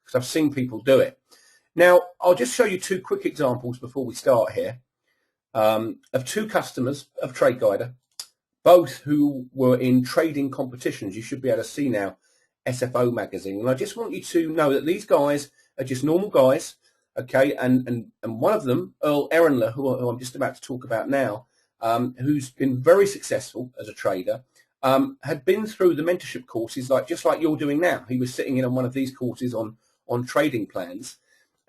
because I've seen people do it. Now, I'll just show you two quick examples before we start here of two customers of TradeGuider, both who were in trading competitions. You should be able to see now SFO magazine. And I just want you to know that these guys are just normal guys, okay? And one of them, Earl Ehrenler, who I'm just about to talk about now, who's been very successful as a trader, had been through the mentorship courses just like you're doing now. He was sitting in on one of these courses on trading plans.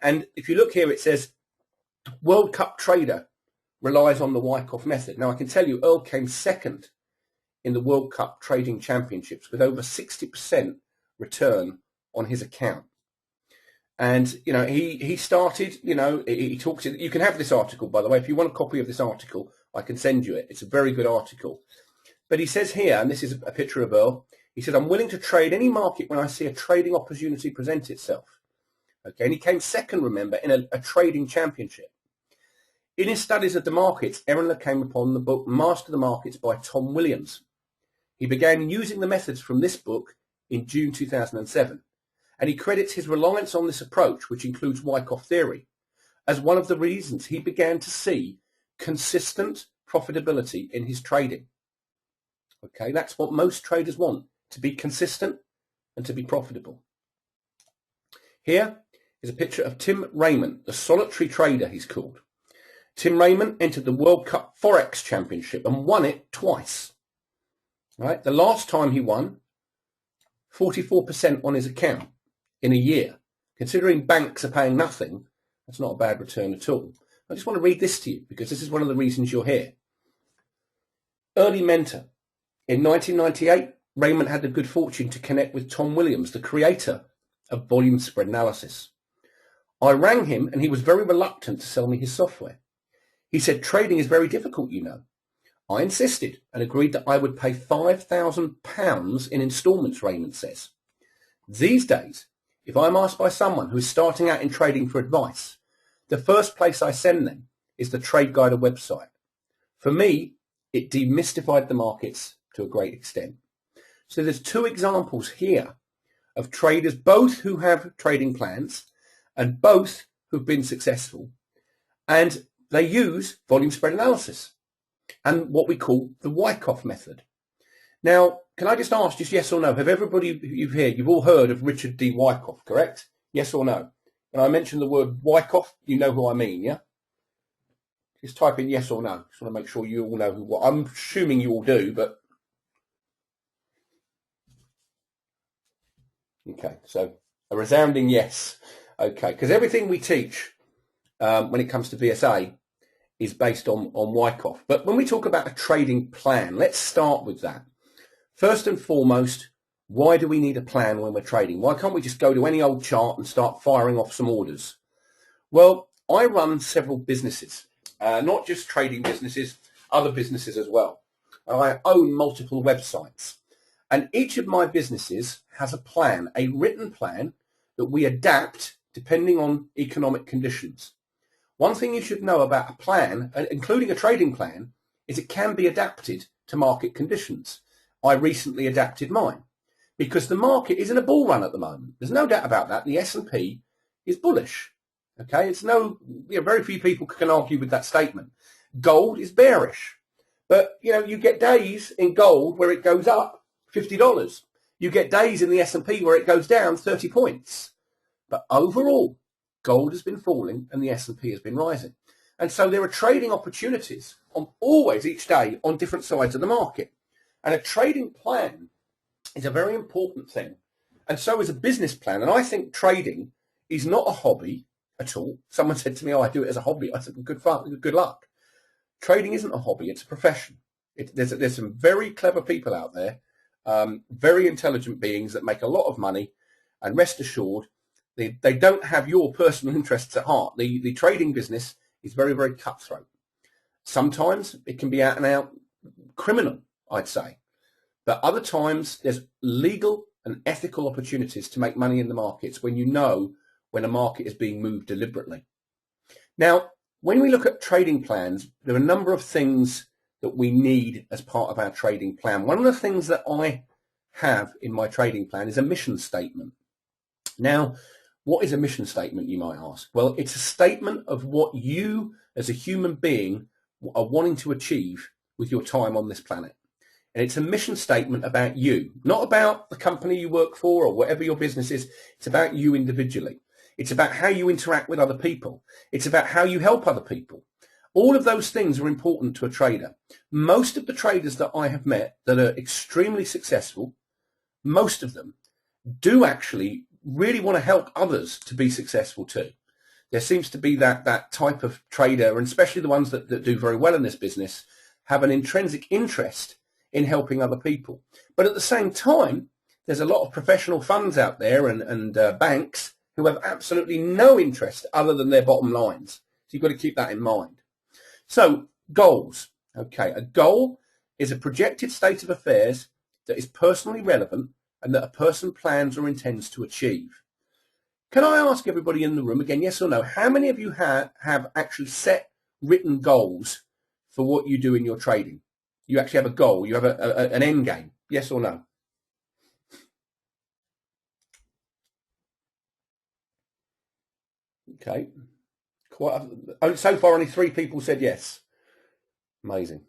And if you look here, it says, World Cup trader relies on the Wyckoff method. Now, I can tell you, Earl came second in the World Cup trading championships with over 60% return on his account. And, he started, he talks, you can have this article, by the way. If you want a copy of this article, I can send you it. It's a very good article. But he says here, and this is a picture of Earl, he said, I'm willing to trade any market when I see a trading opportunity present itself. Okay, and he came second, remember, in a trading championship. In his studies of the markets, Ehrenler came upon the book Master the Markets by Tom Williams. He began using the methods from this book in June 2007, and he credits his reliance on this approach, which includes Wyckoff theory, as one of the reasons he began to see consistent profitability in his trading. Okay, that's what most traders want, to be consistent and to be profitable. Here is a picture of Tim Raymond, the solitary trader he's called. Tim Raymond entered the World Cup Forex Championship and won it twice. Right? The last time he won, 44% on his account in a year. Considering banks are paying nothing, that's not a bad return at all. I just want to read this to you because this is one of the reasons you're here. Early mentor. In 1998, Raymond had the good fortune to connect with Tom Williams, the creator of volume spread analysis. I rang him and he was very reluctant to sell me his software. He said, trading is very difficult, I insisted and agreed that I would pay £5,000 in installments, Raymond says. These days, if I'm asked by someone who is starting out in trading for advice, the first place I send them is the TradeGuider website. For me, it demystified the markets to a great extent. So there's two examples here of traders, both who have trading plans and both who've been successful. And they use volume spread analysis and what we call the Wyckoff method. Now, can I just ask, just yes or no, have everybody you've all heard of Richard D. Wyckoff, correct? Yes or no? When I mention the word Wyckoff, you know who I mean, yeah? Just type in yes or no. Just want to make sure you all know who. I'm assuming you all do, but okay. So a resounding yes. Okay, because everything we teach when it comes to VSA is based on Wyckoff. But when we talk about a trading plan, let's start with that. First and foremost, why do we need a plan when we're trading? Why can't we just go to any old chart and start firing off some orders? Well, I run several businesses, not just trading businesses, other businesses as well. I own multiple websites. And each of my businesses has a plan, a written plan that we adapt depending on economic conditions. One thing you should know about a plan, including a trading plan, is it can be adapted to market conditions. I recently adapted mine because the market is in a bull run at the moment. There's no doubt about that. The S&P is bullish. Okay, very few people can argue with that statement. Gold is bearish, but you get days in gold where it goes up $50. You get days in the S&P where it goes down 30 points. But overall, gold has been falling and the S&P has been rising. And so there are trading opportunities always each day on different sides of the market. And a trading plan is a very important thing. And so is a business plan. And I think trading is not a hobby at all. Someone said to me, I do it as a hobby. I said, good fun, good luck. Trading isn't a hobby, it's a profession. There's some very clever people out there, very intelligent beings that make a lot of money. And rest assured, they don't have your personal interests at heart. The trading business is very, very cutthroat. Sometimes it can be out and out criminal, I'd say. But other times there's legal and ethical opportunities to make money in the markets when when a market is being moved deliberately. Now, when we look at trading plans, there are a number of things that we need as part of our trading plan. One of the things that I have in my trading plan is a mission statement. Now, What is a mission statement, you might ask? Well, it's a statement of what you as a human being are wanting to achieve with your time on this planet. And it's a mission statement about you, not about the company you work for or whatever your business is. It's about you individually. It's about how you interact with other people. It's about how you help other people. All of those things are important to a trader. Most of the traders that I have met that are extremely successful, most of them do actually really want to help others to be successful too. There seems to be that type of trader, and especially the ones that do very well in this business, have an intrinsic interest in helping other people. But at the same time, there's a lot of professional funds out there and banks who have absolutely no interest other than their bottom lines. So you've got to keep that in mind. So goals. Okay, a goal is a projected state of affairs that is personally relevant and that a person plans or intends to achieve. Can I ask everybody in the room again, yes or no, how many of you have actually set written goals for what you do in your trading? You actually have a goal, you have an end game, yes or no? Okay. So far only 3 people said yes. Amazing.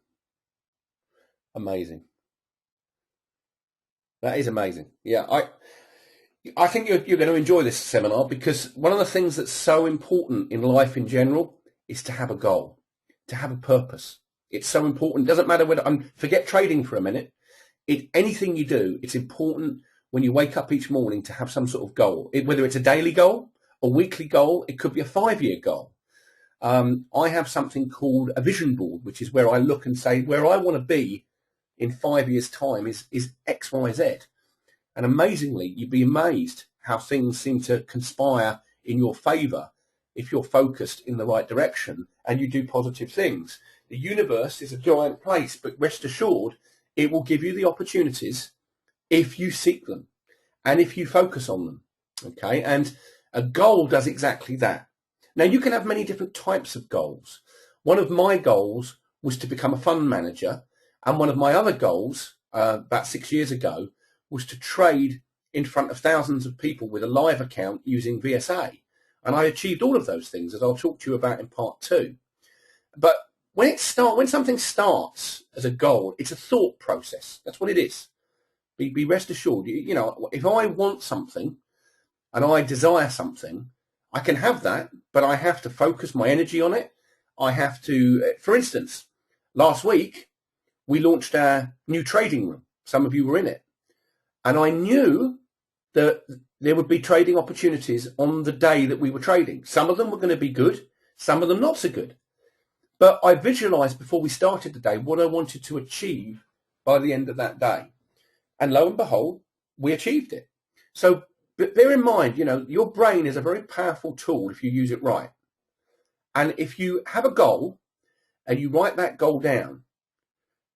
Amazing. That is amazing. Yeah, I think you're going to enjoy this seminar, because one of the things that's so important in life in general is to have a goal, to have a purpose. It's so important. It doesn't matter whether, forget trading for a minute. Anything you do, it's important when you wake up each morning to have some sort of goal, whether it's a daily goal, a weekly goal, it could be a 5-year goal. I have something called a vision board, which is where I look and say where I want to be in 5 years' time is X, Y, Z. And amazingly, you'd be amazed how things seem to conspire in your favor if you're focused in the right direction and you do positive things. The universe is a giant place, but rest assured, it will give you the opportunities if you seek them and if you focus on them. Okay, and a goal does exactly that. Now, you can have many different types of goals. One of my goals was to become a fund manager, and one of my other goals about 6 years ago was to trade in front of thousands of people with a live account using VSA. And I achieved all of those things, as I'll talk to you about in part 2. But when something starts as a goal, it's a thought process. That's what it is. Be rest assured, you know, if I want something and I desire something, I can have that, but I have to focus my energy on it. I have to, for instance, last week, we launched our new trading room. Some of you were in it. And I knew that there would be trading opportunities on the day that we were trading. Some of them were going to be good, some of them not so good. But I visualized before we started the day what I wanted to achieve by the end of that day. And lo and behold, we achieved it. So bear in mind, you know, your brain is a very powerful tool if you use it right. And if you have a goal and you write that goal down,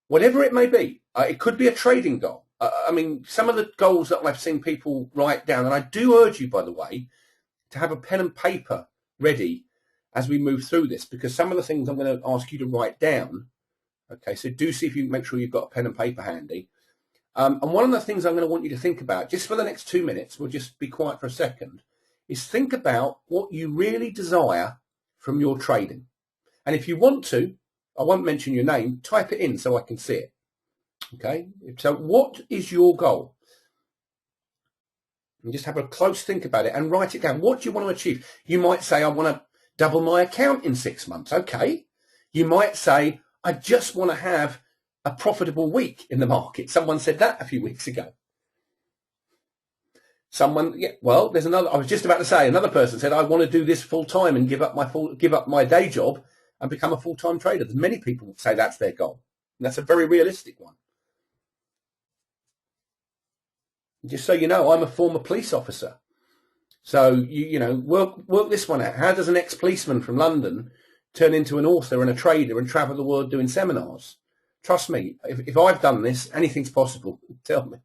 whatever it may be, it could be a trading goal. I mean, some of the goals that I've seen people write down, and I do urge you, by the way, to have a pen and paper ready as we move through this, because some of the things I'm going to ask you to write down, okay, so do see if you can make sure you've got a pen and paper handy. And one of the things I'm going to want you to think about, just for the next 2 minutes, we'll just be quiet for a second, is think about what you really desire from your trading. And if you want to, I won't mention your name, type it in so I can see it. Okay, so what is your goal? And just have a close think about it and write it down. What do you want to achieve? You might say, I want to double my account in 6 months. Okay. You might say, I just want to have a profitable week in the market. Someone said that a few weeks ago. There's another, I was just about to say, another person said, I want to do this full time and give up my day job and become a full-time trader. There's many people who say that's their goal. And that's a very realistic one. Just so you know, I'm a former police officer. So, you know, work this one out. How does an ex-policeman from London turn into an author and a trader and travel the world doing seminars? Trust me, if I've done this, anything's possible. Tell me.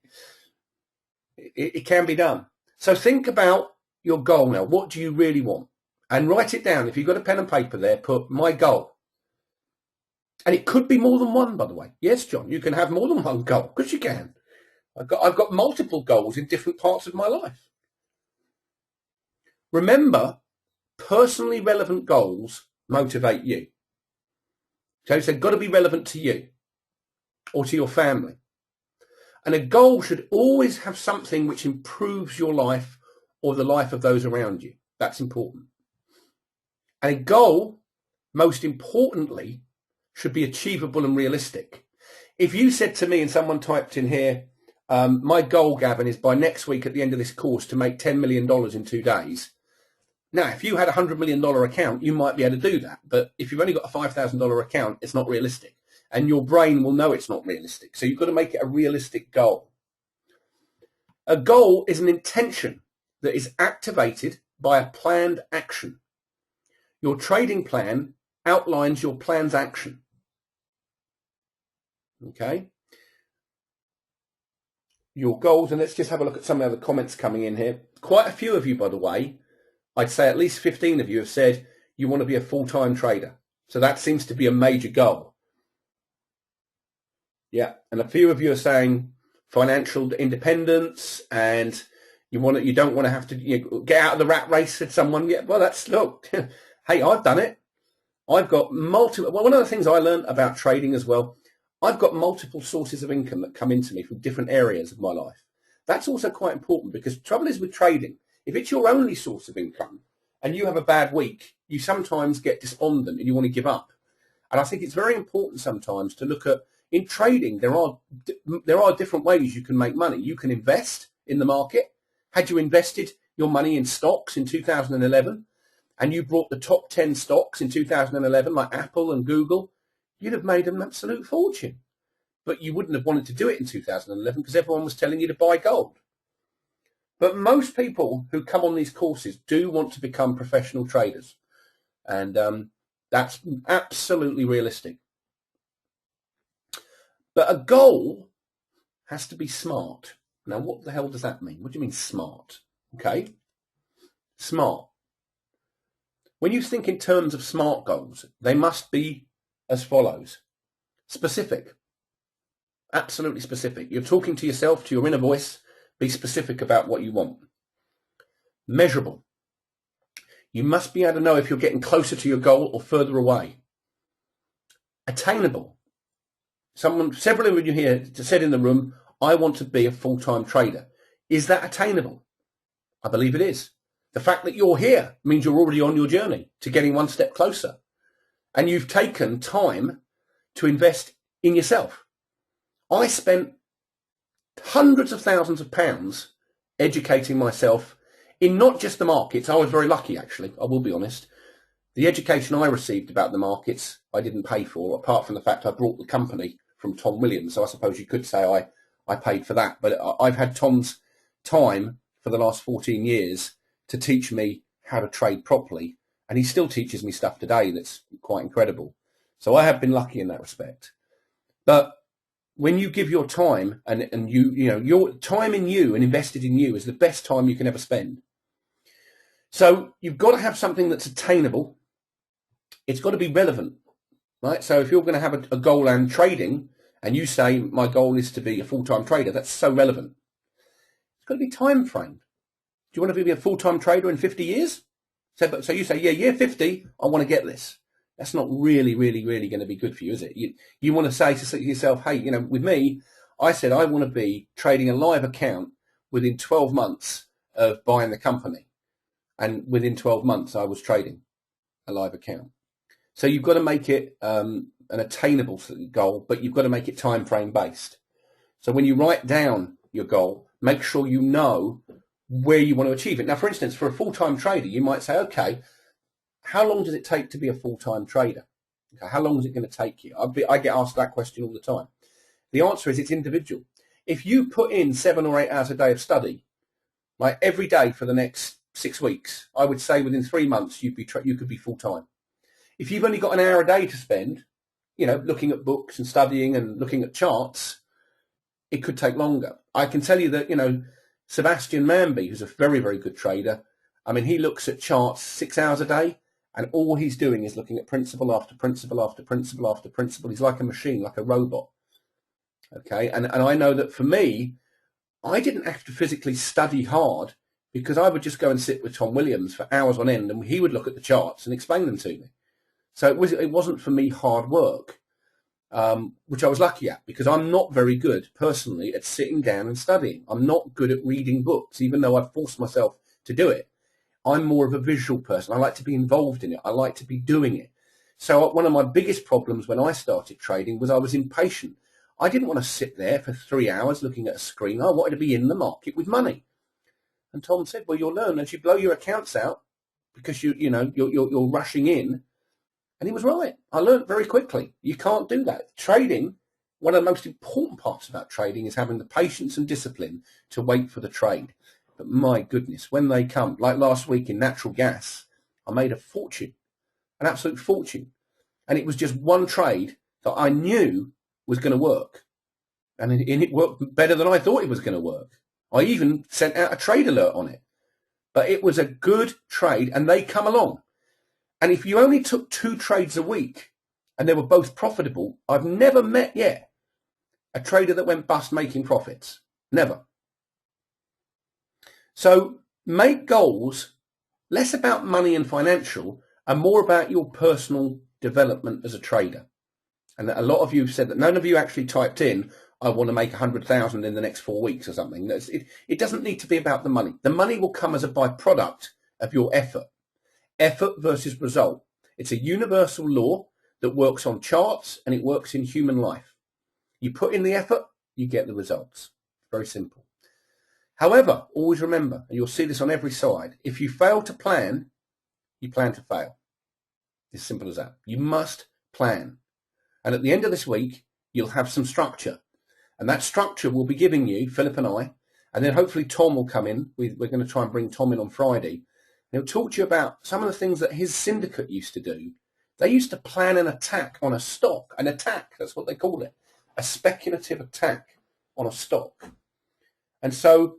It can be done. So think about your goal now. What do you really want? And write it down. If you've got a pen and paper there, put my goal. And it could be more than one, by the way. Yes, John, you can have more than one goal, because you can. I've got multiple goals in different parts of my life. Remember, personally relevant goals motivate you. Okay, so they've got to be relevant to you or to your family. And a goal should always have something which improves your life or the life of those around you. That's important. And a goal, most importantly, should be achievable and realistic. If you said to me and someone typed in here, my goal, Gavin, is by next week at the end of this course to make $10 million in 2 days. Now, if you had a $100 million account, you might be able to do that. But if you've only got a $5,000 account, it's not realistic. And your brain will know it's not realistic. So you've got to make it a realistic goal. A goal is an intention that is activated by a planned action. Your trading plan outlines your plan's action. Okay? Your goals, and let's just have a look at some of the other comments coming in here. Quite a few of you, by the way, I'd say at least 15 of you have said you want to be a full-time trader. So that seems to be a major goal. Yeah, and a few of you are saying financial independence, and you don't want to have to get out of the rat race, said someone. Yeah, well, look, hey, I've done it. I've got multiple. Well, one of the things I learned about trading as well, I've got multiple sources of income that come into me from different areas of my life. That's also quite important, because the trouble is with trading, if it's your only source of income and you have a bad week, you sometimes get despondent and you want to give up. And I think it's very important sometimes to look at, in trading, there are different ways you can make money. You can invest in the market. Had you invested your money in stocks in 2011 and you brought the top 10 stocks in 2011, like Apple and Google, you'd have made an absolute fortune. But you wouldn't have wanted to do it in 2011 because everyone was telling you to buy gold. But most people who come on these courses do want to become professional traders. And that's absolutely realistic. But a goal has to be smart. Now, what the hell does that mean? What do you mean smart? Okay, smart. When you think in terms of SMART goals, they must be as follows. Specific. Absolutely specific. You're talking to yourself, to your inner voice. Be specific about what you want. Measurable. You must be able to know if you're getting closer to your goal or further away. Attainable. Several of you here said in the room, I want to be a full-time trader. Is that attainable? I believe it is. The fact that you're here means you're already on your journey to getting one step closer. And you've taken time to invest in yourself. I spent hundreds of thousands of pounds educating myself in not just the markets. I was very lucky, actually, I will be honest. The education I received about the markets, I didn't pay for, apart from the fact I brought the company from Tom Williams. So I suppose you could say I paid for that. But I've had Tom's time for the last 14 years to teach me how to trade properly. And he still teaches me stuff today that's quite incredible. So I have been lucky in that respect. But when you give your time and your time in you and invested in you is the best time you can ever spend. So you've got to have something that's attainable. It's got to be relevant, right? So if you're going to have a goal and trading and you say, my goal is to be a full-time trader, that's so relevant. It's got to be time framed. Do you want to be a full-time trader in 50 years? So you say, yeah, year 50, I want to get this. That's not really, really, really going to be good for you, is it? You want to say to yourself, hey, with me, I said I want to be trading a live account within 12 months of buying the company. And within 12 months, I was trading a live account. So you've got to make it an attainable goal, but you've got to make it time frame based. So when you write down your goal, make sure you know where you want to achieve it. Now, for instance, for a full-time trader, you might say, okay, how long does it take to be a full-time trader? Okay, how long is it going to take you? I get asked that question all the time. The answer is it's individual. If you put in 7 or 8 hours a day of study, like every day for the next 6 weeks, I would say within 3 months you could be full-time. If you've only got an hour a day to spend, looking at books and studying and looking at charts, it could take longer. I can tell you that, Sebastian Manby, who's a very, very good trader, he looks at charts 6 hours a day, and all he's doing is looking at principle after principle after principle after principle. He's like a machine, like a robot. Okay, and I know that for me, I didn't have to physically study hard because I would just go and sit with Tom Williams for hours on end, and he would look at the charts and explain them to me. So it wasn't for me hard work, which I was lucky at, because I'm not very good personally at sitting down and studying. I'm not good at reading books, even though I've forced myself to do it. I'm more of a visual person. I like to be involved in it. I like to be doing it. So one of my biggest problems when I started trading was I was impatient. I didn't want to sit there for 3 hours looking at a screen. I wanted to be in the market with money. And Tom said, well, you'll learn as you blow your accounts out, because you're rushing in. And he was right. I learned very quickly. You can't do that. Trading, one of the most important parts about trading is having the patience and discipline to wait for the trade. But my goodness, when they come, like last week in natural gas, I made a fortune, an absolute fortune. And it was just one trade that I knew was going to work. And it worked better than I thought it was going to work. I even sent out a trade alert on it. But it was a good trade, and they come along. And if you only took 2 trades a week and they were both profitable, I've never met yet a trader that went bust making profits. Never. So make goals less about money and financial and more about your personal development as a trader. And a lot of you have said that none of you actually typed in, I want to make 100,000 in the next 4 weeks or something. It doesn't need to be about the money. The money will come as a byproduct of your effort. Effort versus result. It's a universal law that works on charts and it works in human life. You put in the effort, you get the results. Very simple. However, always remember, and you'll see this on every side, if you fail to plan, you plan to fail. It's simple as that. You must plan. And at the end of this week, you'll have some structure. And that structure will be giving you, Philip and I, and then hopefully Tom will come in. We're going to try and bring Tom in on Friday. And he'll talk to you about some of the things that his syndicate used to do. They used to plan an attack on a stock. An attack, that's what they call it. A speculative attack on a stock. And so,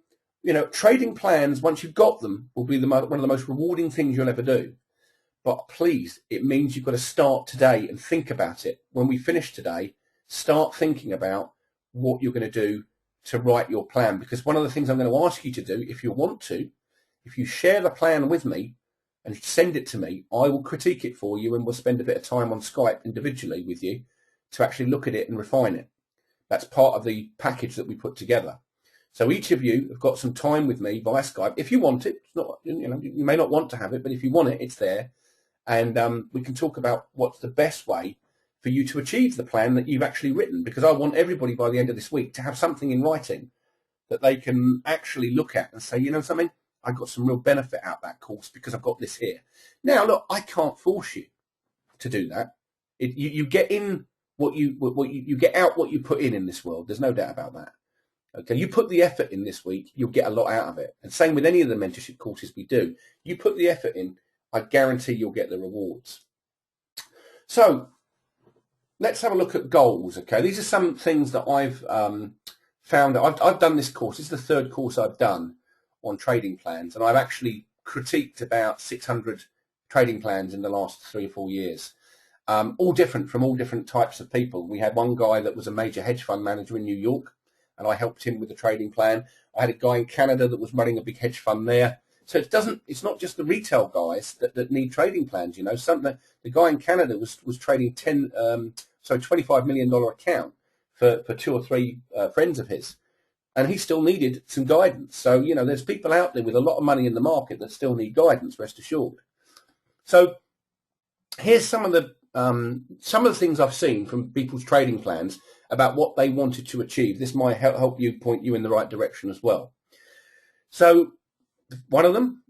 trading plans, once you've got them, will be one of the most rewarding things you'll ever do. But please, it means you've got to start today and think about it. When we finish today, start thinking about what you're going to do to write your plan. Because one of the things I'm going to ask you to do, if you want to, if you share the plan with me and send it to me, I will critique it for you and we'll spend a bit of time on Skype individually with you to actually look at it and refine it. That's part of the package that we put together. So each of you have got some time with me via Skype. If you want it, it's not, you may not want to have it, but if you want it, it's there. And we can talk about what's the best way for you to achieve the plan that you've actually written, because I want everybody by the end of this week to have something in writing that they can actually look at and say, something, I got some real benefit out of that course because I've got this here. Now, look, I can't force you to do that. You get in what you get out what you put in this world. There's no doubt about that. Okay, you put the effort in this week, you'll get a lot out of it. And same with any of the mentorship courses we do. You put the effort in, I guarantee you'll get the rewards. So let's have a look at goals. Okay, these are some things that I've found. I've done this course. It's the 3rd course I've done on trading plans, and I've actually critiqued about 600 trading plans in the last 3 or 4 years. All different from all different types of people. We had one guy that was a major hedge fund manager in New York, and I helped him with the trading plan. I had a guy in Canada that was running a big hedge fund there. So it's not just the retail guys that need trading plans. The guy in Canada was trading $25 million account for 2 or 3 friends of his, and he still needed some guidance. So there's people out there with a lot of money in the market that still need guidance. Rest assured. So here's some of the things I've seen from people's trading plans about what they wanted to achieve. This might help you point you in the right direction as well. So one of them,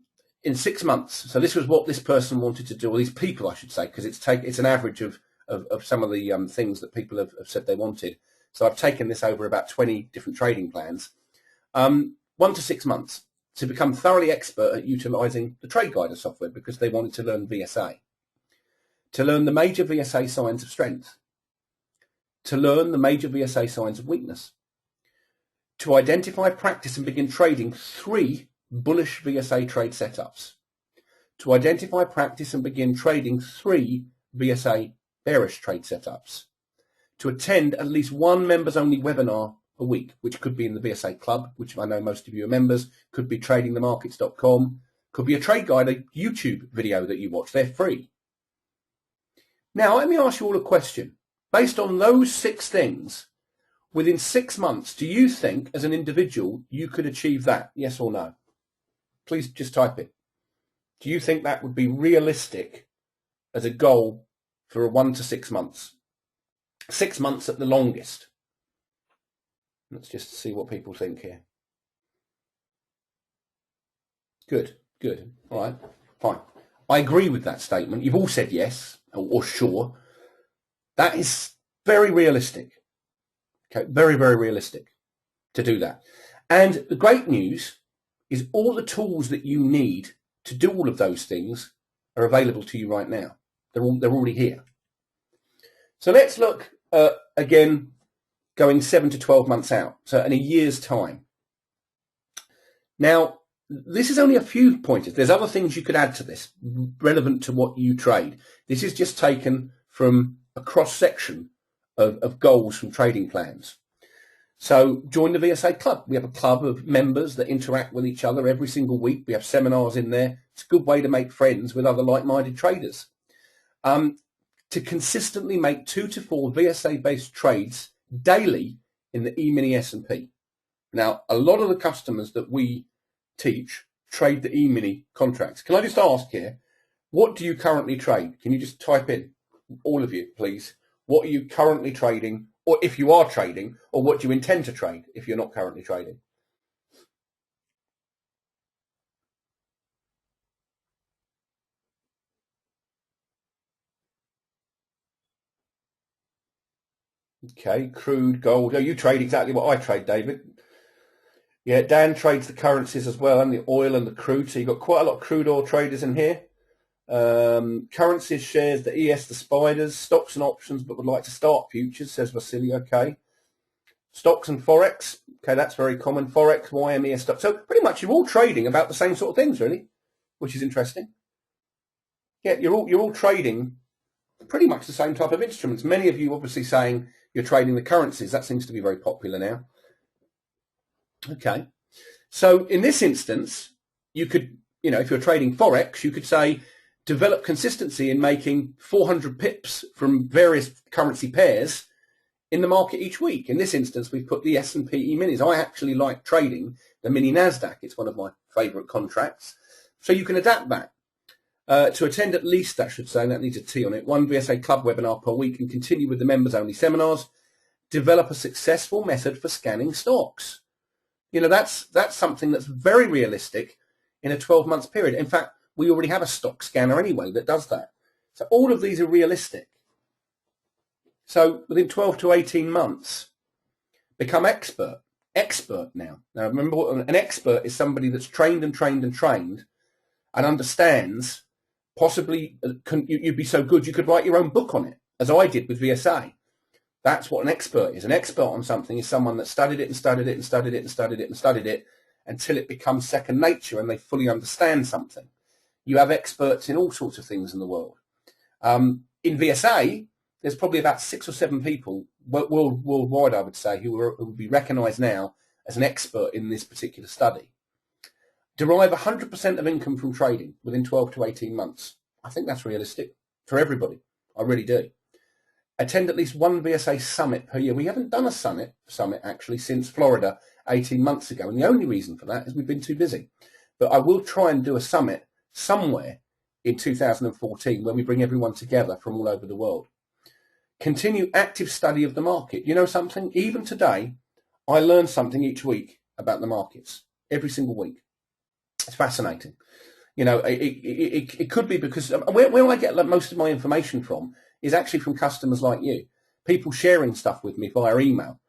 in 6 months. So this was what this person wanted to do, or these people, I should say, because it's an average of some of the things that people have said they wanted. So I've taken this over about 20 different trading plans. 1 to 6 months to become thoroughly expert at utilizing the Trade Guider software, because they wanted to learn VSA. To learn the major VSA signs of strength. To learn the major VSA signs of weakness. To identify, practice, and begin trading 3 bullish VSA trade setups. To identify, practice, and begin trading 3 VSA bearish trade setups. To attend at least 1 members-only webinar a week, which could be in the VSA Club, which I know most of you are members, could be tradingthemarkets.com, could be a Trade Guide YouTube video that you watch. They're free. Now, let me ask you all a question. Based on those 6 things, within 6 months, do you think as an individual you could achieve that? Yes or no? Please just type it. Do you think that would be realistic as a goal for 1 to 6 months? 6 months at the longest. Let's just see what people think here. Good. All right, fine. I agree with that statement. You've all said yes or sure. That is very realistic. Okay, very, very realistic to do that. And the great news is all the tools that you need to do all of those things are available to you right now. They're already here. So let's look again, going 7 to 12 months out. So in a year's time. Now, this is only a few pointers. There's other things you could add to this relevant to what you trade. This is just taken from a cross-section of goals from trading plans. So join the VSA Club. We have a club of members that interact with each other every single week. We have seminars in there. It's a good way to make friends with other like-minded traders. To consistently make 2 to 4 VSA-based trades daily in the E-mini S&P. Now, a lot of the customers that we teach trade the E-mini contracts. Can I just ask here, what do you currently trade? Can you just type in, all of you, please? What are you currently trading, or if you are trading, or what do you intend to trade if you're not currently trading? Okay, crude, gold. Oh, you trade exactly what I trade, David. Yeah, Dan trades the currencies as well, and the oil and the crude. So you've got quite a lot of crude oil traders in here. Currencies, shares, the ES, the spiders, stocks and options, but would like to start futures, says Vasily. Okay. Stocks and Forex. Okay, that's very common. Forex, YMES stock. So pretty much you're all trading about the same sort of things, really, which is interesting. Yeah, you're all trading pretty much the same type of instruments. Many of you obviously saying you're trading the currencies. That seems to be very popular now. Okay. So in this instance, you could, if you're trading Forex, you could say, develop consistency in making 400 pips from various currency pairs in the market each week. In this instance, we've put the S&P E-minis. I actually like trading the mini NASDAQ. It's one of my favorite contracts. So you can adapt that. To attend at least, that should say, that needs a T on it, 1 VSA Club webinar per week and continue with the members-only seminars. Develop a successful method for scanning stocks. That's something that's very realistic in a 12-month period. In fact, we already have a stock scanner anyway that does that. So all of these are realistic. So within 12 to 18 months, become expert. Expert now. Now remember, an expert is somebody that's trained and trained and trained and understands. Possibly, you'd be so good you could write your own book on it, as I did with VSA. That's what an expert is. An expert on something is someone that studied it and studied it and studied it and studied it and studied it until it becomes second nature and they fully understand something. You have experts in all sorts of things in the world. In VSA, there's probably about 6 or 7 people worldwide, I would say, who would be recognised now as an expert in this particular study. Derive 100% of income from trading within 12 to 18 months. I think that's realistic for everybody. I really do. Attend at least 1 VSA summit per year. We haven't done a summit actually since Florida 18 months ago. And the only reason for that is we've been too busy. But I will try and do a summit somewhere in 2014 where we bring everyone together from all over the world. Continue active study of the market. You know something? Even today, I learn something each week about the markets, every single week. It's fascinating. It could be because where I get most of my information from is actually from customers like you, people sharing stuff with me via email,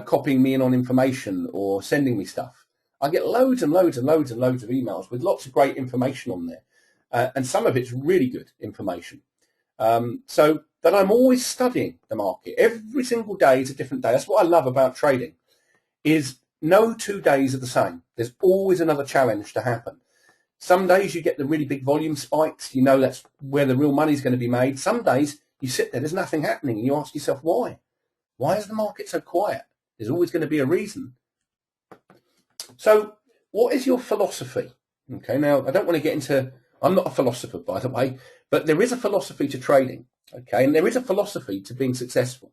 copying me in on information or sending me stuff. I get loads and loads and loads and loads of emails with lots of great information on there. And some of it's really good information. So that I'm always studying the market. Every single day is a different day. That's what I love about trading, is no 2 days are the same. There's always another challenge to happen. Some days you get the really big volume spikes. That's where the real money's going to be made. Some days you sit there, there's nothing happening, and you ask yourself, why? Why is the market so quiet? There's always going to be a reason. So what is your philosophy? Okay, now I don't want to get into, I'm not a philosopher, by the way, but there is a philosophy to trading. Okay, and there is a philosophy to being successful.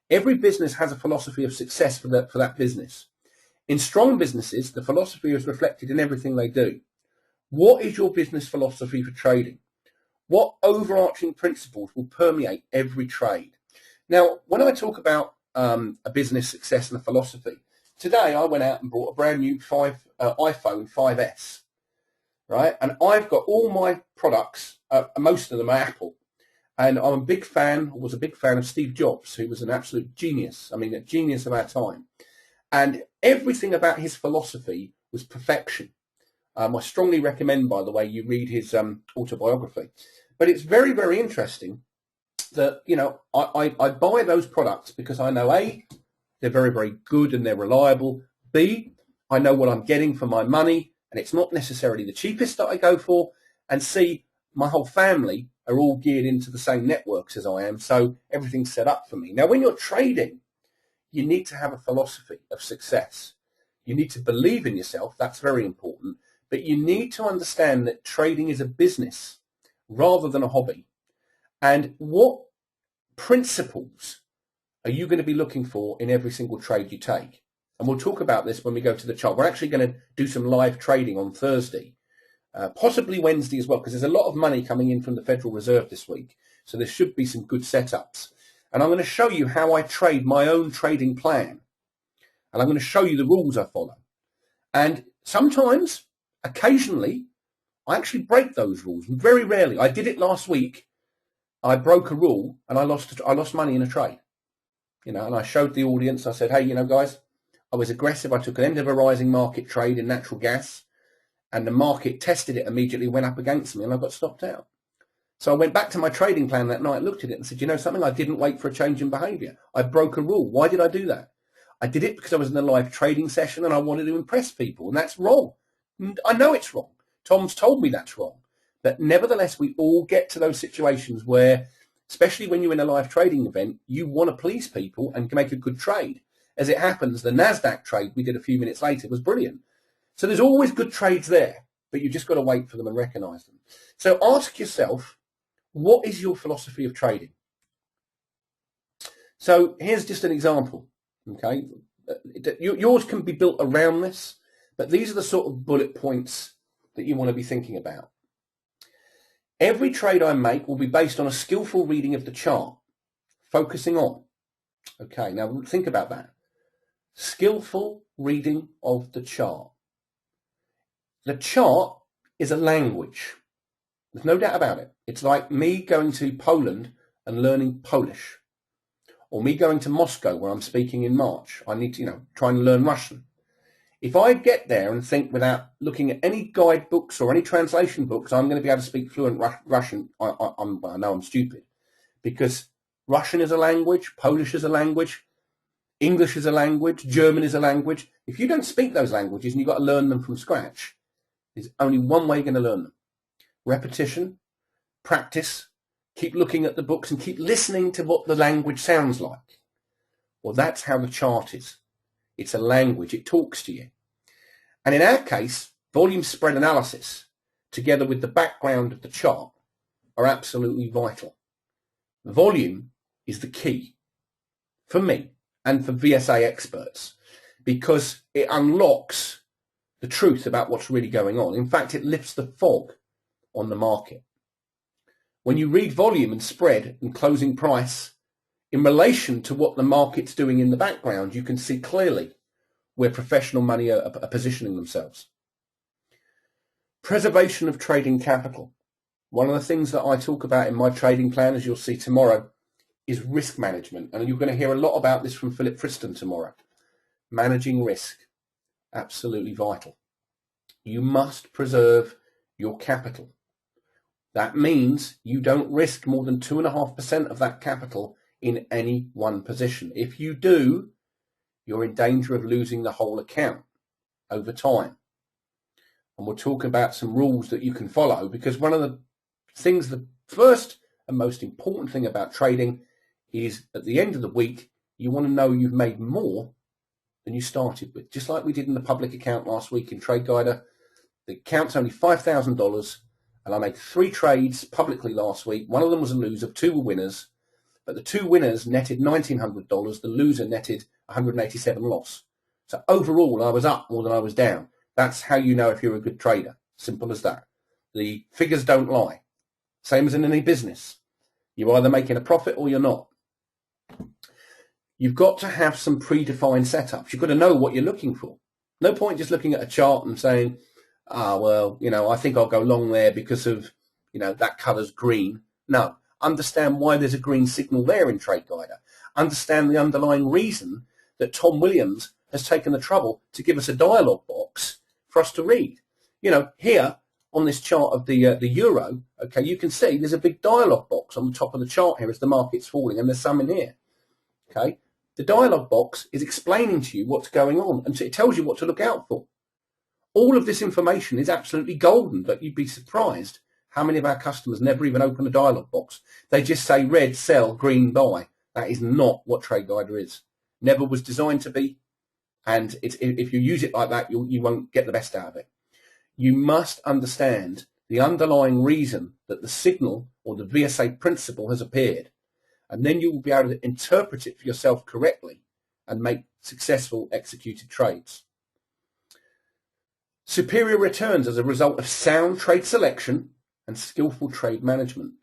Every business has a philosophy of success for that business. In strong businesses, the philosophy is reflected in everything they do. What is your business philosophy for trading? What overarching principles will permeate every trade? Now, when I talk about a business success and a philosophy, today I went out and bought a brand new iPhone 5S, right? And I've got all my products, most of them are Apple. And I'm was a big fan of Steve Jobs, who was an absolute genius. I mean, a genius of our time. And everything about his philosophy was perfection. I strongly recommend, by the way, you read his autobiography. But it's very, very interesting that, you know, I buy those products because I know, A, they're very, very good and they're reliable. B, I know what I'm getting for my money, and it's not necessarily the cheapest that I go for. And C, my whole family are all geared into the same networks as I am, so everything's set up for me. Now, when you're trading, you need to have a philosophy of success. You need to believe in yourself. That's very important. But you need to understand that trading is a business rather than a hobby. And what principles are you going to be looking for in every single trade you take? And we'll talk about this when we go to the chart. We're actually going to do some live trading on Thursday. Possibly Wednesday as well, because there's a lot of money coming in from the Federal Reserve this week. So there should be some good setups. And I'm going to show you how I trade my own trading plan. And I'm going to show you the rules I follow. And sometimes, occasionally, I actually break those rules. Very rarely. I did it last week. I broke a rule and I lost money in a trade. You know, and I showed the audience, I said, hey, you know, guys, I was aggressive. I took an end of a rising market trade in natural gas. And the market tested it immediately, went up against me, and I got stopped out. So I went back to my trading plan that night, looked at it and said, you know something, I didn't wait for a change in behaviour. I broke a rule. Why did I do that? I did it because I was in a live trading session and I wanted to impress people, and that's wrong. And I know it's wrong. Tom's told me that's wrong. But nevertheless, we all get to those situations where, especially when you're in a live trading event, you want to please people and make a good trade. As it happens, the NASDAQ trade we did a few minutes later was brilliant. So there's always good trades there, but you just got to wait for them and recognize them. So ask yourself, what is your philosophy of trading? So here's just an example, okay? Yours can be built around this, but these are the sort of bullet points that you want to be thinking about. Every trade I make will be based on a skillful reading of the chart, focusing on. Okay, now think about that. Skillful reading of the chart. The chart is a language. There's no doubt about it. It's like me going to Poland and learning Polish, or me going to Moscow where I'm speaking in March. I need to, try and learn Russian. If I get there and think without looking at any guidebooks or any translation books, I'm going to be able to speak fluent Russian, I know I'm stupid, because Russian is a language, Polish is a language, English is a language, German is a language. If you don't speak those languages and you've got to learn them from scratch, there's only one way you're going to learn them. Repetition, practice, keep looking at the books and keep listening to what the language sounds like. Well, that's how the chart is. It's a language. It talks to you. And in our case, volume spread analysis, together with the background of the chart, are absolutely vital. Volume is the key for me and for VSA experts, because it unlocks the truth about what's really going on. In fact, it lifts the fog on the market. When you read volume and spread and closing price in relation to what the market's doing in the background, you can see clearly where professional money are positioning themselves. Preservation of trading capital. One of the things that I talk about in my trading plan, as you'll see tomorrow, is risk management. And you're going to hear a lot about this from Philip Friston tomorrow. Managing risk. Absolutely vital. You must preserve your capital. That means you don't risk more than 2.5% of that capital in any one position. If you do, you're in danger of losing the whole account over time. And we'll talk about some rules that you can follow, because one of the things, the first and most important thing about trading is at the end of the week, you want to know you've made more than you started with. Just like we did in the public account last week in Trade Guider. The account's only $5,000, and I made 3 trades publicly last week. One of them was a loser, 2 were winners, but the 2 winners netted $1,900. The loser netted $187 loss. So overall, I was up more than I was down. That's how you know if you're a good trader. Simple as that. The figures don't lie. Same as in any business. You're either making a profit or you're not. You've got to have some predefined setups. You've got to know what you're looking for. No point just looking at a chart and saying, well, I think I'll go long there because of, that colour's green. No. Understand why there's a green signal there in Trade Guider. Understand the underlying reason that Tom Williams has taken the trouble to give us a dialogue box for us to read. Here on this chart of the euro, okay, you can see there's a big dialogue box on the top of the chart here as the market's falling, and there's some in here. Okay, the dialogue box is explaining to you what's going on, and it tells you what to look out for. All of this information is absolutely golden, but you'd be surprised how many of our customers never even open a dialogue box. They just say red, sell, green, buy. That is not what Trade Guider is. Never was designed to be. And if you use it like that, you won't get the best out of it. You must understand the underlying reason that the signal or the VSA principle has appeared. And then you will be able to interpret it for yourself correctly and make successful executed trades. Superior returns as a result of sound trade selection and skillful trade management.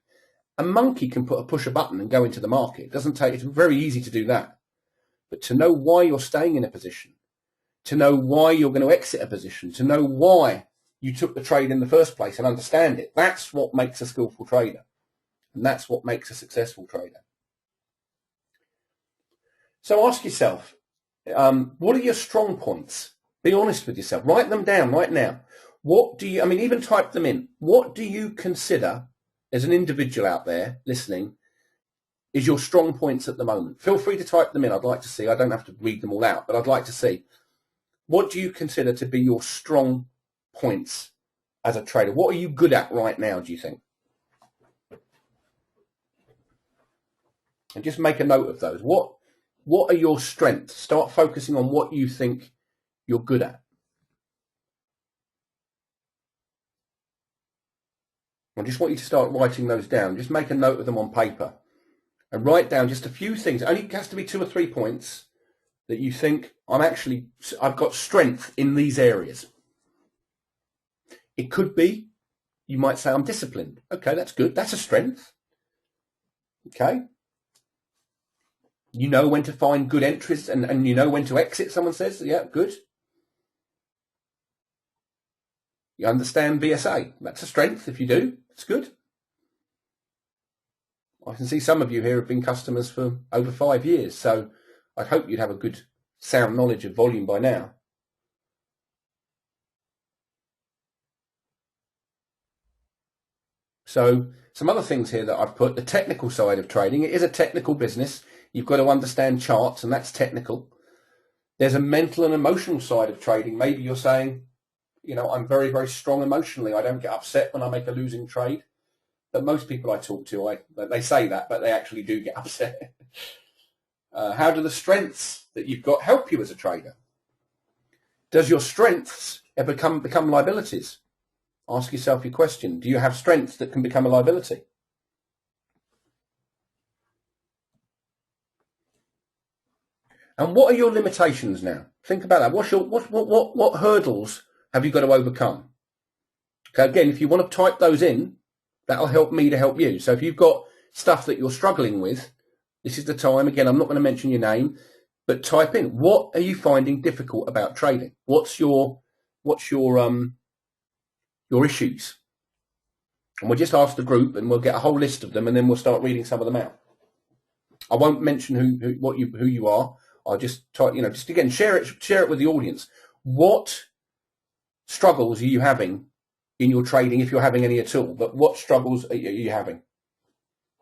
A monkey can push a button and go into the market. It's very easy to do that. But to know why you're staying in a position, to know why you're going to exit a position, to know why you took the trade in the first place and understand it, that's what makes a skillful trader. And that's what makes a successful trader. So ask yourself, what are your strong points? Be honest with yourself. Write them down right now. Even type them in. What do you consider as an individual out there listening is your strong points at the moment? Feel free to type them in. I'd like to see. I don't have to read them all out, but I'd like to see. What do you consider to be your strong points as a trader? What are you good at right now, do you think? And just make a note of those. What are your strengths? Start focusing on what you think you're good at. I just want you to start writing those down. Just make a note of them on paper and write down just a few things. It only has to be 2 or 3 points that you think I've got strength in these areas. It could be, you might say, I'm disciplined. Okay, that's good. That's a strength. Okay. You know when to find good entries and you know when to exit, someone says. Yeah, good. You understand VSA. That's a strength if you do. It's good. I can see some of you here have been customers for over 5 years, so I'd hope you'd have a good sound knowledge of volume by now. So some other things here that I've put, the technical side of trading. It is a technical business. You've got to understand charts, and that's technical. There's a mental and emotional side of trading. Maybe you're saying, I'm very, very strong emotionally. I don't get upset when I make a losing trade. But most people I talk to, they say that, but they actually do get upset. How do the strengths that you've got help you as a trader? Does your strengths ever become liabilities? Ask yourself your question. Do you have strengths that can become a liability? And what are your limitations now? Think about that. What hurdles have you got to overcome? Okay, again, if you want to type those in, that'll help me to help you. So if you've got stuff that you're struggling with, this is the time. Again, I'm not going to mention your name, but type in, what are you finding difficult about trading? What's your issues? And we'll just ask the group and we'll get a whole list of them, and then we'll start reading some of them out. I won't mention who you are. I'll just type, just again, share it with the audience. What struggles are you having in your trading, if you're having any at all? But what struggles are you having?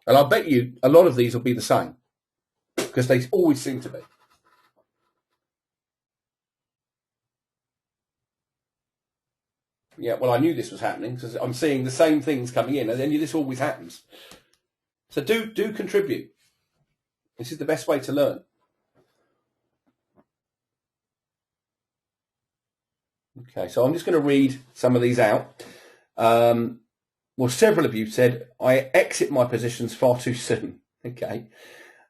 And I'll bet you a lot of these will be the same, because they always seem to be. Yeah, well, I knew this was happening because I'm seeing the same things coming in, and then this always happens. So do contribute. This is the best way to learn. Okay, so I'm just going to read some of these out. Well, several of you said, I exit my positions far too soon. Okay.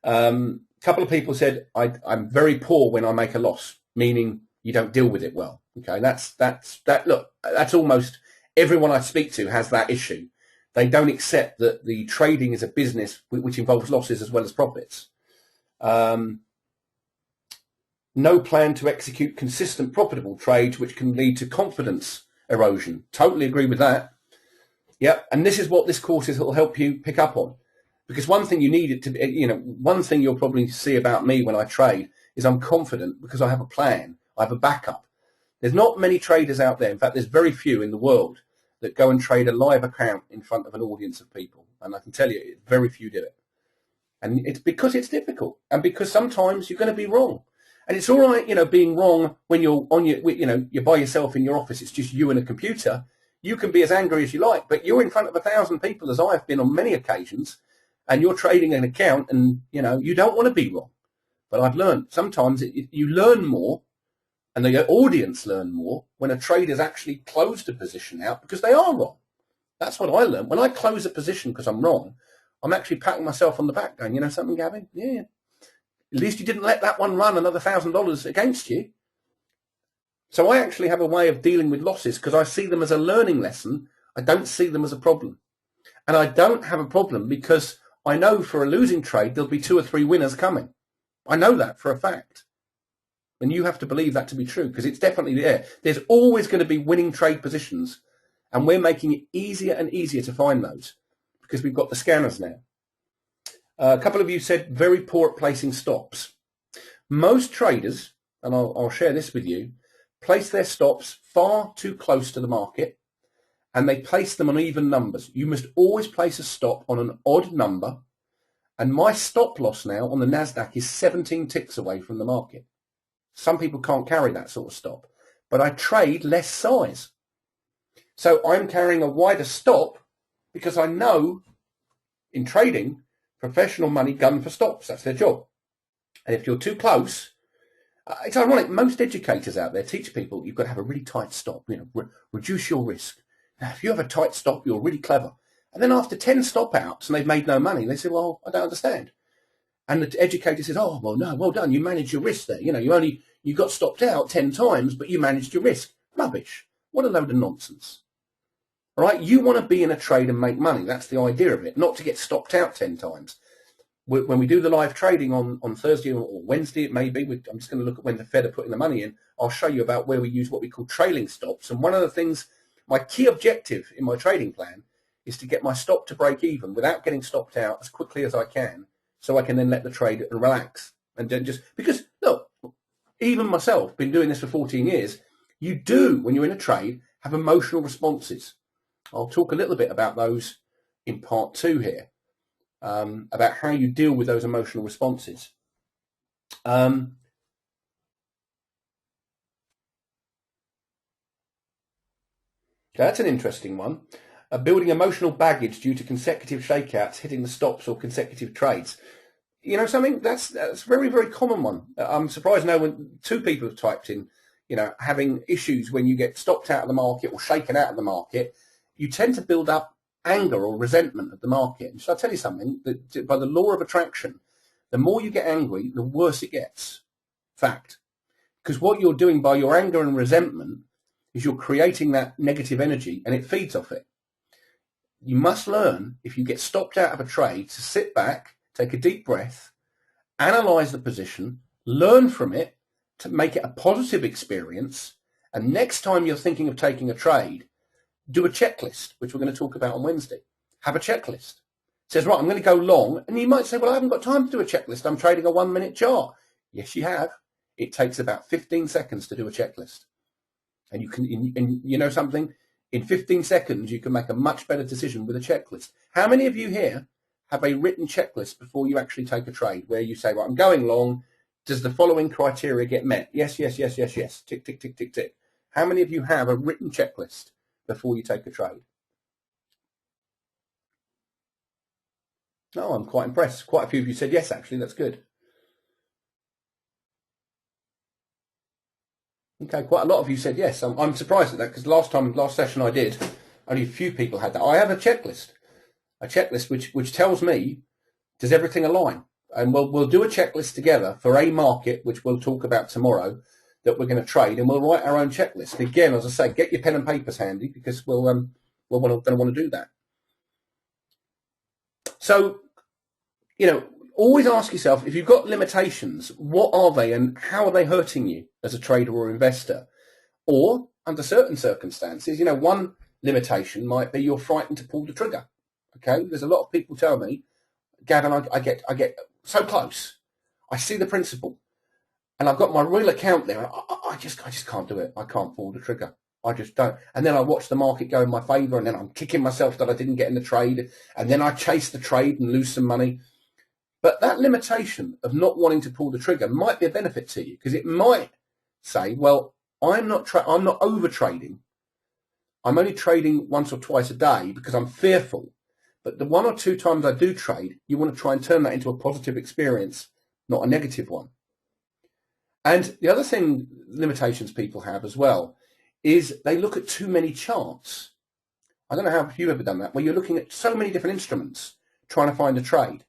A couple of people said, I'm very poor when I make a loss, meaning you don't deal with it well. Okay, that's almost everyone I speak to has that issue. They don't accept that the trading is a business which involves losses as well as profits. No plan to execute consistent profitable trades, which can lead to confidence erosion. Totally agree with that. Yep, and this is what this course will help you pick up on. Because one thing you need it to be, one thing you'll probably see about me when I trade is I'm confident because I have a plan. I have a backup. There's not many traders out there. In fact, there's very few in the world that go and trade a live account in front of an audience of people. And I can tell you, very few do it. And it's because it's difficult and because sometimes you're going to be wrong. And it's all right, being wrong when you're on you're by yourself in your office. It's just you and a computer. You can be as angry as you like, but you're in front of 1,000 people, as I've been on many occasions, and you're trading an account, and you don't want to be wrong. But I've learned sometimes you learn more, and the audience learn more when a trader's actually closed a position out because they are wrong. That's what I learned. When I close a position because I'm wrong, I'm actually patting myself on the back, going, you know something, Gavin? Yeah. At least you didn't let that one run another $1,000 against you. So I actually have a way of dealing with losses because I see them as a learning lesson. I don't see them as a problem. And I don't have a problem because I know for a losing trade, there'll be 2 or 3 winners coming. I know that for a fact. And you have to believe that to be true because it's definitely there. There's always going to be winning trade positions. And we're making it easier and easier to find those because we've got the scanners now. A couple of you said very poor at placing stops. Most traders, and I'll share this with you, place their stops far too close to the market and they place them on even numbers. You must always place a stop on an odd number. And my stop loss now on the NASDAQ is 17 ticks away from the market. Some people can't carry that sort of stop, but I trade less size. So I'm carrying a wider stop because I know in trading, professional money gun for stops. That's their job. And if you're too close, it's ironic. Most educators out there teach people you've got to have a really tight stop, reduce your risk. Now, if you have a tight stop, you're really clever. And then after 10 stop outs and they've made no money, they say, well, I don't understand. And the educator says, oh, well, no, well done. You managed your risk there. You got stopped out 10 times, but you managed your risk. Rubbish. What a load of nonsense. All right. You want to be in a trade and make money. That's the idea of it, not to get stopped out 10 times. When we do the live trading on Thursday or Wednesday, it may be, I'm just going to look at when the Fed are putting the money in. I'll show you about where we use what we call trailing stops. And one of the things, my key objective in my trading plan is to get my stop to break even without getting stopped out as quickly as I can, so I can then let the trade and relax. And then because, look, even myself, been doing this for 14 years, you do, when you're in a trade, have emotional responses. I'll talk a little bit about those in part 2 here. About how you deal with those emotional responses. That's an interesting one. Building emotional baggage due to consecutive shakeouts, hitting the stops or consecutive trades. You know something? That's a very, very common one. I'm surprised no one, 2 people have typed in, having issues when you get stopped out of the market or shaken out of the market. You tend to build up anger or resentment of the market. And shall I tell you something? That by the law of attraction, the more you get angry, the worse it gets. Fact. Because what you're doing by your anger and resentment is you're creating that negative energy and it feeds off it. You must learn, if you get stopped out of a trade, to sit back, take a deep breath, analyze the position, learn from it to make it a positive experience. And next time you're thinking of taking a trade, do a checklist, which we're going to talk about on Wednesday. Have a checklist. It says, right, I'm going to go long. And you might say, well, I haven't got time to do a checklist. I'm trading a 1-minute chart. Yes, you have. It takes about 15 seconds to do a checklist. And you can, and you know something? In 15 seconds, you can make a much better decision with a checklist. How many of you here have a written checklist before you actually take a trade where you say, right, I'm going long. Does the following criteria get met? Yes, yes, yes, yes, yes. Tick, tick, tick, tick, tick. How many of you have a written checklist before you take a trade? No, I'm quite impressed. Quite a few of you said yes, actually. That's good. Okay, quite a lot of you said yes. I'm surprised at that because last session I did, only a few people had that. I have a checklist which tells me, does everything align? And we'll do a checklist together for a market, which we'll talk about tomorrow, that we're going to trade, and we'll write our own checklist. Again, as I say, get your pen and papers handy because we're going to want to do that. So, always ask yourself, if you've got limitations, what are they and how are they hurting you as a trader or investor? Or under certain circumstances, one limitation might be you're frightened to pull the trigger. Okay, there's a lot of people tell me, Gavin, I get so close. I see the principle, and I've got my real account there. And I just can't do it. I can't pull the trigger. I just don't. And then I watch the market go in my favour, and then I'm kicking myself that I didn't get in the trade, and then I chase the trade and lose some money. But that limitation of not wanting to pull the trigger might be a benefit to you because it might say, well, I'm not over trading. I'm only trading once or twice a day because I'm fearful. But the one or two times I do trade, you want to try and turn that into a positive experience, not a negative one. And the other thing, limitations people have as well, is they look at too many charts. I don't know how you've ever done that, where you're looking at so many different instruments trying to find a trade.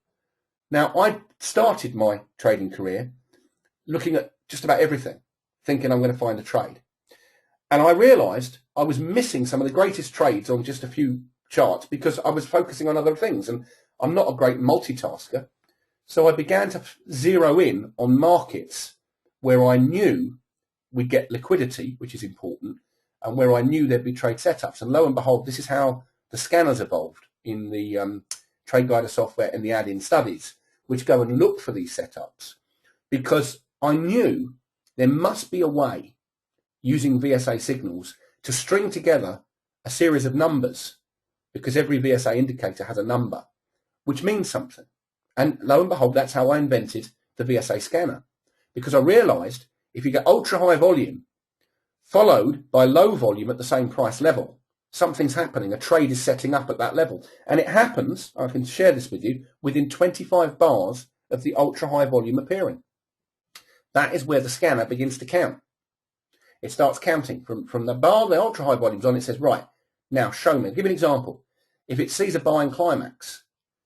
Now, I started my trading career looking at just about everything, thinking I'm going to find a trade. And I realised I was missing some of the greatest trades on just a few charts because I was focusing on other things. And I'm not a great multitasker. So I began to zero in on markets where I knew we'd get liquidity, which is important, and where I knew there'd be trade setups. And lo and behold, this is how the scanners evolved in the Trade Guider software and the add-in studies, which go and look for these setups, because I knew there must be a way using VSA signals to string together a series of numbers, because every VSA indicator has a number, which means something. And lo and behold, that's how I invented the VSA scanner, because I realized if you get ultra high volume followed by low volume at the same price level, something's happening. A trade is setting up at that level. And it happens, I can share this with you, within 25 bars of the ultra high volume appearing. That is where the scanner begins to count. It starts counting from the bar the ultra high volume's on. It says, right, now show me. I'll give you an example. If it sees a buying climax,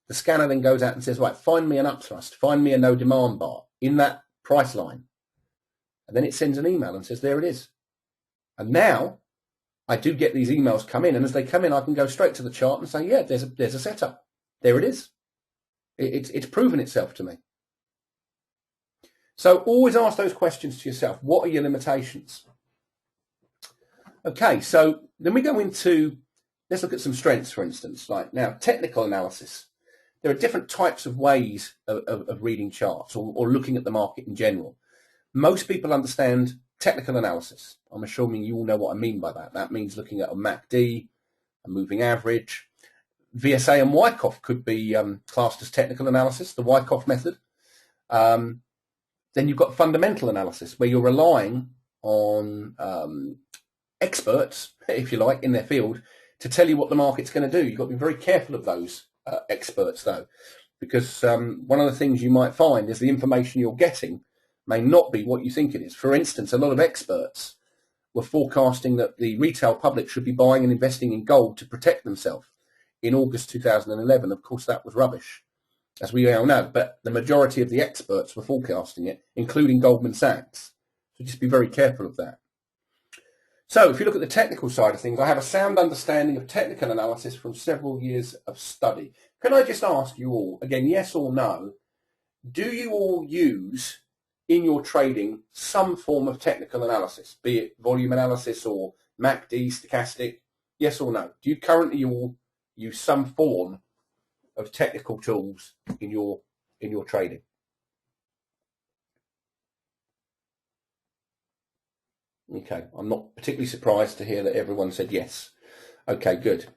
the scanner then goes out and says, right, find me an upthrust, find me a no demand bar in that price line. And then it sends an email and says, there it is. And now I do get these emails come in, and as they come in, I can go straight to the chart and say, yeah, there's a setup. There it is. It's proven itself to me. So always ask those questions to yourself. What are your limitations? Okay, so then we go into, let's look at some strengths, for instance. Like now, technical analysis. There are different types of ways of reading charts or looking at the market in general. Most people understand technical analysis. I'm assuming you all know what I mean by that. That means looking at a MACD, a moving average. VSA and Wyckoff could be classed as technical analysis, the Wyckoff method. Then you've got fundamental analysis, where you're relying on experts, if you like, in their field to tell you what the market's going to do. You've got to be very careful of those experts, though, because one of the things you might find is the information you're getting may not be what you think it is. For instance, a lot of experts were forecasting that the retail public should be buying and investing in gold to protect themselves in August 2011. Of course, that was rubbish, as we all know, but the majority of the experts were forecasting it, including Goldman Sachs. So just be very careful of that. So if you look at the technical side of things, I have a sound understanding of technical analysis from several years of study. Can I just ask you all, again, yes or no, do you all use in your trading some form of technical analysis, be it volume analysis or MACD, stochastic? Yes or no? Do you currently all use some form of technical tools in your trading? Okay, I'm not particularly surprised to hear that everyone said yes. Okay, good.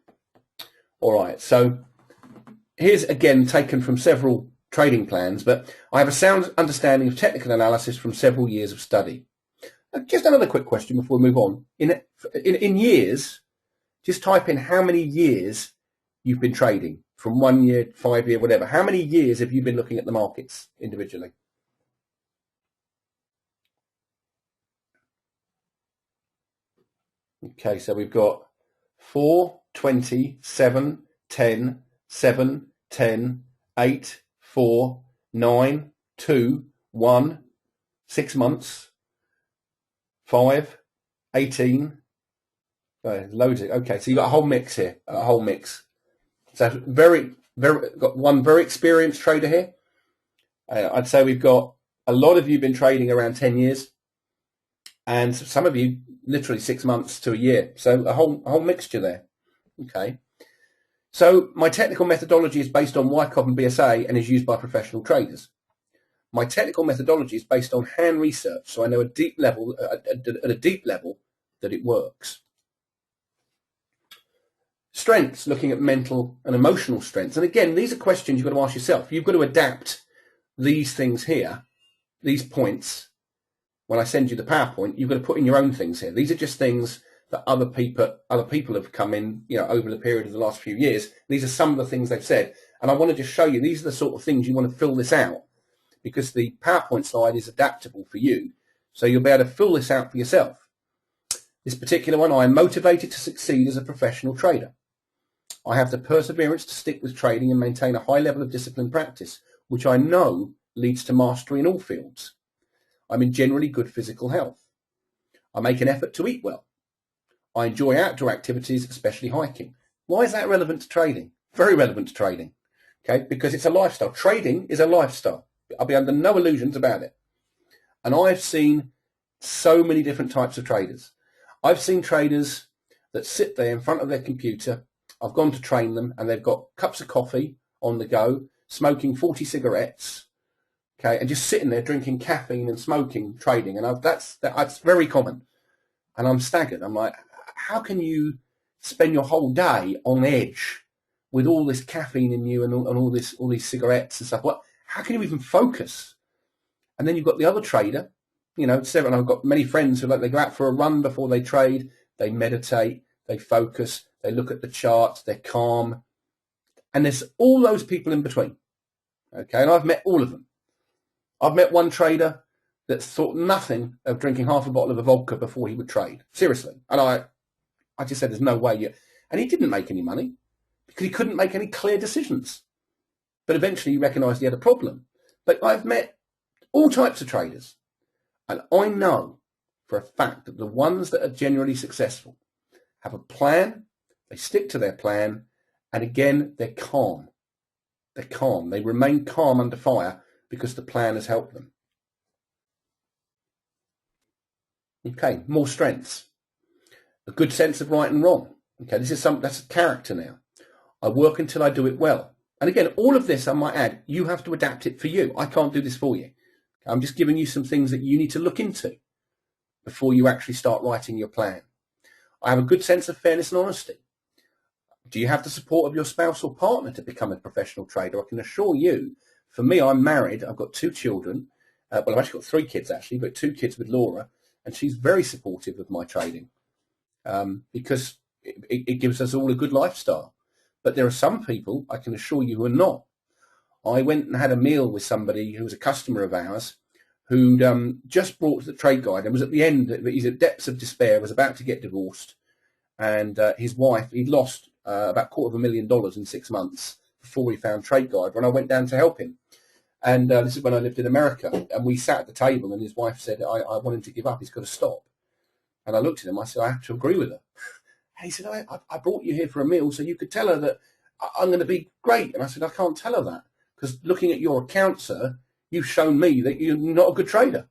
All right, so here's again taken from several trading plans, but I have a sound understanding of technical analysis from several years of study. Just another quick question before we move on. In years, just type in how many years you've been trading, from 1 year, 5 year, whatever. How many years have you been looking at the markets individually? Okay, so we've got 4, 20, 7, 10, 7, 10, 8, 4, 9, 2, 1, 6 months, 5, 18. Loads of, okay, so you got a whole mix here, a whole mix. So got one very experienced trader here. I'd say we've got a lot of you been trading around 10 years, and some of you literally 6 months to a year. So a whole mixture there. Okay. So my technical methodology is based on Wyckoff and BSA and is used by professional traders. My technical methodology is based on hand research, so I know at a deep level that it works. Strengths, looking at mental and emotional strengths. And again, these are questions you've got to ask yourself. You've got to adapt these things here, these points. When I send you the PowerPoint, you've got to put in your own things here. These are just things that other people have come in, over the period of the last few years. These are some of the things they've said. And I want to just show you, these are the sort of things you want to fill this out, because the PowerPoint slide is adaptable for you. So you'll be able to fill this out for yourself. This particular one, I am motivated to succeed as a professional trader. I have the perseverance to stick with trading and maintain a high level of disciplined practice, which I know leads to mastery in all fields. I'm in generally good physical health. I make an effort to eat well. I enjoy outdoor activities, especially hiking. Why is that relevant to trading? Very relevant to trading, okay? Because it's a lifestyle. Trading is a lifestyle. I'll be under no illusions about it. And I've seen so many different types of traders. I've seen traders that sit there in front of their computer. I've gone to train them, and they've got cups of coffee on the go, smoking 40 cigarettes, okay, and just sitting there drinking caffeine and smoking, trading. And that's very common. And I'm staggered. I'm like, how can you spend your whole day on edge with all this caffeine in you and all these cigarettes and stuff? How can you even focus? And then you've got the other trader, I've got many friends who they go out for a run before they trade, they meditate, they focus, they look at the charts, they're calm. And there's all those people in between. Okay, and I've met all of them. I've met one trader that thought nothing of drinking half a bottle of a vodka before he would trade. Seriously. And I just said, there's no way. And he didn't make any money because he couldn't make any clear decisions. But eventually he recognised he had a problem. But I've met all types of traders. And I know for a fact that the ones that are generally successful have a plan, they stick to their plan, and again, they're calm. They're calm. They remain calm under fire because the plan has helped them. Okay, more strengths. A good sense of right and wrong. Okay, that's a character now. I work until I do it well. And again, all of this, I might add, you have to adapt it for you. I can't do this for you. I'm just giving you some things that you need to look into before you actually start writing your plan. I have a good sense of fairness and honesty. Do you have the support of your spouse or partner to become a professional trader? I can assure you, for me, I'm married. I've got 2 children. I've actually got 3 kids, actually, but 2 kids with Laura. And she's very supportive of my trading because it gives us all a good lifestyle. But there are some people, I can assure you, who are not. I went and had a meal with somebody who was a customer of ours who'd just brought the trade guide and was at the end, he's at depths of despair, was about to get divorced. And his wife, he'd lost about $250,000 in 6 months before he found trade guide when I went down to help him. And this is when I lived in America. And we sat at the table and his wife said, I want him to give up. He's got to stop. And I looked at him. I said, I have to agree with her. And he said, I brought you here for a meal so you could tell her that I'm going to be great. And I said, I can't tell her that because looking at your account, sir, you've shown me that you're not a good trader.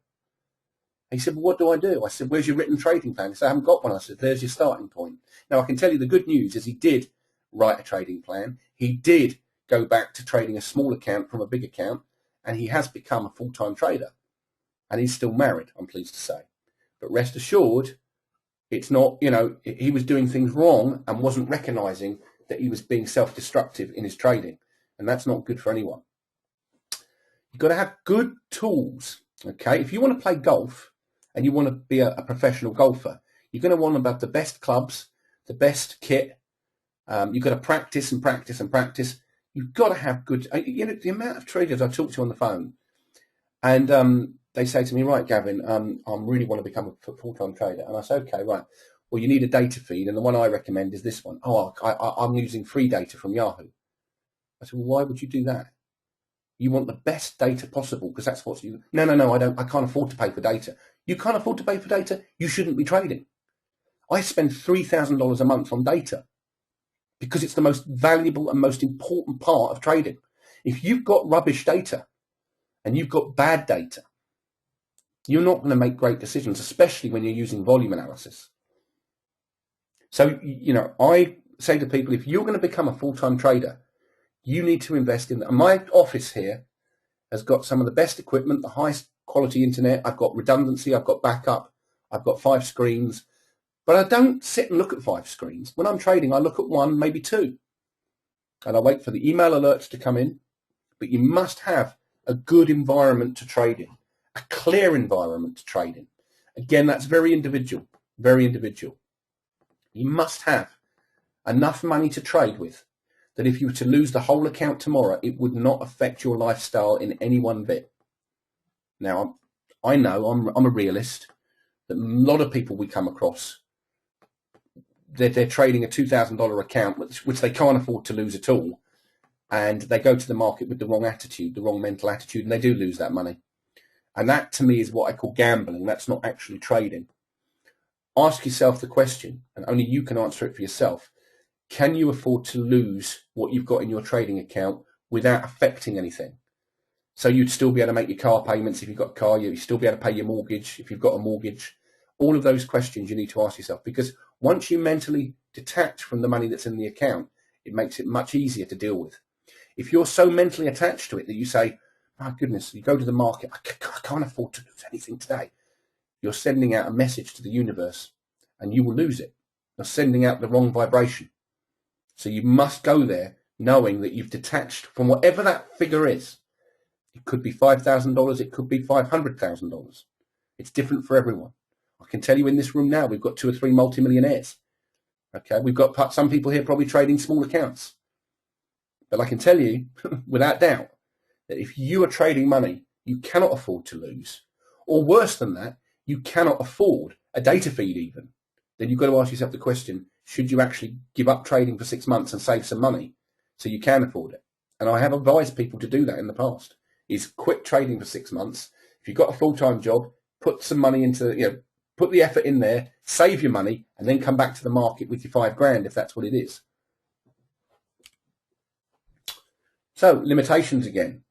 He said, well, what do I do? I said, where's your written trading plan? He said, I haven't got one. I said, there's your starting point. Now, I can tell you the good news is he did write a trading plan. He did go back to trading a small account from a big account, and he has become a full-time trader. And he's still married, I'm pleased to say. But rest assured, it's not, he was doing things wrong and wasn't recognizing that he was being self-destructive in his trading. And that's not good for anyone. You've got to have good tools, okay? If you want to play golf and you want to be a professional golfer, you're going to want to have the best clubs, the best kit. You've got to practice and practice and practice. You've got to have good, the amount of traders I talk to on the phone, and they say to me, right, Gavin, I really want to become a full-time trader. And I say, okay, right, or you need a data feed, and the one I recommend is this one. Oh, I'm using free data from Yahoo. I said, well, why would you do that? You want the best data possible because that's what you... No, I don't. I can't afford to pay for data. You can't afford to pay for data? You shouldn't be trading. I spend $3,000 a month on data because it's the most valuable and most important part of trading. If you've got rubbish data and you've got bad data, you're not going to make great decisions, especially when you're using volume analysis. So, I say to people, if you're going to become a full-time trader, you need to invest in that. My office here has got some of the best equipment, the highest quality internet. I've got redundancy. I've got backup. I've got 5 screens. But I don't sit and look at 5 screens. When I'm trading, I look at 1, maybe 2. And I wait for the email alerts to come in. But you must have a good environment to trade in, a clear environment to trade in. Again, that's very individual, very individual. You must have enough money to trade with that if you were to lose the whole account tomorrow, it would not affect your lifestyle in any one bit. Now, I know I'm a realist, that a lot of people we come across, they're trading a $2,000 account, which they can't afford to lose at all, and they go to the market with the wrong attitude, the wrong mental attitude, and they do lose that money. And that, to me, is what I call gambling. That's not actually trading. Ask yourself the question, and only you can answer it for yourself. Can you afford to lose what you've got in your trading account without affecting anything? So you'd still be able to make your car payments if you've got a car, you'd still be able to pay your mortgage if you've got a mortgage. All of those questions you need to ask yourself, because once you mentally detach from the money that's in the account, it makes it much easier to deal with. If you're so mentally attached to it that you say, my goodness, you go to the market, I can't afford to lose anything today. You're sending out a message to the universe and you will lose it. You're sending out the wrong vibration. So you must go there knowing that you've detached from whatever that figure is. It could be $5,000. It could be $500,000. It's different for everyone. I can tell you in this room now, we've got 2 or 3 multimillionaires. Okay, we've got some people here probably trading small accounts. But I can tell you, without doubt, that if you are trading money you cannot afford to lose, or worse than that, you cannot afford a data feed even, then you've got to ask yourself the question, should you actually give up trading for 6 months and save some money so you can afford it? And I have advised people to do that in the past, is quit trading for 6 months. If you've got a full-time job, put some money into, put the effort in there, save your money, and then come back to the market with your $5,000 if that's what it is. So, limitations again.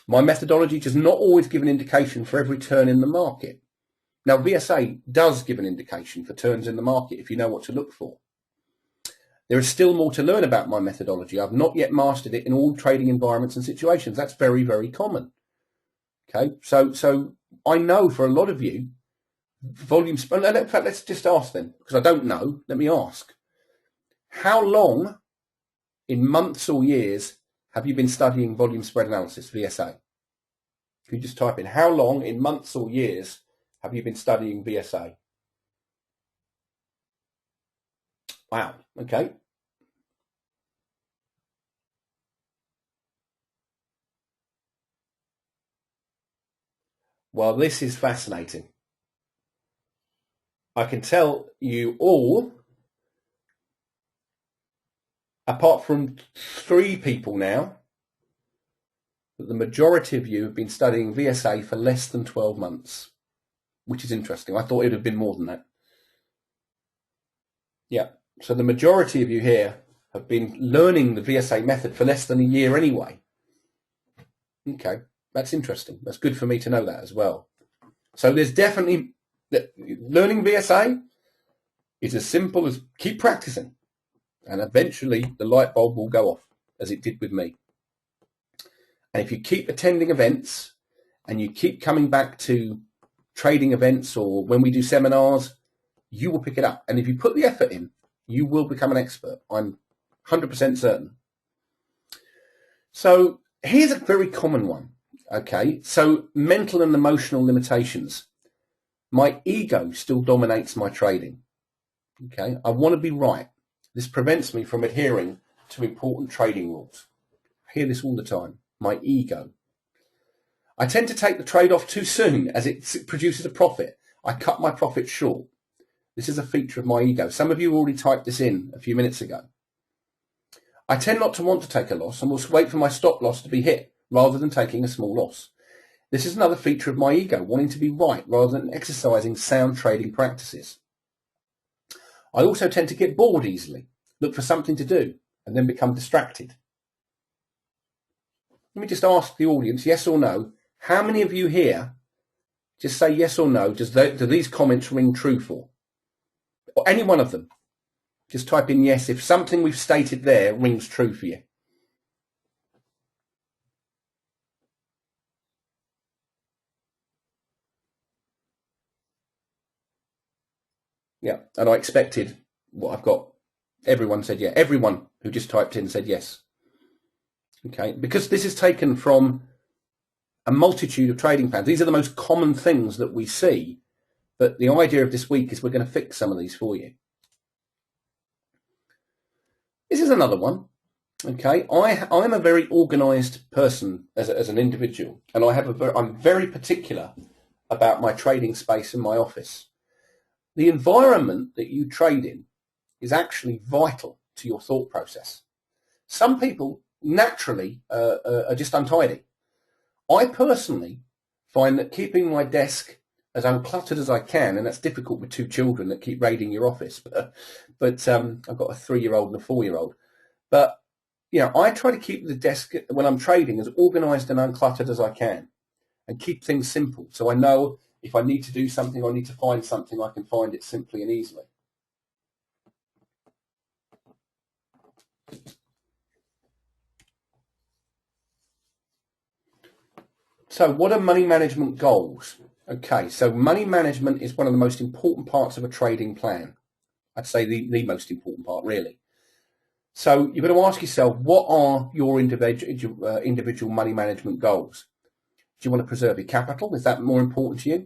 My methodology does not always give an indication for every turn in the market. Now, VSA does give an indication for turns in the market if you know what to look for. There is still more to learn about my methodology. I've not yet mastered it in all trading environments and situations. That's very, very common. Okay, so I know for a lot of you, volume... In fact, let's just ask then, because I don't know. Let me ask. How long, in months or years, have you been studying volume spread analysis, VSA? If you just type in, how long in months or years have you been studying VSA? Wow, okay. Well, this is fascinating. I can tell you all, apart from 3 people now, that the majority of you have been studying VSA for less than 12 months, which is interesting. I thought it would have been more than that. Yeah, so the majority of you here have been learning the VSA method for less than a year anyway. Okay, that's interesting. That's good for me to know that as well. So there's definitely, learning VSA is as simple as keep practicing, and eventually the light bulb will go off, as it did with me. And if you keep attending events and you keep coming back to trading events or when we do seminars, you will pick it up. And if you put the effort in, you will become an expert. I'm 100% certain. So here's a very common one. Okay, so mental and emotional limitations. My ego still dominates my trading. Okay, I want to be right. This prevents me from adhering to important trading rules. I hear this all the time. My ego. I tend to take the trade off too soon as it produces a profit. I cut my profit short. This is a feature of my ego. Some of you already typed this in a few minutes ago. I tend not to want to take a loss and will wait for my stop loss to be hit rather than taking a small loss. This is another feature of my ego, wanting to be right rather than exercising sound trading practices. I also tend to get bored easily, look for something to do, and then become distracted. Let me just ask the audience, yes or no, how many of you here, just say yes or no, do these comments ring true for? Or any one of them? Just type in yes if something we've stated there rings true for you. Yeah, and I expected what I've got. Everyone said yeah. Everyone who just typed in said yes. Okay, because this is taken from a multitude of trading plans. These are the most common things that we see. But the idea of this week is we're going to fix some of these for you. This is another one. Okay, I'm a very organised person as an individual, and I'm very particular about my trading space in my office. The environment that you trade in is actually vital to your thought process. Some people naturally are just untidy. I personally find that keeping my desk as uncluttered as I can, and that's difficult with two children that keep raiding your office, but I've got a 3-year-old and a 4-year-old. But, you know, I try to keep the desk when I'm trading as organised and uncluttered as I can and keep things simple. So I know if I need to do something, I need to find something, I can find it simply and easily. So what are money management goals? Okay, so money management is one of the most important parts of a trading plan. I'd say the most important part, really. So you've got to ask yourself, what are your individual money management goals? Do you want to preserve your capital? Is that more important to you?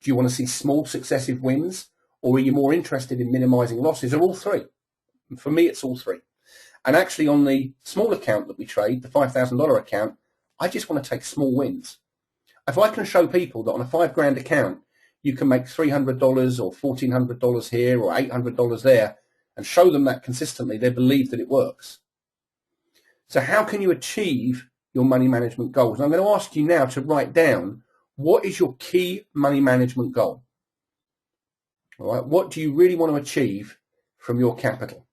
Do you want to see small successive wins? Or are you more interested in minimizing losses? Or all three? And for me, it's all three. And actually on the small account that we trade, the $5,000 account, I just want to take small wins. If I can show people that on a $5,000 account, you can make $300 or $1,400 here or $800 there, and show them that consistently, they believe that it works. So how can you achieve your money management goals? And I'm going to ask you now to write down, what is your key money management goal? All right, what do you really want to achieve from your capital?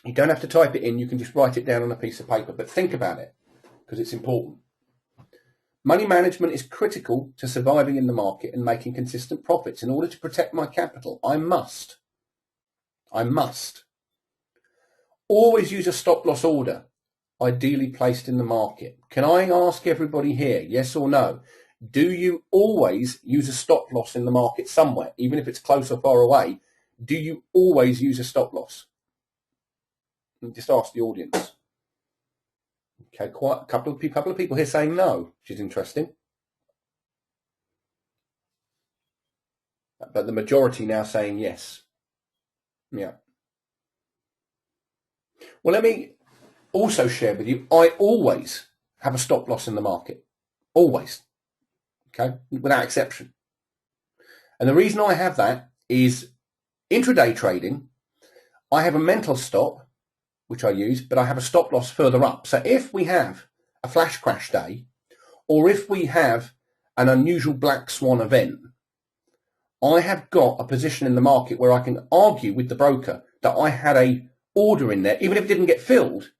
You don't have to type it in, you can just write it down on a piece of paper, but think about it because it's important. Money management is critical to surviving in the market and making consistent profits. In order to protect my capital, I must always use a stop loss order, ideally placed in the market. Can I ask everybody here, yes or no? Do you always use a stop loss in the market somewhere, even if it's close or far away? Do you always use a stop loss? Just ask the audience. Okay, quite a couple of people here saying no, which is interesting. But the majority now saying yes. Yeah. Well, let me also share with you, I always have a stop loss in the market. Always. Okay, without exception. And the reason I have that is intraday trading, I have a mental stop, which I use, but I have a stop loss further up. So if we have a flash crash day, or if we have an unusual black swan event, I have got a position in the market where I can argue with the broker that I had a order in there. Even if it didn't get filled,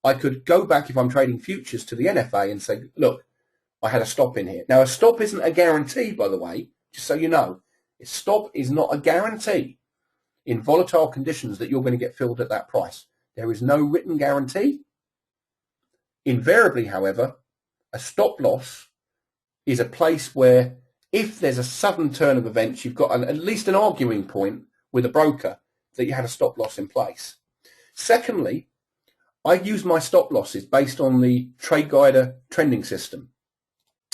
I could go back, if I'm trading futures, to the NFA and say, look, I had a stop in here. Now, a stop isn't a guarantee, by the way, just so you know. A stop is not a guarantee in volatile conditions that you're going to get filled at that price. There is no written guarantee. Invariably, however, a stop loss is a place where if there's a sudden turn of events, you've got at least an arguing point with a broker that you had a stop loss in place. Secondly, I use my stop losses based on the TradeGuider trending system.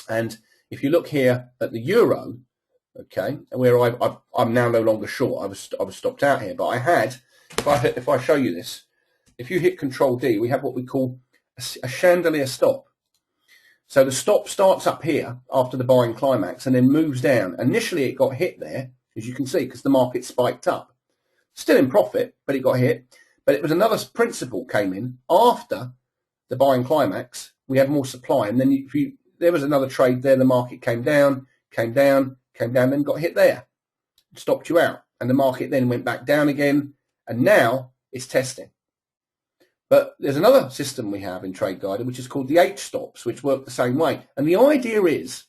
And if you look here at the euro, okay, where I'm now no longer short, I was stopped out here, but I had, if I show you this, if you hit Control D, we have what we call a chandelier stop. So the stop starts up here after the buying climax and then moves down. Initially, it got hit there. as you can see, because the market spiked up. Still in profit, but it got hit. But it was another principle came in after the buying climax. We had more supply, and then there was another trade there. The market came down, then got hit there, stopped you out, and the market then went back down again, and now it's testing. But there's another system we have in Trade Guide, which is called the H stops, which work the same way. And the idea is,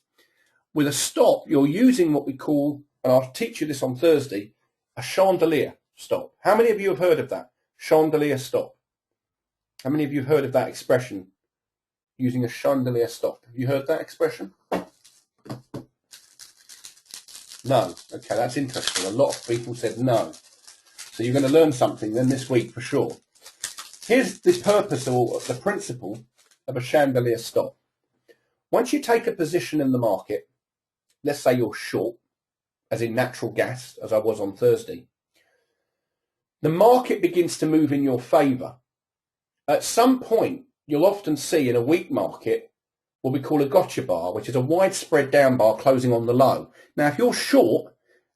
with a stop, you're using what we call, and I'll teach you this on Thursday, a chandelier stop. How many of you have heard of that? Chandelier stop. How many of you have heard of that expression, using a chandelier stop? Have you heard that expression? No. Okay, that's interesting. A lot of people said no. So you're going to learn something then this week for sure. Here's this purpose or the principle of a chandelier stop. Once you take a position in the market, let's say you're short, as in natural gas, as I was on Thursday, the market begins to move in your favour. At some point, you'll often see in a weak market what we call a gotcha bar, which is a widespread down bar closing on the low. Now, if you're short,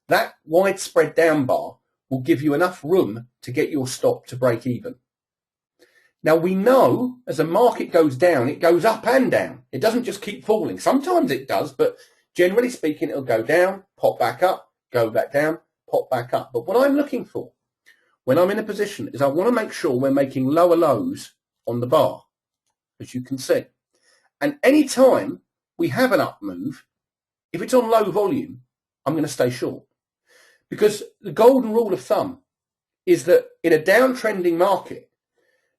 that widespread down bar will give you enough room to get your stop to break even. Now, we know as a market goes down, it goes up and down. It doesn't just keep falling. Sometimes it does, but generally speaking, it'll go down, pop back up, go back down, pop back up. But what I'm looking for when I'm in a position is I want to make sure we're making lower lows on the bar, as you can see. And any time we have an up move, if it's on low volume, I'm going to stay short. Because the golden rule of thumb is that in a downtrending market,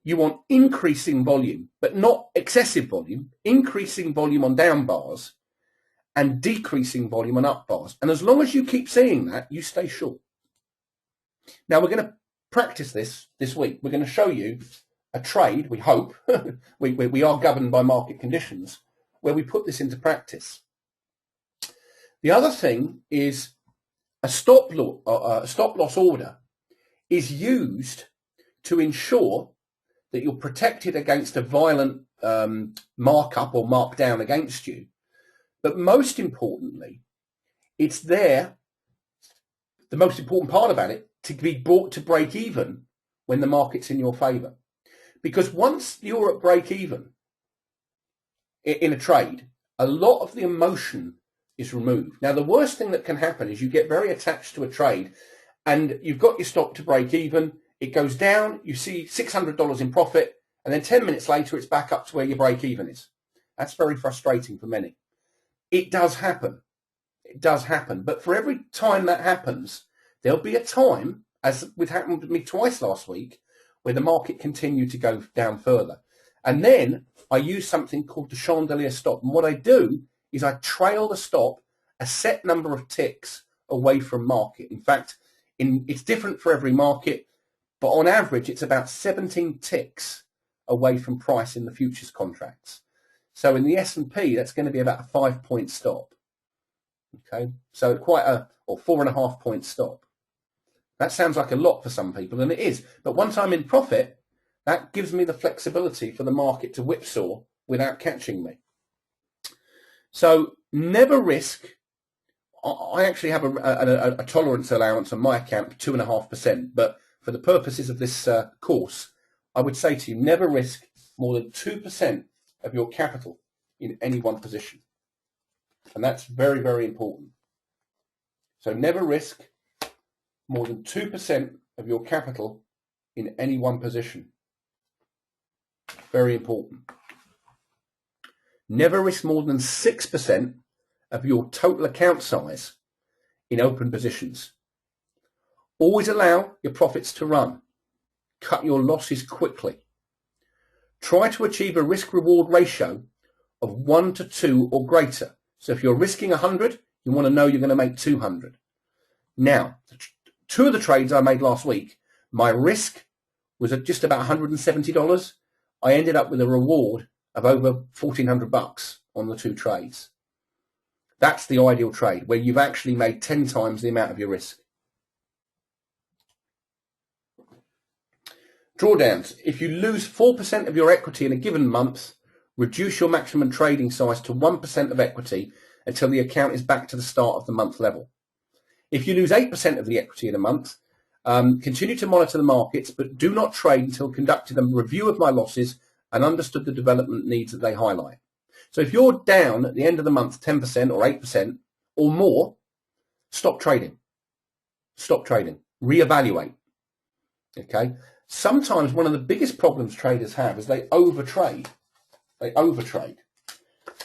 you want increasing volume, but not excessive volume, increasing volume on down bars and decreasing volume on up bars. And as long as you keep seeing that, you stay short. Now, we're going to practice this week. We're going to show you a trade, we hope, we are governed by market conditions, where we put this into practice. The other thing is a stop loss order is used to ensure that you're protected against a violent markup or markdown against you. But most importantly, it's there, the most important part about it, to be brought to break even when the market's in your favour. Because once you're at break even in a trade, a lot of the emotion is removed. Now, the worst thing that can happen is you get very attached to a trade and you've got your stop to break even. It goes down, you see $600 in profit, and then 10 minutes later, it's back up to where your break even is. That's very frustrating for many. It does happen. It does happen. But for every time that happens, there'll be a time, as it happened with me twice last week, where the market continued to go down further. And then I use something called the chandelier stop. And what I do is I trail the stop a set number of ticks away from market. In fact, it's different for every market, but on average, it's about 17 ticks away from price in the futures contracts. So in the S&P, that's going to be about a 5-point stop. Okay, so quite or 4.5-point stop. That sounds like a lot for some people, and it is. But once I'm in profit, that gives me the flexibility for the market to whipsaw without catching me. So never risk. I actually have a tolerance allowance on my account of 2.5%, but for the purposes of this course, I would say to you, never risk more than 2% of your capital in any one position. And that's very, very important. So never risk more than 2% of your capital in any one position. Very important. Never risk more than 6% of your total account size in open positions. Always allow your profits to run. Cut your losses quickly. Try to achieve a risk-reward ratio of 1 to 2 or greater. So if you're risking 100, you want to know you're going to make 200. Now, 2 of the trades I made last week, my risk was at just about $170. I ended up with a reward of over $1,400 on the 2 trades. That's the ideal trade, where you've actually made 10 times the amount of your risk. Drawdowns. If you lose 4% of your equity in a given month, reduce your maximum trading size to 1% of equity until the account is back to the start of the month level. If you lose 8% of the equity in a month, continue to monitor the markets, but do not trade until conducted a review of my losses and understood the development needs that they highlight. So if you're down at the end of the month 10% or 8% or more, stop trading. Stop trading. Reevaluate. Okay. Sometimes one of the biggest problems traders have is they overtrade. They overtrade.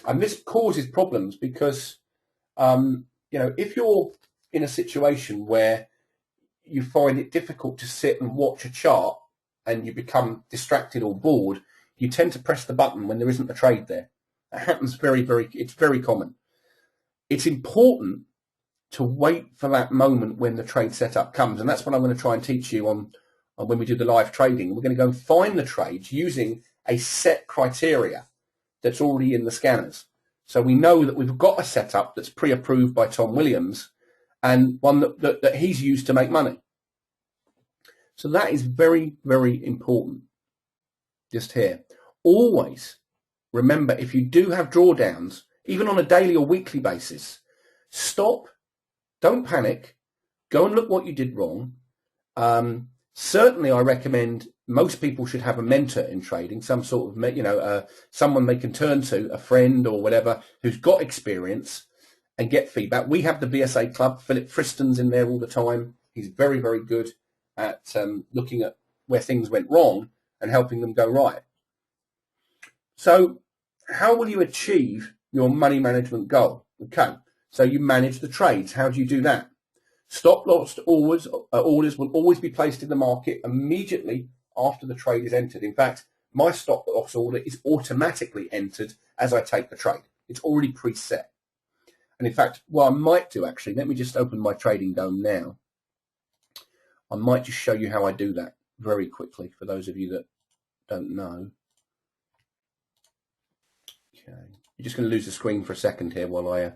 And this causes problems because, if you're in a situation where you find it difficult to sit and watch a chart and you become distracted or bored, you tend to press the button when there isn't a trade there. That happens it's very common. It's important to wait for that moment when the trade setup comes. And that's what I'm going to try and teach you on when we do the live trading. We're going to go and find the trades using a set criteria that's already in the scanners. So we know that we've got a setup that's pre-approved by Tom Williams and one that he's used to make money. So that is very, very important. Just here. Always remember, if you do have drawdowns, even on a daily or weekly basis, stop, don't panic, go and look what you did wrong. Certainly I recommend most people should have a mentor in trading, some sort of, someone they can turn to, a friend or whatever, who's got experience and get feedback. We have the VSA Club. Philip Friston's in there all the time. He's very, very good at looking at where things went wrong and helping them go right. So how will you achieve your money management goal? Okay, so you manage the trades. How do you do that? Stop loss orders will always be placed in the market immediately after the trade is entered. In fact, my stop loss order is automatically entered as I take the trade. It's already preset. And in fact, what I might do actually, let me just open my trading dome now. I might just show you how I do that very quickly for those of you that don't know. Okay, you're just going to lose the screen for a second here while I...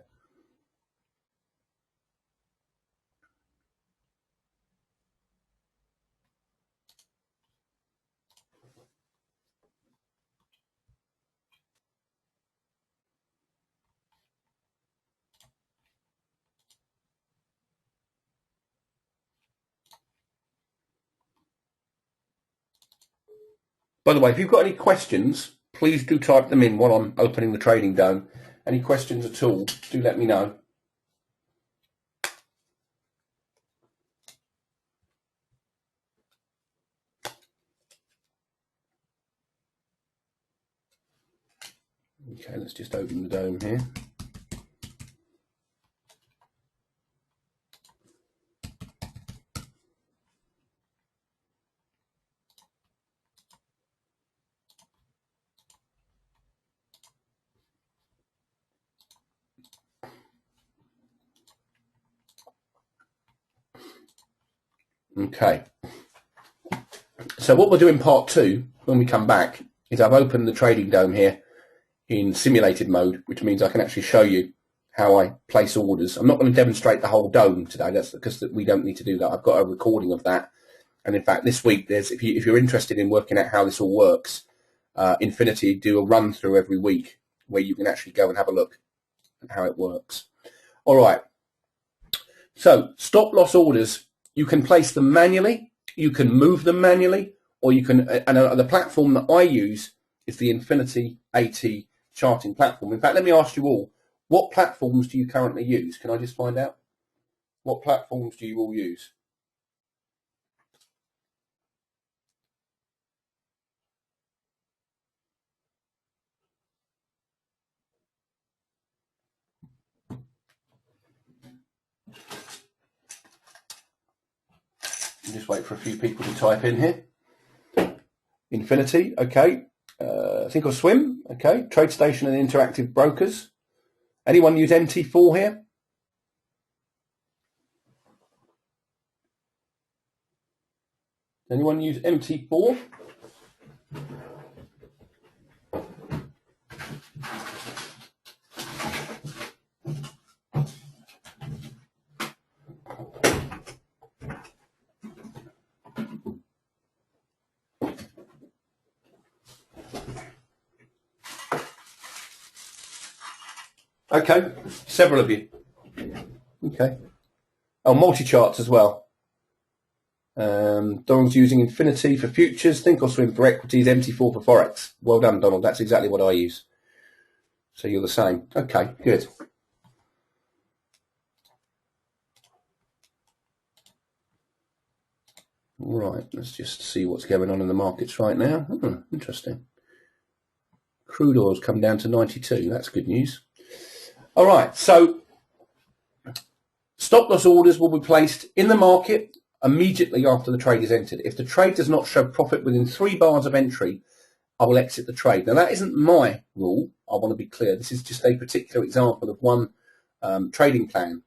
By the way, if you've got any questions, please do type them in while I'm opening the trading dome. Any questions at all, do let me know. Okay, let's just open the dome here. Okay, so what we'll do in part two when we come back is I've opened the trading dome here in simulated mode, which means I can actually show you how I place orders. I'm not going to demonstrate the whole dome today. That's because we don't need to do that. I've got a recording of that. And in fact, this week, if you're interested in working out how this all works, Infinity do a run through every week where you can actually go and have a look at how it works. All right. So stop loss orders, you can place them manually, you can move them manually, or you can, and the platform that I use is the Infinity AT charting platform. In fact, let me ask you all, what platforms do you currently use? Can I just find out? What platforms do you all use? Just wait for a few people to type in here. Infinity, okay. Think or Swim, okay. TradeStation and Interactive Brokers. Anyone use MT4 here? Anyone use MT4? Okay, several of you. Okay. Oh, multi-charts as well. Donald's using Infinity for futures, Think or Swim for equities, MT4 for Forex. Well done, Donald. That's exactly what I use. So you're the same. Okay, good. Right, let's just see what's going on in the markets right now. Interesting. Crude oil's come down to 92. That's good news. All right, so stop loss orders will be placed in the market immediately after the trade is entered. If the trade does not show profit within 3 bars of entry, I will exit the trade. Now, that isn't my rule. I want to be clear. This is just a particular example of one trading plan.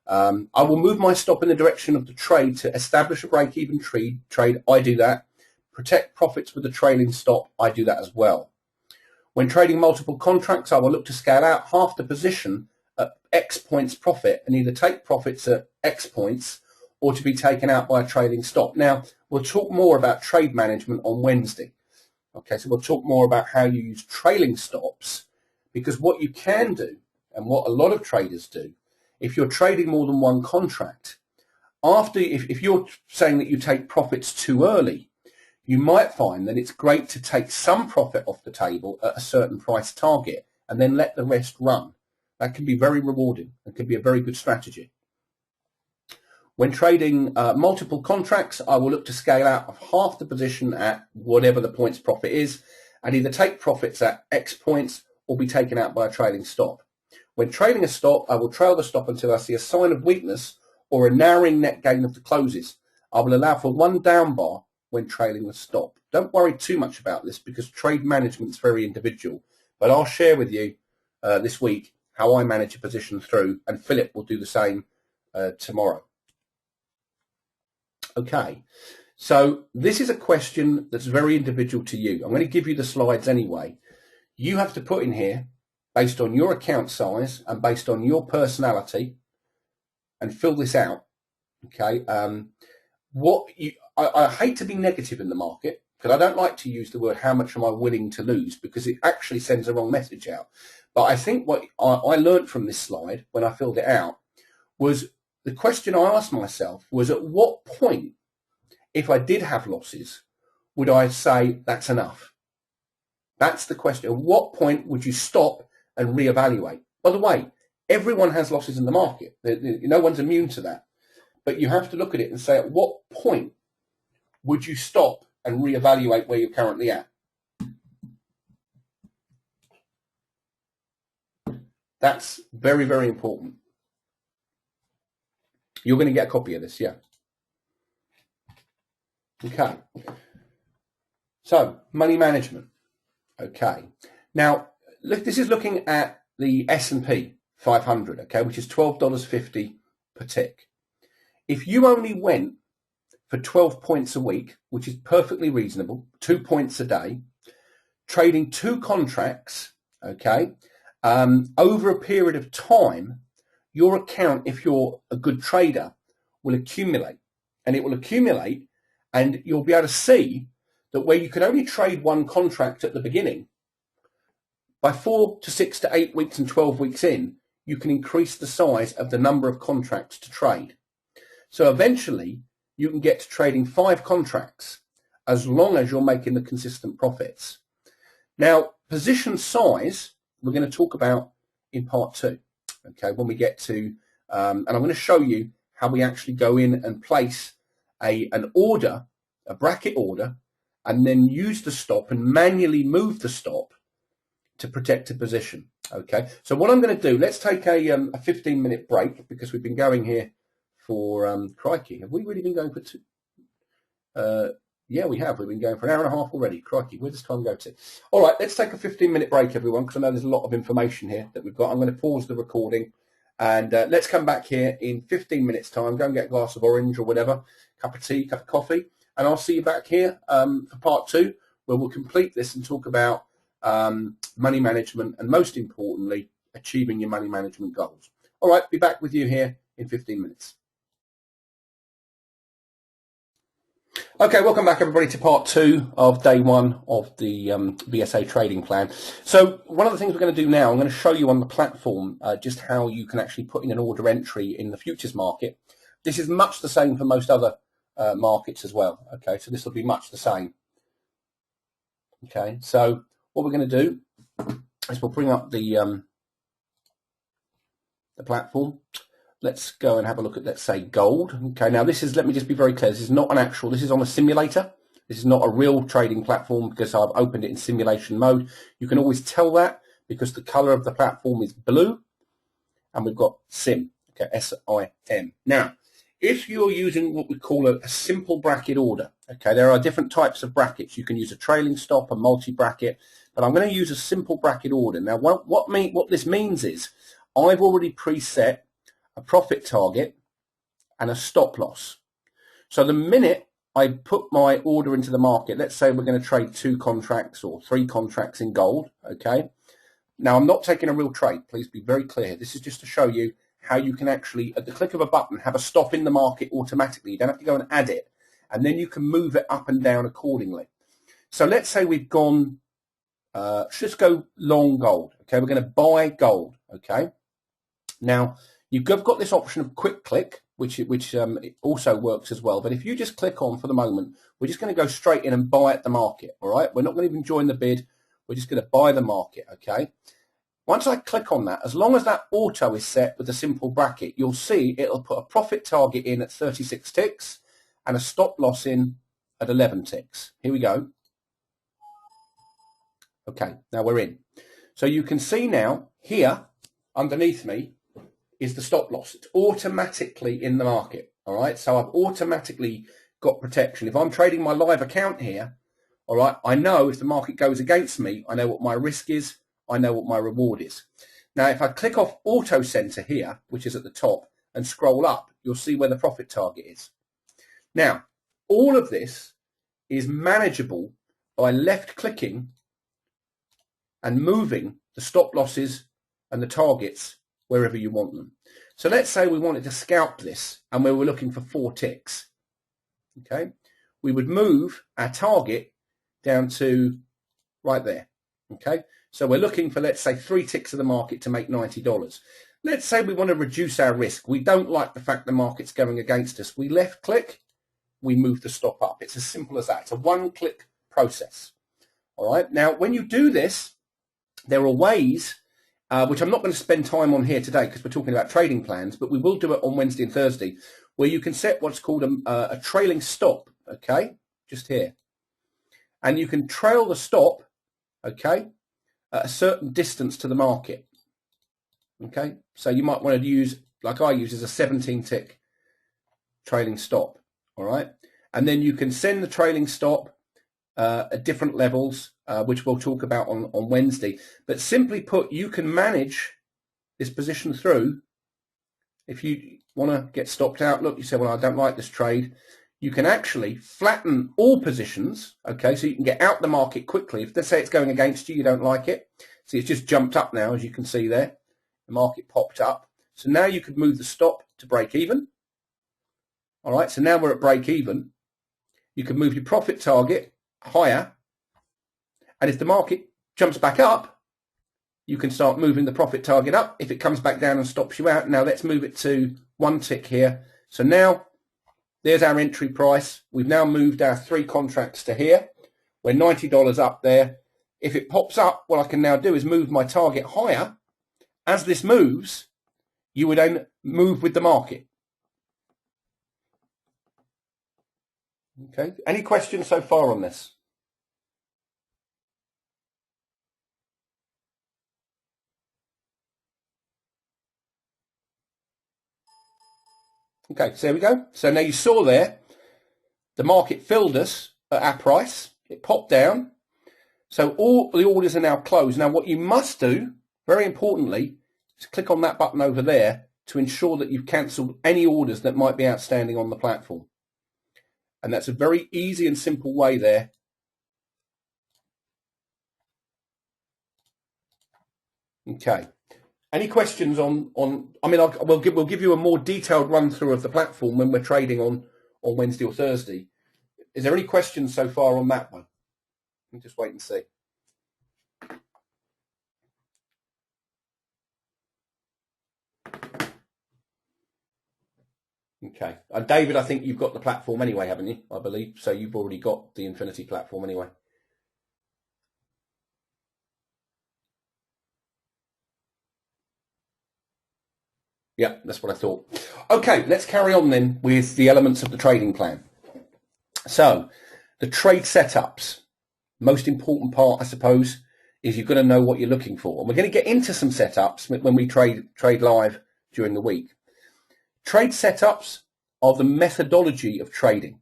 I will move my stop in the direction of the trade to establish a break-even trade. I do that. Protect profits with the trailing stop. I do that as well. When trading multiple contracts, I will look to scale out half the position at X points profit and either take profits at X points or to be taken out by a trailing stop. Now, we'll talk more about trade management on Wednesday. Okay, so we'll talk more about how you use trailing stops, because what you can do, and what a lot of traders do, if you're trading more than one contract, if you're saying that you take profits too early, you might find that it's great to take some profit off the table at a certain price target and then let the rest run. That can be very rewarding and can be a very good strategy. When trading multiple contracts, I will look to scale out of half the position at whatever the points profit is and either take profits at X points or be taken out by a trailing stop. When trading a stop, I will trail the stop until I see a sign of weakness or a narrowing net gain of the closes. I will allow for one down bar when trailing the stop. Don't worry too much about this because trade management is very individual, but I'll share with you this week how I manage a position through, and Philip will do the same tomorrow. Okay, so this is a question that's very individual to you. I'm going to give you the slides anyway. You have to put in here, based on your account size and based on your personality, and fill this out. Okay, I hate to be negative in the market because I don't like to use the word how much am I willing to lose, because it actually sends the wrong message out. But I think what I learned from this slide when I filled it out was the question I asked myself was, at what point, if I did have losses, would I say that's enough? That's the question. At what point would you stop and reevaluate? By the way, everyone has losses in the market. No one's immune to that. But you have to look at it and say, at what point would you stop and reevaluate where you're currently at? That's very, very important. You're going to get a copy of this, yeah. Okay. So, money management. Okay. Now, look, this is looking at the S&P 500, okay, which is $12.50 per tick. If you only went for 12 points a week, which is perfectly reasonable, 2 points a day, trading 2 contracts, okay, over a period of time, your account, if you're a good trader, will accumulate. And it will accumulate, and you'll be able to see that where you can only trade 1 contract at the beginning, by 4 to 6 to 8 weeks and 12 weeks in, you can increase the size of the number of contracts to trade. So eventually, you can get to trading 5 contracts as long as you're making the consistent profits. Now, position size, we're going to talk about in part 2, okay, when we get to, and I'm going to show you how we actually go in and place an order, a bracket order, and then use the stop and manually move the stop to protect a position. Okay, so what I'm going to do, let's take a 15-minute break because we've been going here for, crikey, have we really been going for 2? Yeah, we have. We've been going for an hour and a half already. Crikey, where does time go to? All right, let's take a 15-minute break, everyone, because I know there's a lot of information here that we've got. I'm going to pause the recording, and let's come back here in 15 minutes' time. Go and get a glass of orange or whatever, cup of tea, cup of coffee, and I'll see you back here for part 2, where we'll complete this and talk about money management and, most importantly, achieving your money management goals. All right, be back with you here in 15 minutes. Okay, welcome back everybody to part 2 of day 1 of the BSA trading plan. So one of the things we're going to do now, I'm going to show you on the platform just how you can actually put in an order entry in the futures market This is much the same for most other markets as well. Okay, so this will be much the same. Okay, so what we're going to do is we'll bring up the platform. Let's go and have a look at, let's say, gold. Okay, now this is, let me just be very clear, this is not an actual, this is on a simulator. This is not a real trading platform because I've opened it in simulation mode. You can always tell that because the color of the platform is blue and we've got sim, okay, S-I-M. Now, if you're using what we call a simple bracket order, okay, there are different types of brackets. You can use a trailing stop, a multi-bracket, but I'm going to use a simple bracket order. Now, what this means is I've already preset a profit target and a stop loss. So the minute I put my order into the market, let's say we're going to trade 2 contracts or 3 contracts in gold, okay? Now, I'm not taking a real trade. Please be very clear. This is just to show you how you can actually, at the click of a button, have a stop in the market automatically. You don't have to go and add it. And then you can move it up and down accordingly. So let's say we've gone, let's just go long gold. Okay, we're going to buy gold. Okay. Now, you've got this option of quick click, which also works as well. But if you just click on for the moment, we're just going to go straight in and buy at the market. All right. We're not going to even join the bid. We're just going to buy the market. Okay. Once I click on that, as long as that auto is set with a simple bracket, you'll see it'll put a profit target in at 36 ticks and a stop loss in at 11 ticks. Here we go. Okay, now we're in. So you can see now here underneath me is the stop loss. It's automatically in the market. All right, so I've automatically got protection. If I'm trading my live account here, all right, I know if the market goes against me, I know what my risk is. I know what my reward is. Now, if I click off Auto Center here, which is at the top, and scroll up, you'll see where the profit target is. Now, all of this is manageable by left-clicking and moving the stop losses and the targets wherever you want them. So let's say we wanted to scalp this and we were looking for 4 ticks. Okay, we would move our target down to right there. Okay. So we're looking for, let's say, 3 ticks of the market to make $90. Let's say we want to reduce our risk. We don't like the fact the market's going against us. We left click, we move the stop up. It's as simple as that. It's a one-click process. All right. Now, when you do this, there are ways, which I'm not going to spend time on here today because we're talking about trading plans, but we will do it on Wednesday and Thursday, where you can set what's called a trailing stop. Okay. Just here. And you can trail the stop. Okay. At a certain distance to the market. Okay, so you might want to use, like I use, as a 17-tick trailing stop. All right, and then you can send the trailing stop at different levels, which we'll talk about on Wednesday. But simply put, you can manage this position through. If you want to get stopped out, look, you say, well, I don't like this trade. You can actually flatten all positions, okay, so you can get out the market quickly. If let's say it's going against you, you don't like it. See, it's just jumped up now, as you can see there. The market popped up. So now you could move the stop to break even. All right, so now we're at break even. You can move your profit target higher. And if the market jumps back up, you can start moving the profit target up. If it comes back down and stops you out, now let's move it to 1 tick here. So now, there's our entry price. We've now moved our 3 contracts to here. We're $90 up there. If it pops up, what I can now do is move my target higher. As this moves, you would then move with the market. Okay. Any questions so far on this? Okay, so there we go. So now you saw there, the market filled us at our price. It popped down. So all the orders are now closed. Now what you must do, very importantly, is click on that button over there to ensure that you've cancelled any orders that might be outstanding on the platform. And that's a very easy and simple way there. Okay. Any questions on I mean, we'll give you a more detailed run through of the platform when we're trading on Wednesday or Thursday. Is there any questions so far on that one? Let me just wait and see. Okay. And David, I think you've got the platform anyway, haven't you? I believe. So you've already got the Infinity platform anyway. Yeah, that's what I thought. Okay, let's carry on then with the elements of the trading plan. So the trade setups, most important part, I suppose, is you've got to know what you're looking for. And we're going to get into some setups when we trade live during the week. Trade setups are the methodology of trading.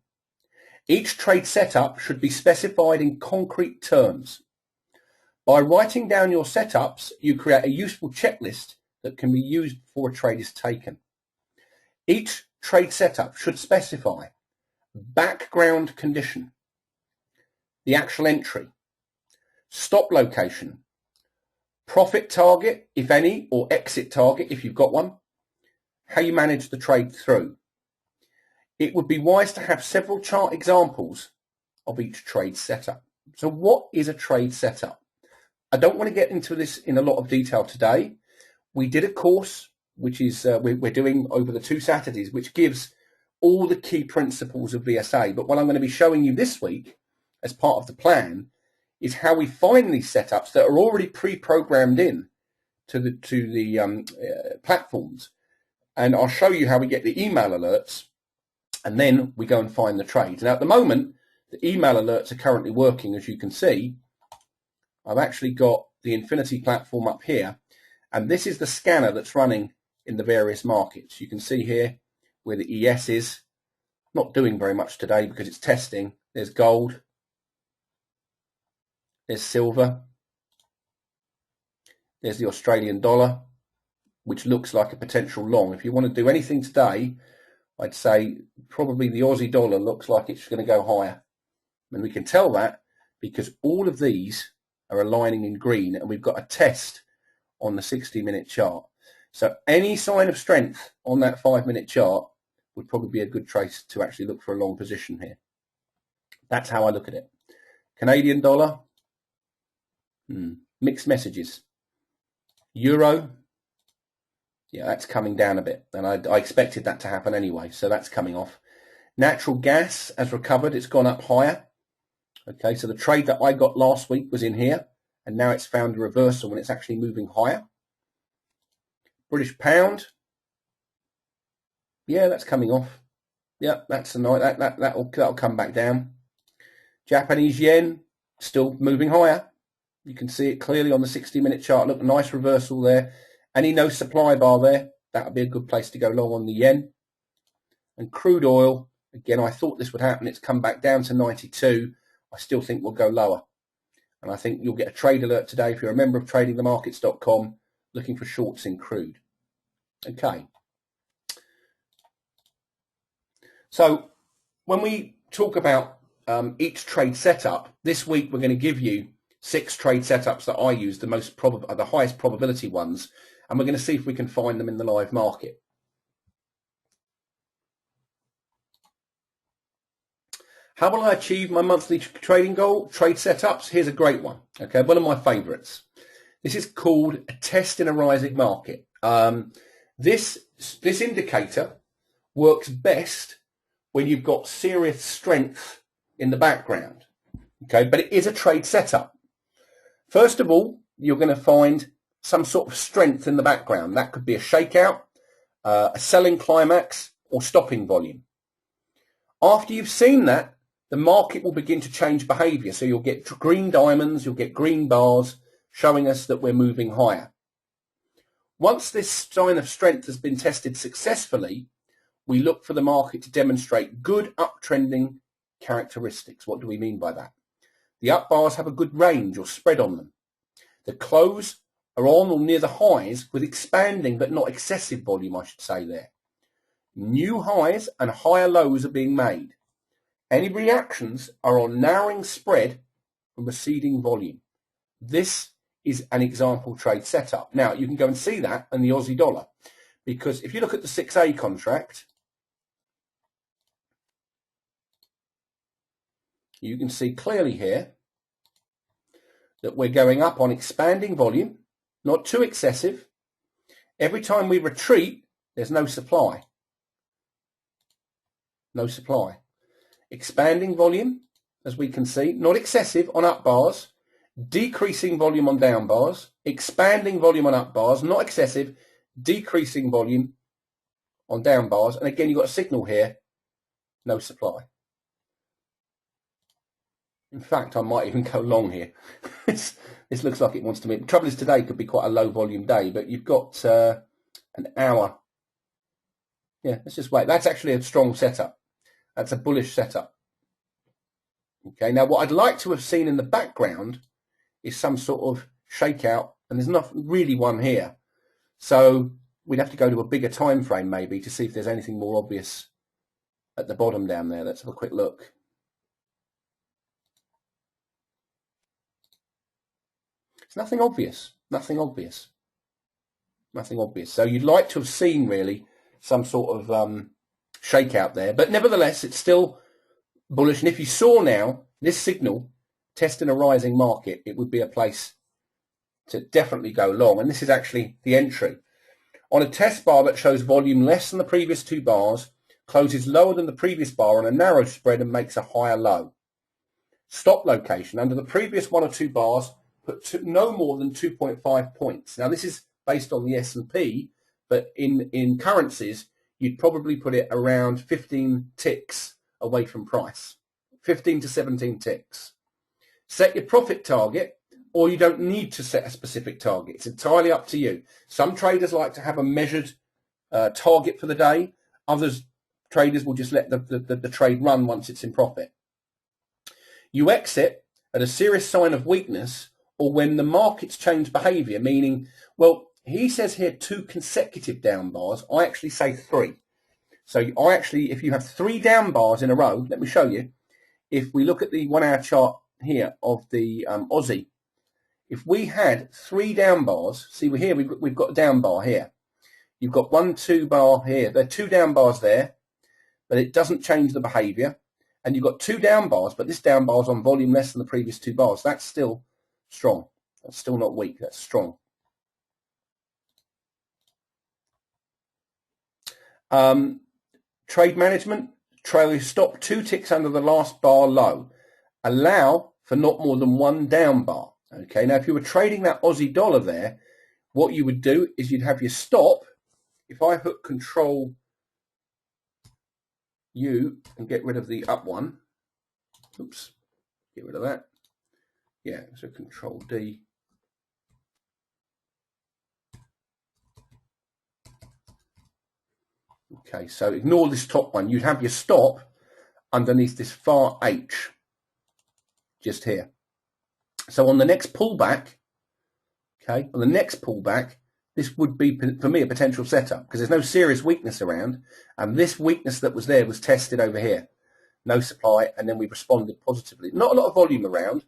Each trade setup should be specified in concrete terms. By writing down your setups, you create a useful checklist that can be used before a trade is taken. Each trade setup should specify background condition, the actual entry, stop location, profit target, if any, or exit target, if you've got one, how you manage the trade through. It would be wise to have several chart examples of each trade setup. So what is a trade setup? I don't want to get into this in a lot of detail today. We did a course, which is we're doing over the 2 Saturdays, which gives all the key principles of VSA. But what I'm going to be showing you this week as part of the plan is how we find these setups that are already pre-programmed in to the platforms. And I'll show you how we get the email alerts, and then we go and find the trades. Now, at the moment, the email alerts are currently working, as you can see. I've actually got the Infinity platform up here, and this is the scanner that's running in the various markets. You can see here where the ES is. Not doing very much today because it's testing. There's gold. There's silver. There's the Australian dollar, which looks like a potential long. If you want to do anything today, I'd say probably the Aussie dollar looks like it's going to go higher. And we can tell that because all of these are aligning in green, and we've got a test on the 60-minute chart. So any sign of strength on that 5-minute chart would probably be a good trace to actually look for a long position here. That's how I look at it. Canadian dollar, mixed messages. Euro, yeah, that's coming down a bit, and I expected that to happen anyway, so that's coming off. Natural gas has recovered. It's gone up higher. Okay, so the trade that I got last week was in here, and now it's found a reversal when it's actually moving higher. British pound, yeah, that's coming off. Yeah, that's a nice, that'll come back down. Japanese yen, still moving higher. You can see it clearly on the 60-minute chart. Look, nice reversal there. Any no supply bar there, that would be a good place to go long on the yen. And crude oil, again, I thought this would happen. It's come back down to 92. I still think we'll go lower. And I think you'll get a trade alert today if you're a member of tradingthemarkets.com looking for shorts in crude. Okay. So when we talk about each trade setup, this week we're going to give you 6 trade setups that I use, the highest probability ones, and we're going to see if we can find them in the live market. How will I achieve my monthly trading goal? Trade setups. Here's a great one. Okay, one of my favorites. This is called a test in a rising market. This indicator works best when you've got serious strength in the background. Okay, but it is a trade setup. First of all, you're going to find some sort of strength in the background. That could be a shakeout, a selling climax, or stopping volume. After you've seen that, the market will begin to change behavior. So you'll get green diamonds, you'll get green bars showing us that we're moving higher. Once this sign of strength has been tested successfully, we look for the market to demonstrate good uptrending characteristics. What do we mean by that? The up bars have a good range or spread on them. The close are on or near the highs with expanding but not excessive volume, I should say there. New highs and higher lows are being made. Any reactions are on narrowing spread from receding volume. This is an example trade setup. Now, you can go and see that in the Aussie dollar, because if you look at the 6A contract, you can see clearly here that we're going up on expanding volume, not too excessive. Every time we retreat, there's no supply. no supply. Expanding volume, as we can see, not excessive on up bars, decreasing volume on down bars, expanding volume on up bars, not excessive, decreasing volume on down bars. And again, you've got a signal here, no supply. In fact, I might even go long here. This looks like it wants to be. The trouble is today could be quite a low volume day, but you've got an hour. Yeah, let's just wait. That's actually a strong setup. That's a bullish setup. Okay, now what I'd like to have seen in the background is some sort of shakeout, and there's not really one here. So we'd have to go to a bigger time frame maybe to see if there's anything more obvious at the bottom down there. Let's have a quick look. It's nothing obvious, nothing obvious, nothing obvious. So you'd like to have seen really some sort of shakeout there, but nevertheless, it's still bullish. And if you saw now this signal testing a rising market, it would be a place to definitely go long. And this is actually the entry. On a test bar that shows volume less than the previous two bars, closes lower than the previous bar on a narrow spread and makes a higher low. Stop location under the previous one or two bars, put no more than 2.5 points. Now this is based on the S&P, but in currencies, you'd probably put it around 15 ticks away from price, 15 to 17 ticks. Set your profit target, or you don't need to set a specific target. It's entirely up to you. Some traders like to have a measured target for the day. Others traders will just let the trade run once it's in profit. You exit at a serious sign of weakness or when the markets change behavior, meaning, well, he says here 2 consecutive down bars. I actually say 3. So if you have 3 down bars in a row, let me show you. If we look at the 1 hour chart here of the Aussie, if we had 3 down bars, see we've got a down bar here. You've got 1, 2 bar here. There are 2 down bars there, but it doesn't change the behavior. And you've got 2 down bars, but this down bar is on volume less than the previous 2 bars. That's still strong. That's still not weak. That's strong. Trade management, trail stop 2 ticks under the last bar low. Allow for not more than 1 down bar. Okay, now if you were trading that Aussie dollar there, what you would do is you'd have your stop. If I hook Control U and get rid of the up one, oops, get rid of that. Yeah, so Control D. Okay, so ignore this top one. You'd have your stop underneath this far H, just here. So on the next pullback, okay, on the next pullback, this would be, for me, a potential setup because there's no serious weakness around. And this weakness that was there was tested over here. No supply, and then we responded positively. Not a lot of volume around,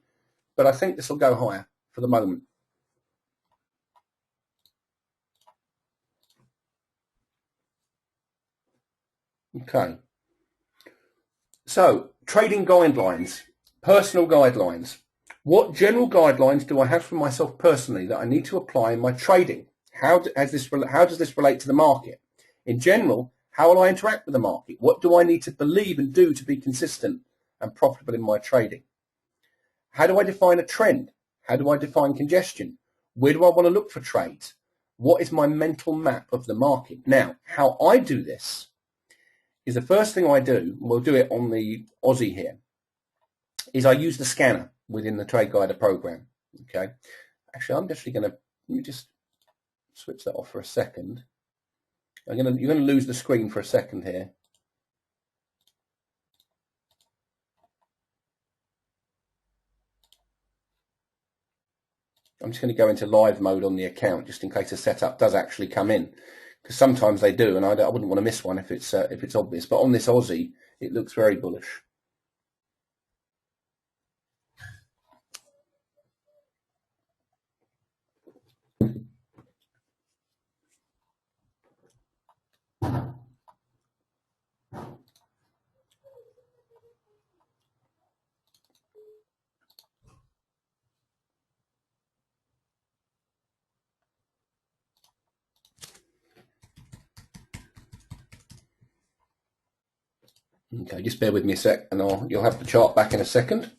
but I think this will go higher for the moment. Okay. So, trading guidelines, personal guidelines. What general guidelines do I have for myself personally that I need to apply in my trading? How does this relate to the market? In general, how will I interact with the market? What do I need to believe and do to be consistent and profitable in my trading? How do I define a trend? How do I define congestion? Where do I want to look for trades? What is my mental map of the market? Now, how I do this is the first thing I do, and we'll do it on the Aussie here, is I use the scanner within the Trade Guider program. Okay. Actually, I'm actually going to, let me just switch that off for a second. You're going to lose the screen for a second here. I'm just going to go into live mode on the account just in case a setup does actually come in, because sometimes they do, and I wouldn't want to miss one if it's obvious. But on this Aussie, it looks very bullish. Okay, just bear with me a sec, and you'll have the chart back in a second.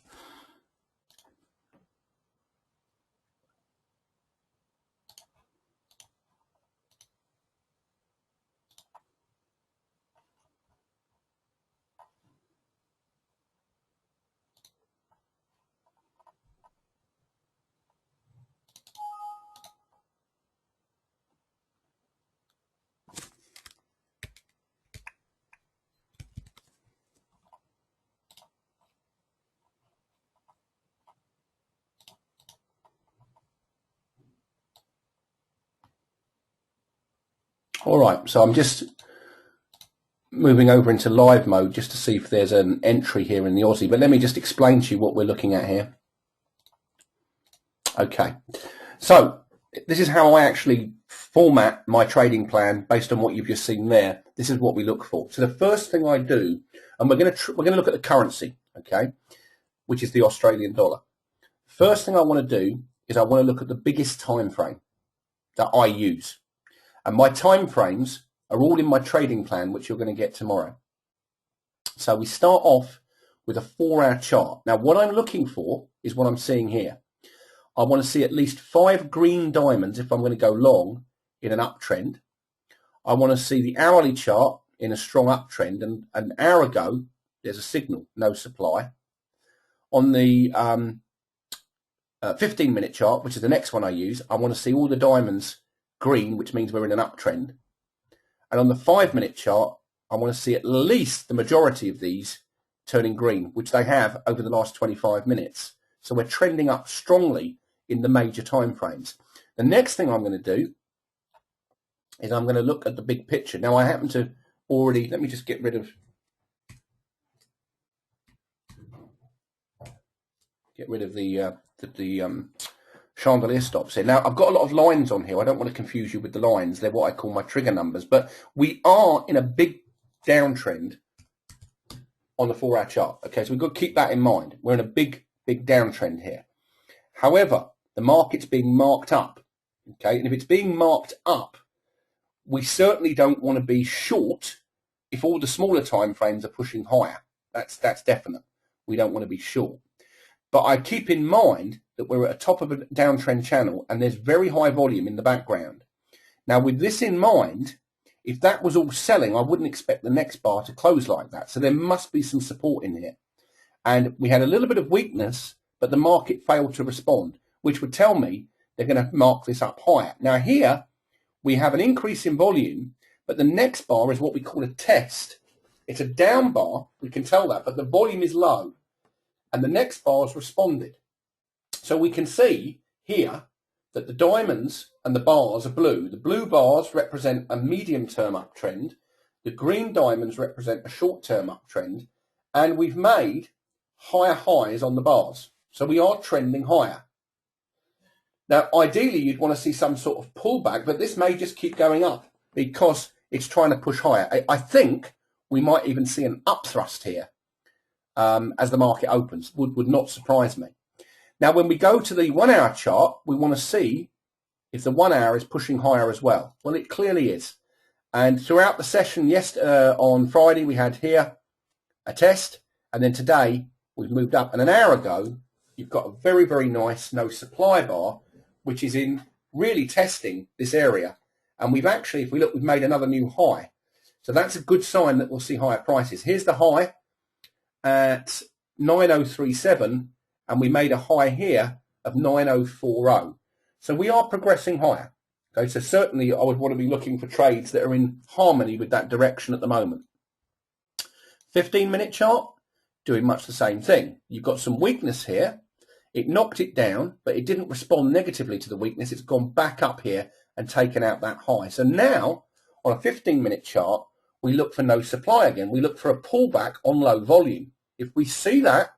All right, so I'm just moving over into live mode just to see if there's an entry here in the Aussie, but let me just explain to you what we're looking at here. Okay, so this is how I actually format my trading plan based on what you've just seen there. This is what we look for. So the first thing I do, and we're going to look at the currency, okay, which is the Australian dollar. First thing I want to do is I want to look at the biggest time frame that I use, and my time frames are all in my trading plan, which you're going to get tomorrow. So we start off with a 4-hour chart. Now, what I'm looking for is what I'm seeing here. I want to see at least 5 green diamonds if I'm going to go long in an uptrend. I want to see the hourly chart in a strong uptrend, and an hour ago, there's a signal, no supply. On the 15-minute chart, which is the next one I use, I want to see all the diamonds green, which means we're in an uptrend. And on the 5-minute chart, I want to see at least the majority of these turning green, which they have over the last 25 minutes. So we're trending up strongly in the major time frames. The next thing I'm going to do is I'm going to look at the big picture. Now, I happen to already, let me just get rid of the chandelier stops here. Now, I've got a lot of lines on here. I don't want to confuse you with the lines. They're what I call my trigger numbers. But we are in a big downtrend on the 4-hour chart. Okay, so we've got to keep that in mind. We're in a big downtrend here. However, the market's being marked up. Okay, and if it's being marked up, we certainly don't want to be short if all the smaller time frames are pushing higher. That's definite. We don't want to be short. But I keep in mind that we're at the top of a downtrend channel and there's very high volume in the background. Now, with this in mind, if that was all selling, I wouldn't expect the next bar to close like that. So there must be some support in here. And we had a little bit of weakness, but the market failed to respond, which would tell me they're going to mark this up higher. Now, here we have an increase in volume, but the next bar is what we call a test. It's a down bar, we can tell that, but the volume is low. And the next bar has responded. So we can see here that the diamonds and the bars are blue. The blue bars represent a medium-term uptrend. The green diamonds represent a short-term uptrend. And we've made higher highs on the bars. So we are trending higher. Now, ideally, you'd want to see some sort of pullback, but this may just keep going up because it's trying to push higher. I think we might even see an upthrust here. As the market opens, would not surprise me. Now, when we go to the 1-hour chart, we want to see if the 1 hour is pushing higher as well. Well, it clearly is. And throughout the session on Friday, we had here a test, and then today we've moved up. And an hour ago, you've got a very, very nice no supply bar, which is in really testing this area. And we've actually, if we look, we've made another new high. So that's a good sign that we'll see higher prices. Here's the high at 9037, and we made a high here of 9040. So we are progressing higher. Okay, so certainly I would want to be looking for trades that are in harmony with that direction at the moment. 15-minute chart, doing much the same thing. You've got some weakness here. It knocked it down, but it didn't respond negatively to the weakness. It's gone back up here and taken out that high. So now, on a 15-minute chart, we look for no supply again. We look for a pullback on low volume. If we see that,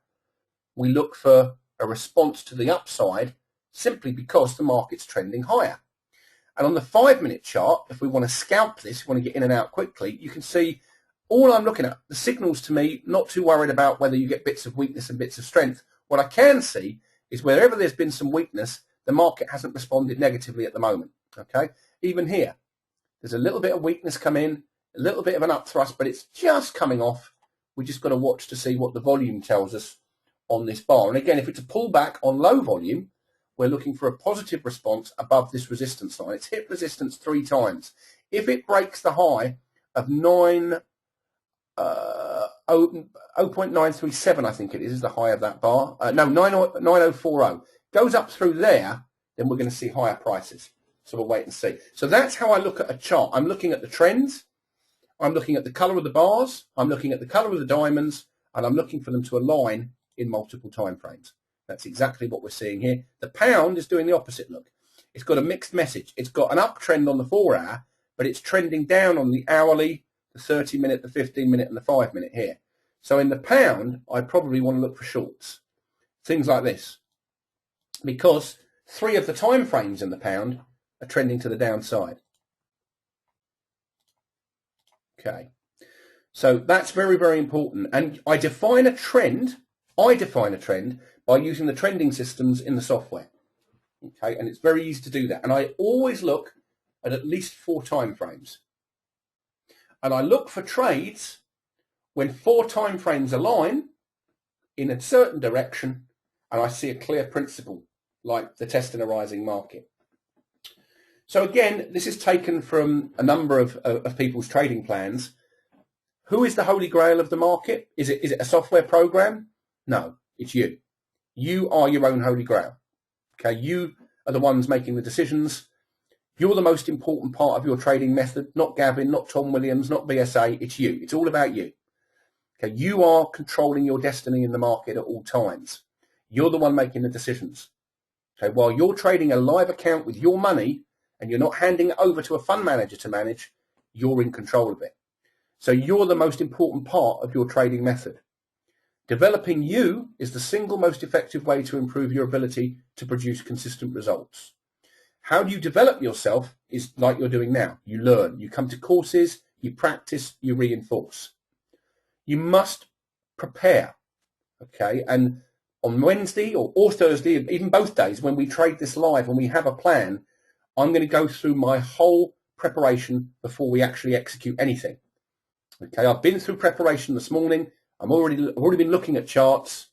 we look for a response to the upside simply because the market's trending higher. And on the 5-minute chart, if we want to scalp this, we want to get in and out quickly, you can see all I'm looking at, the signals to me, not too worried about whether you get bits of weakness and bits of strength. What I can see is wherever there's been some weakness, the market hasn't responded negatively at the moment. Okay, even here, there's a little bit of weakness come in, a little bit of an upthrust, but it's just coming off We just got to watch to see what the volume tells us on this bar. And again, if it's a pullback on low volume, we're looking for a positive response above this resistance line. It's hit resistance 3 times. If it breaks the high of 0.937, I think it is the high of that bar. No, 9040. Goes up through there, then we're going to see higher prices. So we'll wait and see. So that's how I look at a chart. I'm looking at the trends. I'm looking at the color of the bars. I'm looking at the color of the diamonds, and I'm looking for them to align in multiple time frames. That's exactly what we're seeing here. The pound is doing the opposite look. It's got a mixed message. It's got an uptrend on the 4-hour, but it's trending down on the hourly, the 30-minute, the 15-minute, and the 5-minute here. So in the pound, I probably want to look for shorts, things like this, because 3 of the time frames in the pound are trending to the downside. Okay, so that's very, very important. And I define a trend by using the trending systems in the software. Okay, and it's very easy to do that. And I always look at least 4 time frames. And I look for trades when 4 time frames align in a certain direction, and I see a clear principle, like the test in a rising market. So again, this is taken from a number of people's trading plans. Who is the holy grail of the market? Is it a software program? No, it's you. You are your own holy grail. Okay, you are the ones making the decisions. You're the most important part of your trading method, not Gavin, not Tom Williams, not BSA. It's you. It's all about you. Okay, you are controlling your destiny in the market at all times. You're the one making the decisions. Okay, while you're trading a live account with your money and you're not handing it over to a fund manager to manage, you're in control of it. So you're the most important part of your trading method. Developing you is the single most effective way to improve your ability to produce consistent results. How do you develop yourself is like you're doing now. You learn, you come to courses, you practice, you reinforce. You must prepare, okay? And on Wednesday or Thursday, even both days, when we trade this live, when we have a plan, I'm going to go through my whole preparation before we actually execute anything. Okay, I've been through preparation this morning. I've already been looking at charts.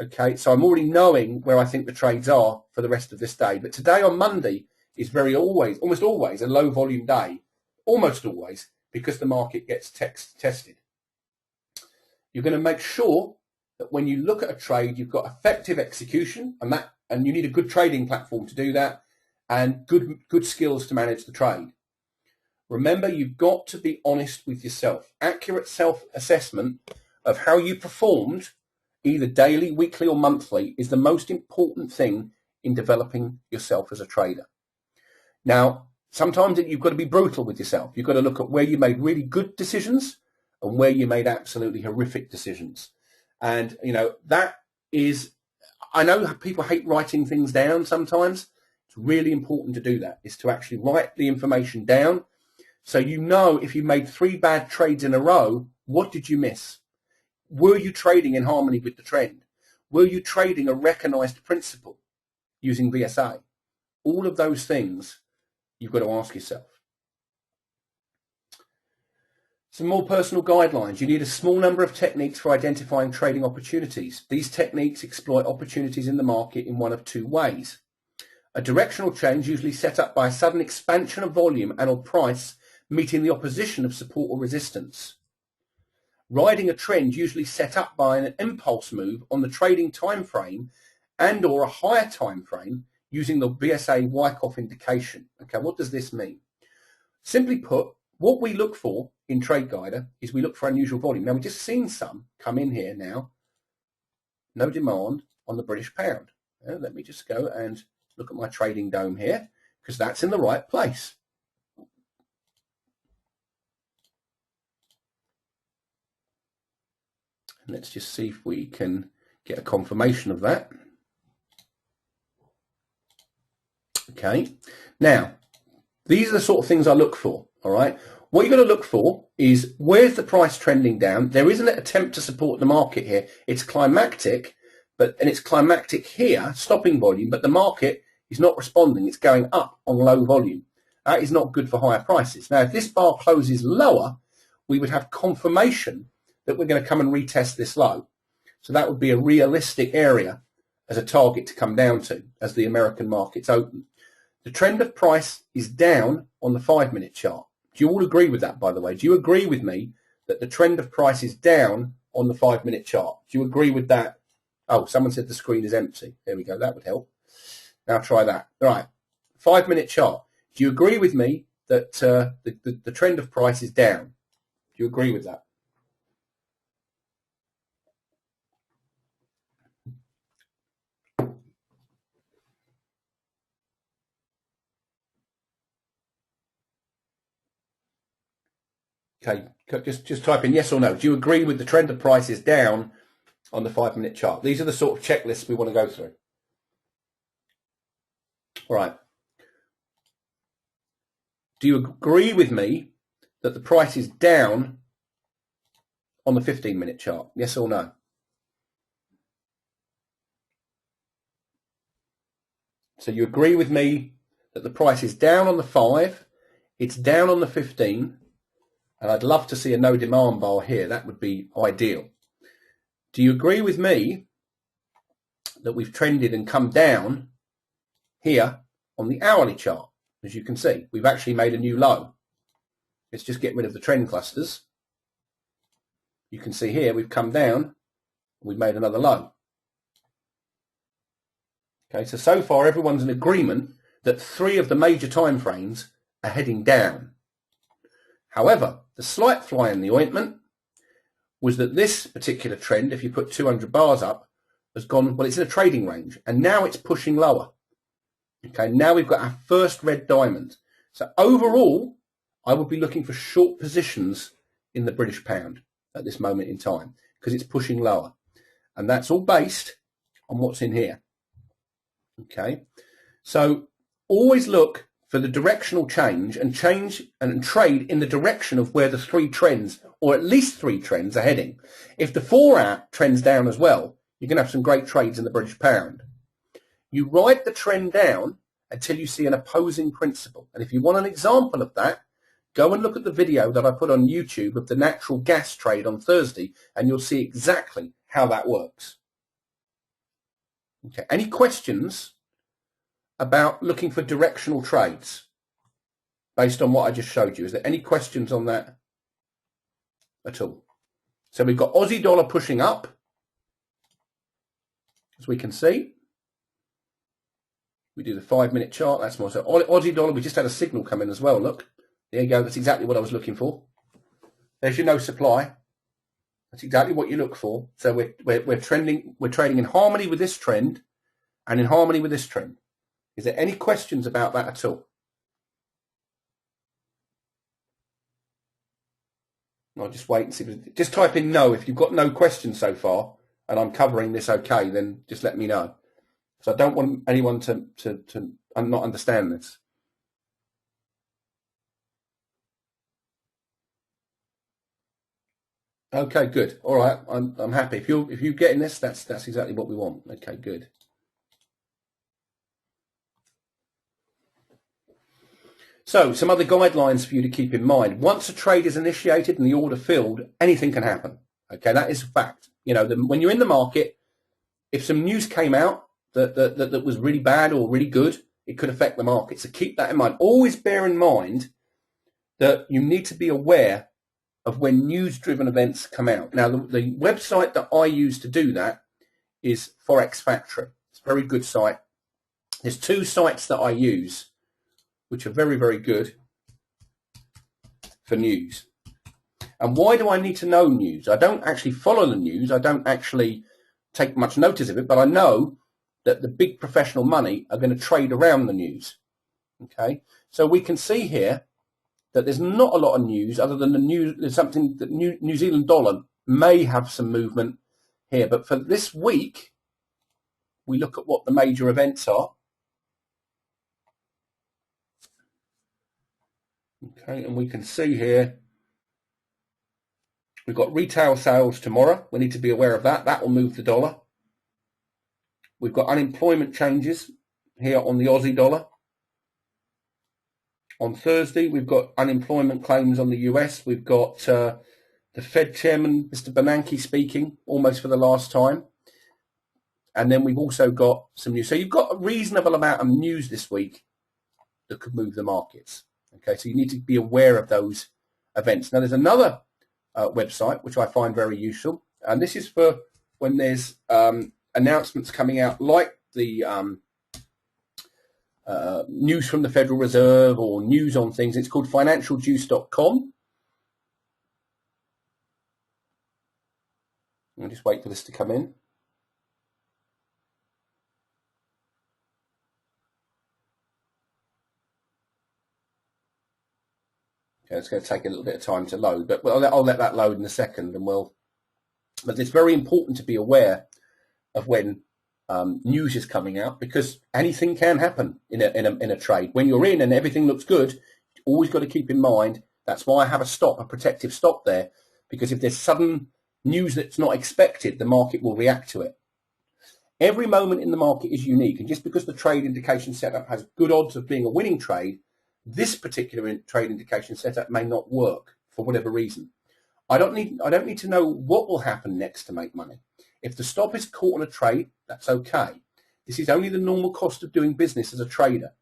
Okay, so I'm already knowing where I think the trades are for the rest of this day. But today on Monday is almost always a low volume day, almost always, because the market gets tested. You're going to make sure that when you look at a trade, you've got effective execution, and you need a good trading platform to do that, and good skills to manage the trade. Remember, you've got to be honest with yourself. Accurate self-assessment of how you performed, either daily, weekly, or monthly, is the most important thing in developing yourself as a trader. Now, sometimes you've got to be brutal with yourself. You've got to look at where you made really good decisions and where you made absolutely horrific decisions. And, that is, I know people hate writing things down sometimes. It's really important to do that, is to actually write the information down. So if you made 3 bad trades in a row, what did you miss? Were you trading in harmony with the trend? Were you trading a recognized principle using VSA? All of those things you've got to ask yourself. Some more personal guidelines. You need a small number of techniques for identifying trading opportunities. These techniques exploit opportunities in the market in one of 2 ways. A directional change usually set up by a sudden expansion of volume and or price meeting the opposition of support or resistance. Riding a trend usually set up by an impulse move on the trading time frame and or a higher time frame using the BSA Wyckoff indication. Okay, what does this mean? Simply put, what we look for in Trade Guider is we look for unusual volume. Now, we've just seen some come in here now. No demand on the British pound. Let me just go and look at my trading dome here, because that's in the right place. And let's just see if we can get a confirmation of that. Okay. Now, these are the sort of things I look for, all right? What you're going to look for is, where's the price trending down? There is an attempt to support the market here. It's climactic, and it's climactic here, stopping volume, but the market is not responding. It's going up on low volume. That is not good for higher prices. Now, if this bar closes lower, we would have confirmation that we're going to come and retest this low. So that would be a realistic area as a target to come down to as the American markets open. The trend of price is down on the 5-minute chart. Do you all agree with that, by the way? Do you agree with me that the trend of price is down on the 5-minute chart? Do you agree with that? Oh, someone said the screen is empty. There we go. That would help. Now try that. All right. 5-minute chart. Do you agree with me that the trend of price is down? Do you agree with that? Okay, just type in yes or no. Do you agree with the trend of price is down on the 5-minute chart? These are the sort of checklists we want to go through. All right. Do you agree with me that the price is down on the 15-minute chart? Yes or no? So you agree with me that the price is down on the 5, it's down on the 15, and I'd love to see a no demand bar here. That would be ideal. Do you agree with me that we've trended and come down here on the hourly chart? As you can see, we've actually made a new low. Let's just get rid of the trend clusters. You can see here we've come down, we've made another low. Okay, so far everyone's in agreement that 3 of the major time frames are heading down. However, the slight fly in the ointment was that this particular trend, if you put 200 bars up, has gone, well, it's in a trading range, and now it's pushing lower. Okay, now we've got our first red diamond. So overall, I would be looking for short positions in the British pound at this moment in time because it's pushing lower. And that's all based on what's in here. Okay, so always look for the directional change and trade in the direction of where the 3 trends, or at least 3 trends, are heading. If the 4-hour trends down as well, you're going to have some great trades in the British pound. You ride the trend down until you see an opposing principle. And if you want an example of that, go and look at the video that I put on YouTube of the natural gas trade on Thursday, and you'll see exactly how that works. Okay. Any questions about looking for directional trades based on what I just showed you? Is there any questions on that at all? So we've got Aussie dollar pushing up, as we can see. We do the 5-minute chart. That's more so. Aussie dollar, we just had a signal come in as well. Look, there you go. That's exactly what I was looking for. There's your no supply. That's exactly what you look for. So we're trading in harmony with this trend and in harmony with this trend. Is there any questions about that at all? I'll just wait and see. Just type in no if you've got no questions so far and I'm covering this okay, then just let me know. So I don't want anyone to not understand this. Okay, good. All right, I'm happy. If you're getting this, that's exactly what we want. Okay, good. So some other guidelines for you to keep in mind. Once a trade is initiated and the order filled, anything can happen. Okay, that is a fact. You know, when you're in the market, if some news came out that was really bad or really good, it could affect the market. So keep that in mind. Always bear in mind that you need to be aware of when news-driven events come out. Now, the website that I use to do that is Forex Factory. It's a very good site. There's 2 sites that I use which are very, very good for news. And why do I need to know news? I don't actually follow the news. I don't actually take much notice of it, but I know that the big professional money are going to trade around the news. Okay, so we can see here that there's not a lot of news other than the news. There's something that New Zealand dollar may have some movement here, but for this week, we look at what the major events are. Okay, and we can see here we've got retail sales tomorrow. We need to be aware of that. That will move the dollar. We've got unemployment changes here on the Aussie dollar. On Thursday, we've got unemployment claims on the US. We've got the Fed Chairman, Mr. Bernanke, speaking almost for the last time. And then we've also got some news. So you've got a reasonable amount of news this week that could move the markets. Okay, so you need to be aware of those events. Now, there's another website which I find very useful, and this is for when there's announcements coming out like the news from the Federal Reserve or news on things. It's called financialjuice.com. I'll just wait for this to come in. Okay, it's going to take a little bit of time to load, but I'll let that load in a second, and But it's very important to be aware of when news is coming out, because anything can happen in a trade. When you're in and everything looks good, you've always got to keep in mind. That's why I have a protective stop there, because if there's sudden news that's not expected, the market will react to it. Every moment in the market is unique, and just because the trade indication setup has good odds of being a winning trade, this particular trade indication setup may not work for whatever reason. I don't need to know what will happen next to make money. If the stop is caught on a trade, that's okay. This is only the normal cost of doing business as a trader.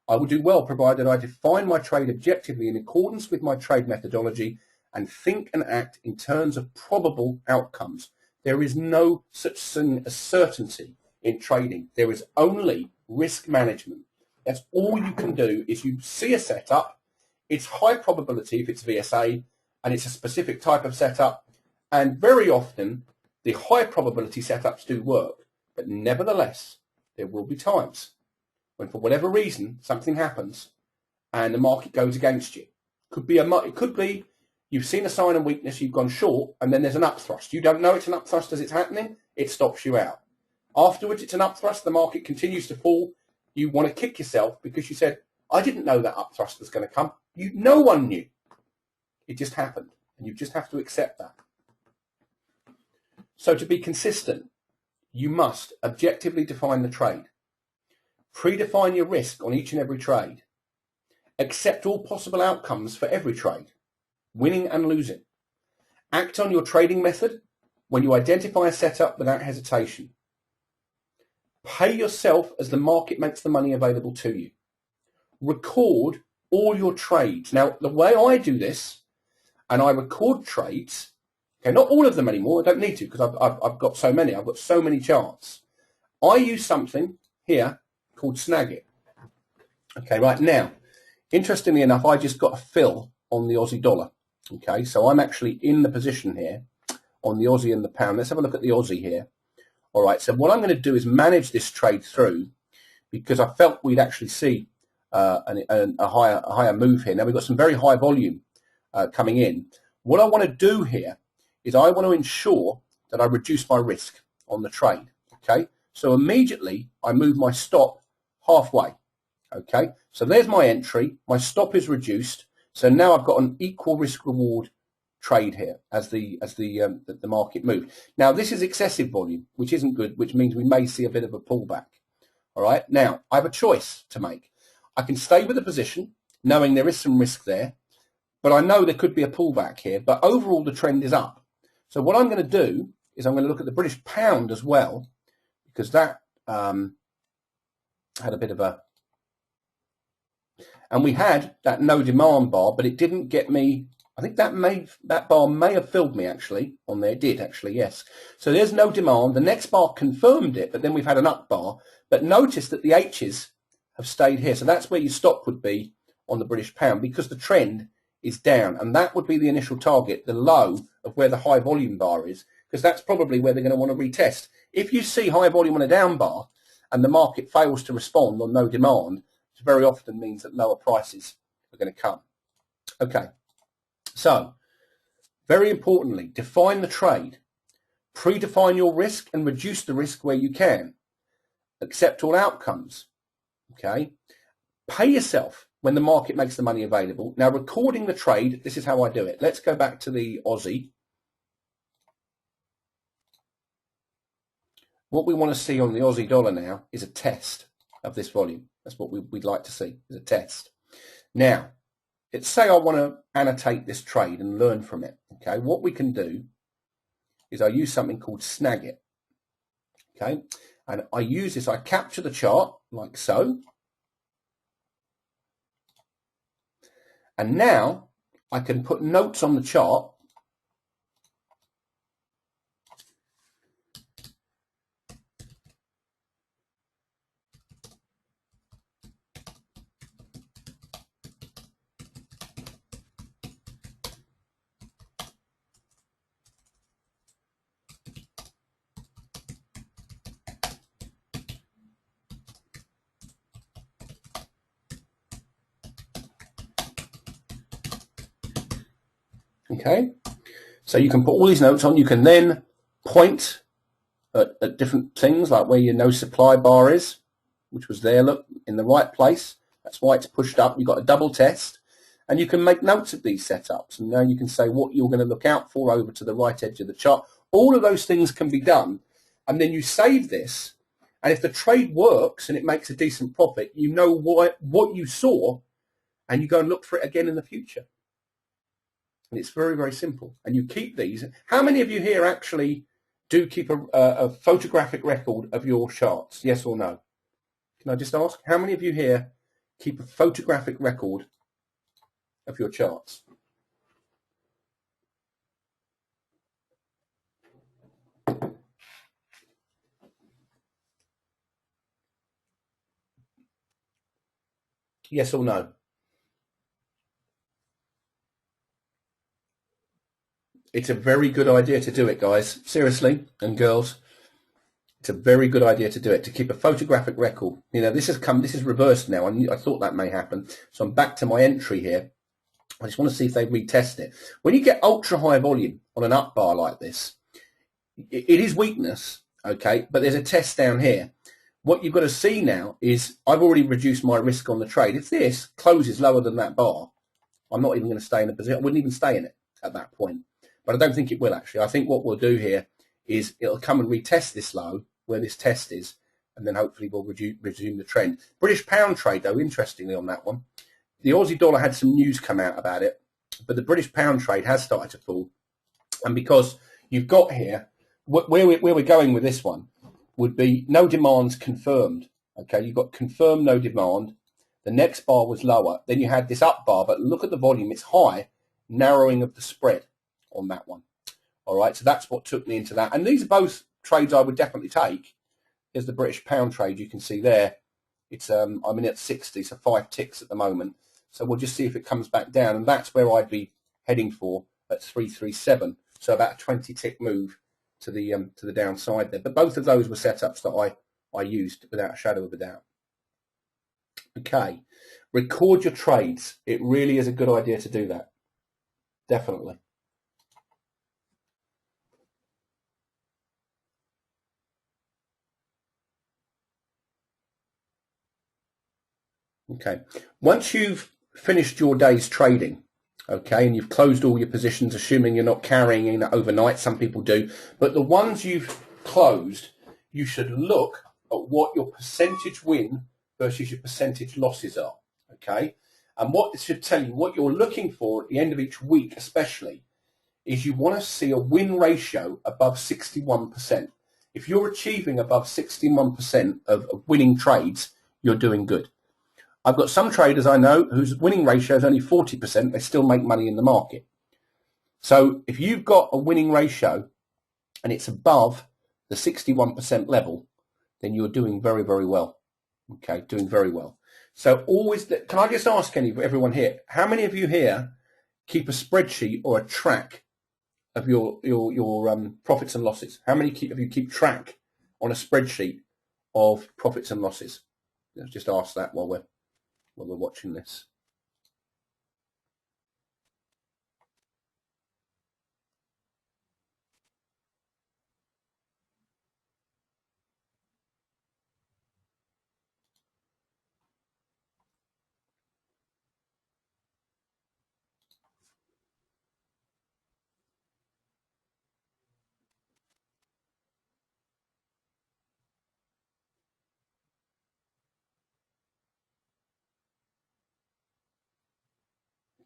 I will do well provided I define my trade objectively in accordance with my trade methodology and think and act in terms of probable outcomes. There is no such thing as certainty in trading. There is only risk management. That's all you can do. Is you see a setup, it's high probability if it's VSA, and it's a specific type of setup, and very often the high probability setups do work, but nevertheless there will be times when for whatever reason something happens and the market goes against you. It could be you've seen a sign of weakness, you've gone short, and then there's an upthrust. You don't know it's an upthrust as it's happening, it stops you out. Afterwards it's an upthrust, the market continues to fall, you want to kick yourself because you said, I didn't know that upthrust was going to come. No one knew. It just happened, and you just have to accept that. So to be consistent, you must objectively define the trade, predefine your risk on each and every trade, accept all possible outcomes for every trade, winning and losing, act on your trading method when you identify a setup without hesitation, pay yourself as the market makes the money available to you, record all your trades. Now, the way I do this, and I record trades, okay, not all of them anymore, I don't need to because I've got so many, I've got so many charts. I use something here called Snagit. Okay, right now, interestingly enough, I just got a fill on the Aussie dollar. Okay, so I'm actually in the position here on the Aussie and the pound. Let's have a look at the Aussie here. All right, so what I'm going to do is manage this trade through because I felt we'd actually see a higher move here. Now, we've got some very high volume coming in. What I want to do here is I want to ensure that I reduce my risk on the trade. Okay, so immediately I move my stop halfway. Okay, so there's my entry. My stop is reduced. So now I've got an equal risk reward trade here as the market moves. Now this is excessive volume, which isn't good, which means we may see a bit of a pullback. All right, now I have a choice to make. I can stay with the position, knowing there is some risk there, but I know there could be a pullback here. But overall, the trend is up. So what I'm going to do is I'm going to look at the British pound as well, because that had a bit of a, and we had that no demand bar, but it didn't get me. I think that bar may have filled me actually on there. It did actually, yes. So there's no demand. The next bar confirmed it, but then we've had an up bar. But notice that the H's have stayed here. So that's where your stop would be on the British pound because the trend is down. And that would be the initial target, the low of where the high volume bar is, because that's probably where they're going to want to retest. If you see high volume on a down bar and the market fails to respond on no demand, it very often means that lower prices are going to come. Okay. So, very importantly, define the trade, predefine your risk and reduce the risk where you can, accept all outcomes, okay? Pay yourself when the market makes the money available. Now, recording the trade, this is how I do it. Let's go back to the Aussie. What we want to see on the Aussie dollar now is a test of this volume. That's what we'd like to see, is a test. Now, let's say I want to annotate this trade and learn from it. Okay, what we can do is I use something called Snagit. Okay, and I use this, I capture the chart like so. And now I can put notes on the chart. Okay, so you can put all these notes on. You can then point at different things, like where your no supply bar is, which was there, look, in the right place. That's why it's pushed up. You've got a double test, and you can make notes of these setups. And now you can say what you're going to look out for over to the right edge of the chart. All of those things can be done, and then you save this. And if the trade works and it makes a decent profit, you know what you saw, and you go and look for it again in the future. And it's very, very simple. And you keep these. How many of you here actually do keep a photographic record of your charts? Yes or no? Can I just ask? How many of you here keep a photographic record of your charts? Yes or no? It's a very good idea to do it, guys. Seriously, and girls. It's a very good idea to do it, to keep a photographic record. You know, this is reversed now. I thought that may happen. So I'm back to my entry here. I just want to see if they retest it. When you get ultra high volume on an up bar like this, it is weakness, okay? But there's a test down here. What you've got to see now is I've already reduced my risk on the trade. If this closes lower than that bar, I'm not even going to stay in a position. I wouldn't even stay in it at that point. But I don't think it will, actually. I think what we'll do here is it'll come and retest this low where this test is, and then hopefully we'll resume the trend. British pound trade, though, interestingly on that one, the Aussie dollar had some news come out about it, but the British pound trade has started to fall. And because you've got here, where we're going with this one would be no demands confirmed. Okay, you've got confirmed no demand. The next bar was lower. Then you had this up bar, but look at the volume. It's high, narrowing of the spread on that one. All right, so that's what took me into that. And these are both trades I would definitely take. There's the British pound trade. You can see there. It's I'm in at 60, so 5 ticks at the moment. So we'll just see if it comes back down. And that's where I'd be heading for at 337. So about a 20 tick move to the downside there. But both of those were setups that I used without a shadow of a doubt. Okay, record your trades. It really is a good idea to do that. Definitely. Okay, once you've finished your day's trading, okay, and you've closed all your positions, assuming you're not carrying in overnight, some people do, but the ones you've closed, you should look at what your percentage win versus your percentage losses are, okay? And what it should tell you, what you're looking for at the end of each week especially, is you want to see a win ratio above 61%. If you're achieving above 61% of winning trades, you're doing good. I've got some traders I know whose winning ratio is only 40%. They still make money in the market. So if you've got a winning ratio and it's above the 61% level, then you're doing very, very well. Okay, doing very well. So always, can I just ask everyone here, how many of you here keep a spreadsheet or a track of your profits and losses? How many of you keep track on a spreadsheet of profits and losses? Let's just ask that while we're watching this.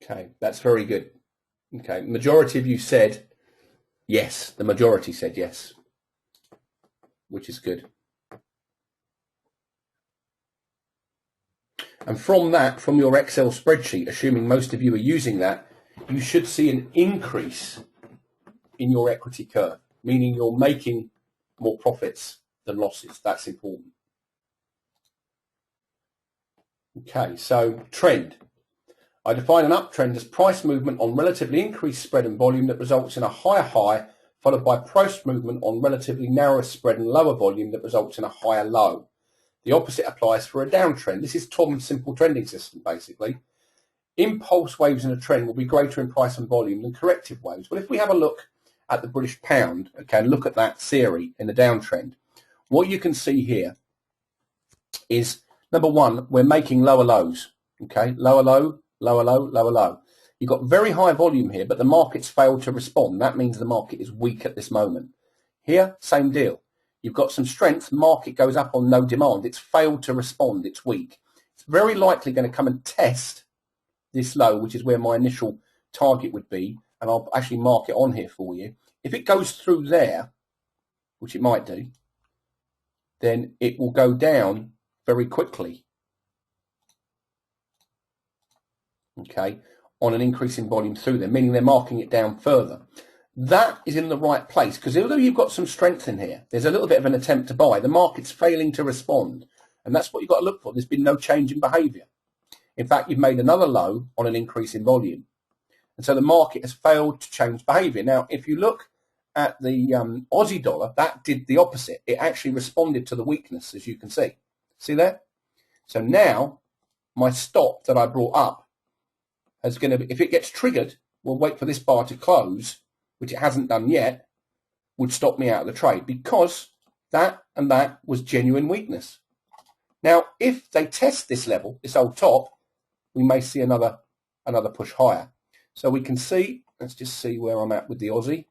Okay, that's very good. Okay, majority of you said yes. The majority said yes, which is good. And from that, from your Excel spreadsheet, assuming most of you are using that, you should see an increase in your equity curve, meaning you're making more profits than losses. That's important. Okay, so trend. I define an uptrend as price movement on relatively increased spread and volume that results in a higher high, followed by price movement on relatively narrower spread and lower volume that results in a higher low. The opposite applies for a downtrend. This is Tom's simple trending system, basically. Impulse waves in a trend will be greater in price and volume than corrective waves. Well, if we have a look at the British pound, okay, and look at that theory in a downtrend, what you can see here is, number one, we're making lower lows, okay, lower low, lower low, lower low. You've got very high volume here, but the market's failed to respond. That means the market is weak at this moment. Here, same deal. You've got some strength, market goes up on no demand. It's failed to respond, it's weak. It's very likely going to come and test this low, which is where my initial target would be, and I'll actually mark it on here for you. If it goes through there, which it might do, then it will go down very quickly, okay, on an increase in volume through there, meaning they're marking it down further. That is in the right place, because although you've got some strength in here, there's a little bit of an attempt to buy. The market's failing to respond, and that's what you've got to look for. There's been no change in behaviour. In fact, you've made another low on an increase in volume. And so the market has failed to change behaviour. Now, if you look at the Aussie dollar, that did the opposite. It actually responded to the weakness, as you can see. See there? So now my stop that I brought up is going to be, if it gets triggered, we'll wait for this bar to close, which it hasn't done yet, would stop me out of the trade, because that and that was genuine weakness. Now, if they test this level, this old top, we may see another push higher. So we can see, let's just see where I'm at with the Aussie.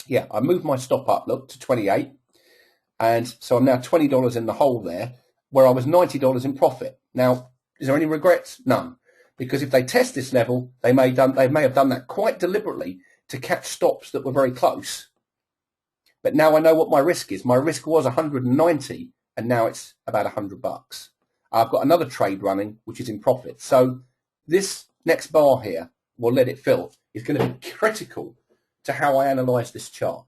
Yeah, I moved my stop up, look, to 28. And so I'm now $20 in the hole there, where I was $90 in profit. Now, is there any regrets? None. Because if they test this level, they may have done that quite deliberately to catch stops that were very close. But now I know what my risk is. My risk was 190, and now it's about $100. I've got another trade running, which is in profit. So this next bar here, we'll let it fill, is going to be critical to how I analyse this chart.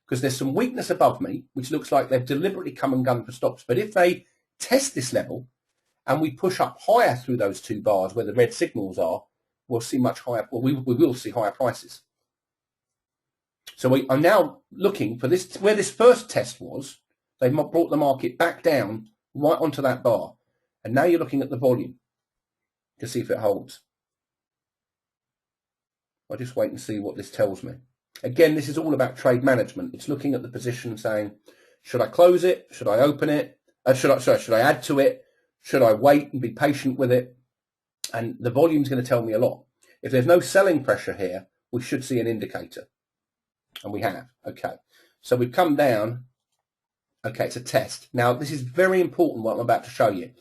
Because there's some weakness above me, which looks like they've deliberately come and gone for stops. But if they test this level and we push up higher through those two bars where the red signals are, we'll see much higher, well, we will see higher prices. So we are now looking for this, where this first test was, they've brought the market back down right onto that bar. And now you're looking at the volume to see if it holds. I'll just wait and see what this tells me. Again, this is all about trade management. It's looking at the position saying, should I close it? Should I open it? Should I add to it? Should I wait and be patient with it? And the volume is going to tell me a lot. If there's no selling pressure here, we should see an indicator. And we have. Okay. So we've come down. Okay, it's a test. Now, this is very important what I'm about to show you.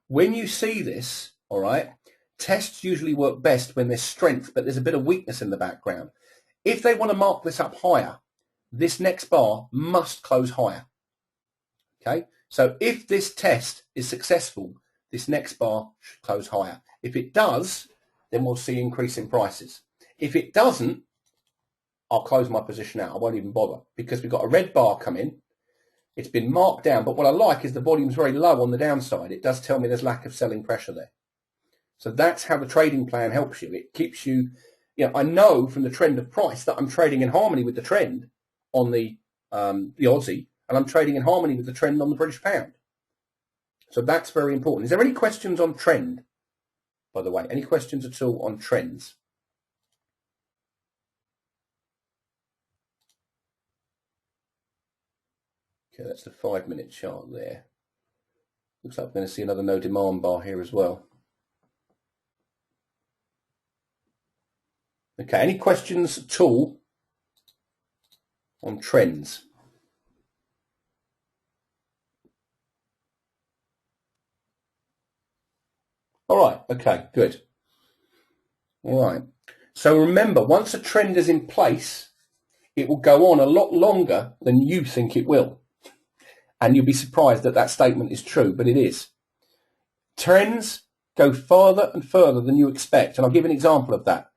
When you see this, all right, tests usually work best when there's strength, but there's a bit of weakness in the background. If they want to mark this up higher, this next bar must close higher. Okay, so if this test is successful, this next bar should close higher. If it does, then we'll see increase in prices. If it doesn't, I'll close my position out. I won't even bother, because we've got a red bar come in. It's been marked down, but what I like is the volume's very low on the downside. It does tell me there's lack of selling pressure there. So that's how the trading plan helps you. It keeps you, I know from the trend of price that I'm trading in harmony with the trend on the Aussie, and I'm trading in harmony with the trend on the British pound. So that's very important. Is there any questions on trend, by the way? Any questions at all on trends? Okay, that's the 5-minute chart there. Looks like we're going to see another no demand bar here as well. Okay, any questions at all on trends? All right, okay, good. All right. So remember, once a trend is in place, it will go on a lot longer than you think it will. And you'll be surprised that that statement is true, but it is. Trends go farther and further than you expect. And I'll give an example of that.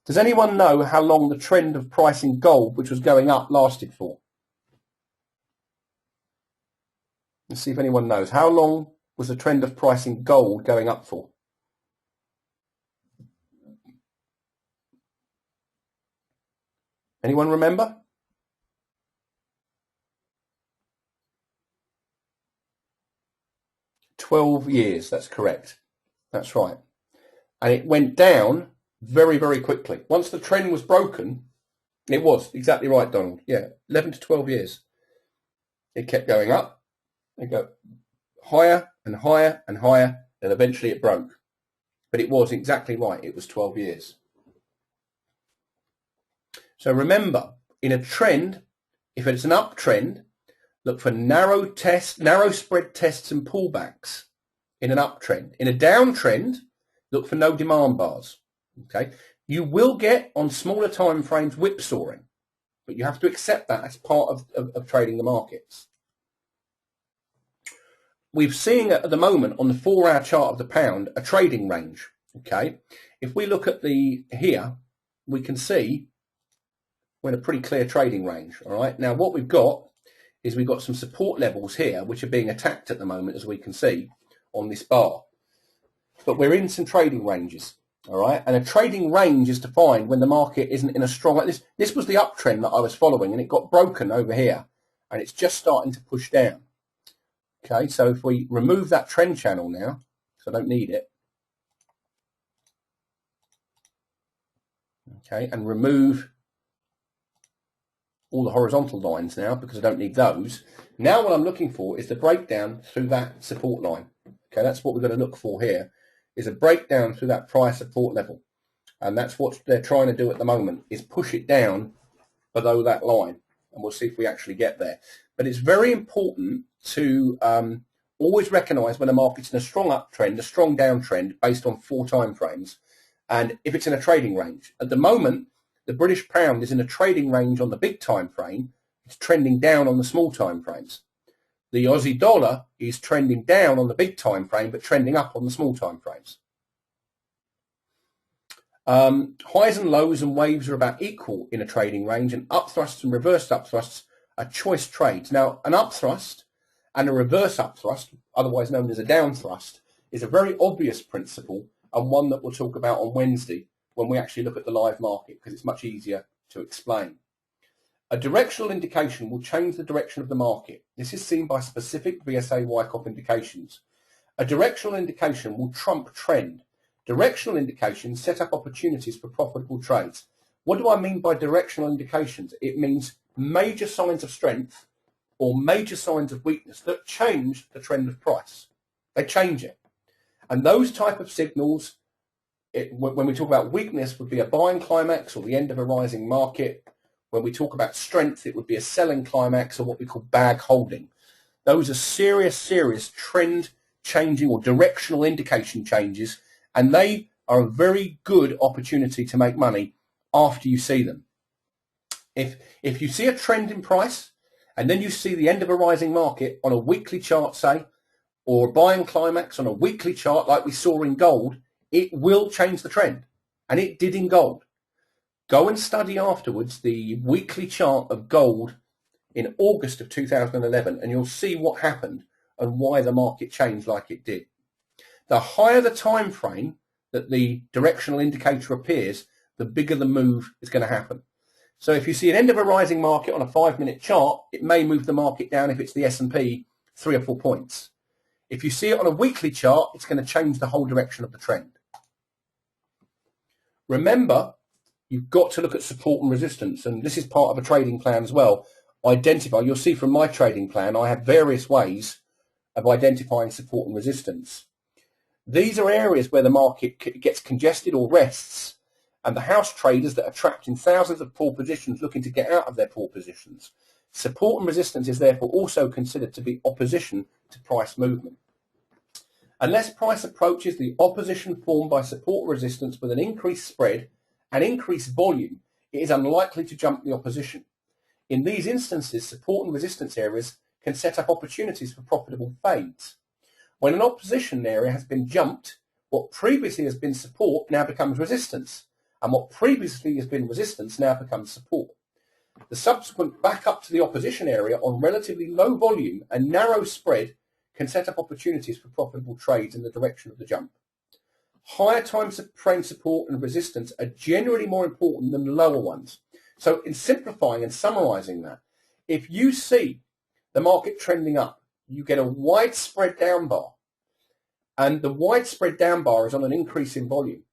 Does anyone know how long the trend of pricing gold, which was going up, lasted for? Let's see if anyone knows. How long was the trend of pricing gold going up for? Anyone remember? $12 years, that's correct. That's right. And it went down very, very quickly. Once the trend was broken, it was exactly right, Donald. Yeah, 11 to 12 years. It kept going up. It got higher and higher and higher, and eventually it broke. But it was exactly right. It was 12 years. So remember, in a trend, if it's an uptrend, look for narrow spread tests and pullbacks in an uptrend. In a downtrend, look for no demand bars. Okay, you will get on smaller time frames whipsawing, but you have to accept that as part of trading the markets. We're seeing at the moment on the 4-hour chart of the pound a trading range. Okay, if we look at here, we can see we're in a pretty clear trading range. All right, now what we've got is we've got some support levels here which are being attacked at the moment, as we can see on this bar. But we're in some trading ranges, all right? And a trading range is defined when the market isn't in a strong, like this. This was the uptrend that I was following, and it got broken over here, and it's just starting to push down. Okay, so if we remove that trend channel now, so I don't need it, okay, and remove all the horizontal lines now because I don't need those. Now what I'm looking for is the breakdown through that support line. Okay, that's what we're going to look for here, is a breakdown through that price support level. And that's what they're trying to do at the moment, is push it down below that line. And we'll see if we actually get there. But it's very important to always recognise when a market's in a strong uptrend, a strong downtrend based on 4 time frames, and if it's in a trading range. At the moment, the British pound is in a trading range on the big time frame. It's trending down on the small time frames. The Aussie dollar is trending down on the big time frame, but trending up on the small time frames. Highs and lows and waves are about equal in a trading range, and upthrusts and reverse upthrusts are choice trades. Now, an upthrust and a reverse upthrust, otherwise known as a downthrust, is a very obvious principle, and one that we'll talk about on Wednesday when we actually look at the live market, because it's much easier to explain. A directional indication will change the direction of the market. This is seen by specific VSA-Wyckoff indications. A directional indication will trump trend. Directional indications set up opportunities for profitable trades. What do I mean by directional indications? It means major signs of strength or major signs of weakness that change the trend of price. They change it. And those type of signals, when we talk about weakness, would be a buying climax or the end of a rising market. When we talk about strength, it would be a selling climax or what we call bag holding. Those are serious trend changing or directional indication changes, and they are a very good opportunity to make money after you see them. If you see a trend in price and then you see the end of a rising market on a weekly chart, say, or a buying climax on a weekly chart like we saw in gold, it will change the trend, and it did in gold. Go and study afterwards the weekly chart of gold in August of 2011, and you'll see what happened and why the market changed like it did. The higher the time frame that the directional indicator appears, the bigger the move is going to happen. So if you see an end of a rising market on a 5-minute chart, it may move the market down if it's the S&P 3 or 4 points. If you see it on a weekly chart, it's going to change the whole direction of the trend. Remember, you've got to look at support and resistance, and this is part of a trading plan as well. Identify, you'll see from my trading plan, I have various ways of identifying support and resistance. These are areas where the market gets congested or rests, and the house traders that are trapped in thousands of poor positions looking to get out of their poor positions. Support and resistance is therefore also considered to be opposition to price movement. Unless price approaches the opposition formed by support or resistance with an increased spread and increased volume, it is unlikely to jump the opposition. In these instances, support and resistance areas can set up opportunities for profitable fades. When an opposition area has been jumped, what previously has been support now becomes resistance, and what previously has been resistance now becomes support. The subsequent back up to the opposition area on relatively low volume and narrow spread can set up opportunities for profitable trades in the direction of the jump. Higher time frame support and resistance are generally more important than lower ones. So in simplifying and summarizing that, if you see the market trending up, you get a widespread down bar, and the widespread down bar is on an increase in volume,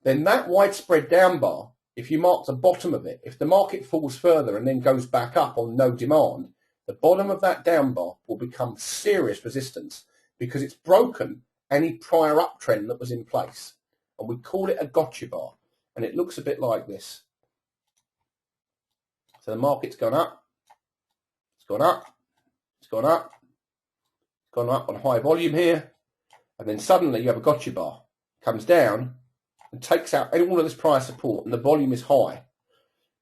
then that widespread down bar, if you mark the bottom of it, if the market falls further and then goes back up on no demand, the bottom of that down bar will become serious resistance because it's broken any prior uptrend that was in place. And we call it a gotcha bar. And it looks a bit like this. So the market's gone up, it's gone up, it's gone up, it's gone up on high volume here. And then suddenly you have a gotcha bar, comes down and takes out all of this prior support and the volume is high.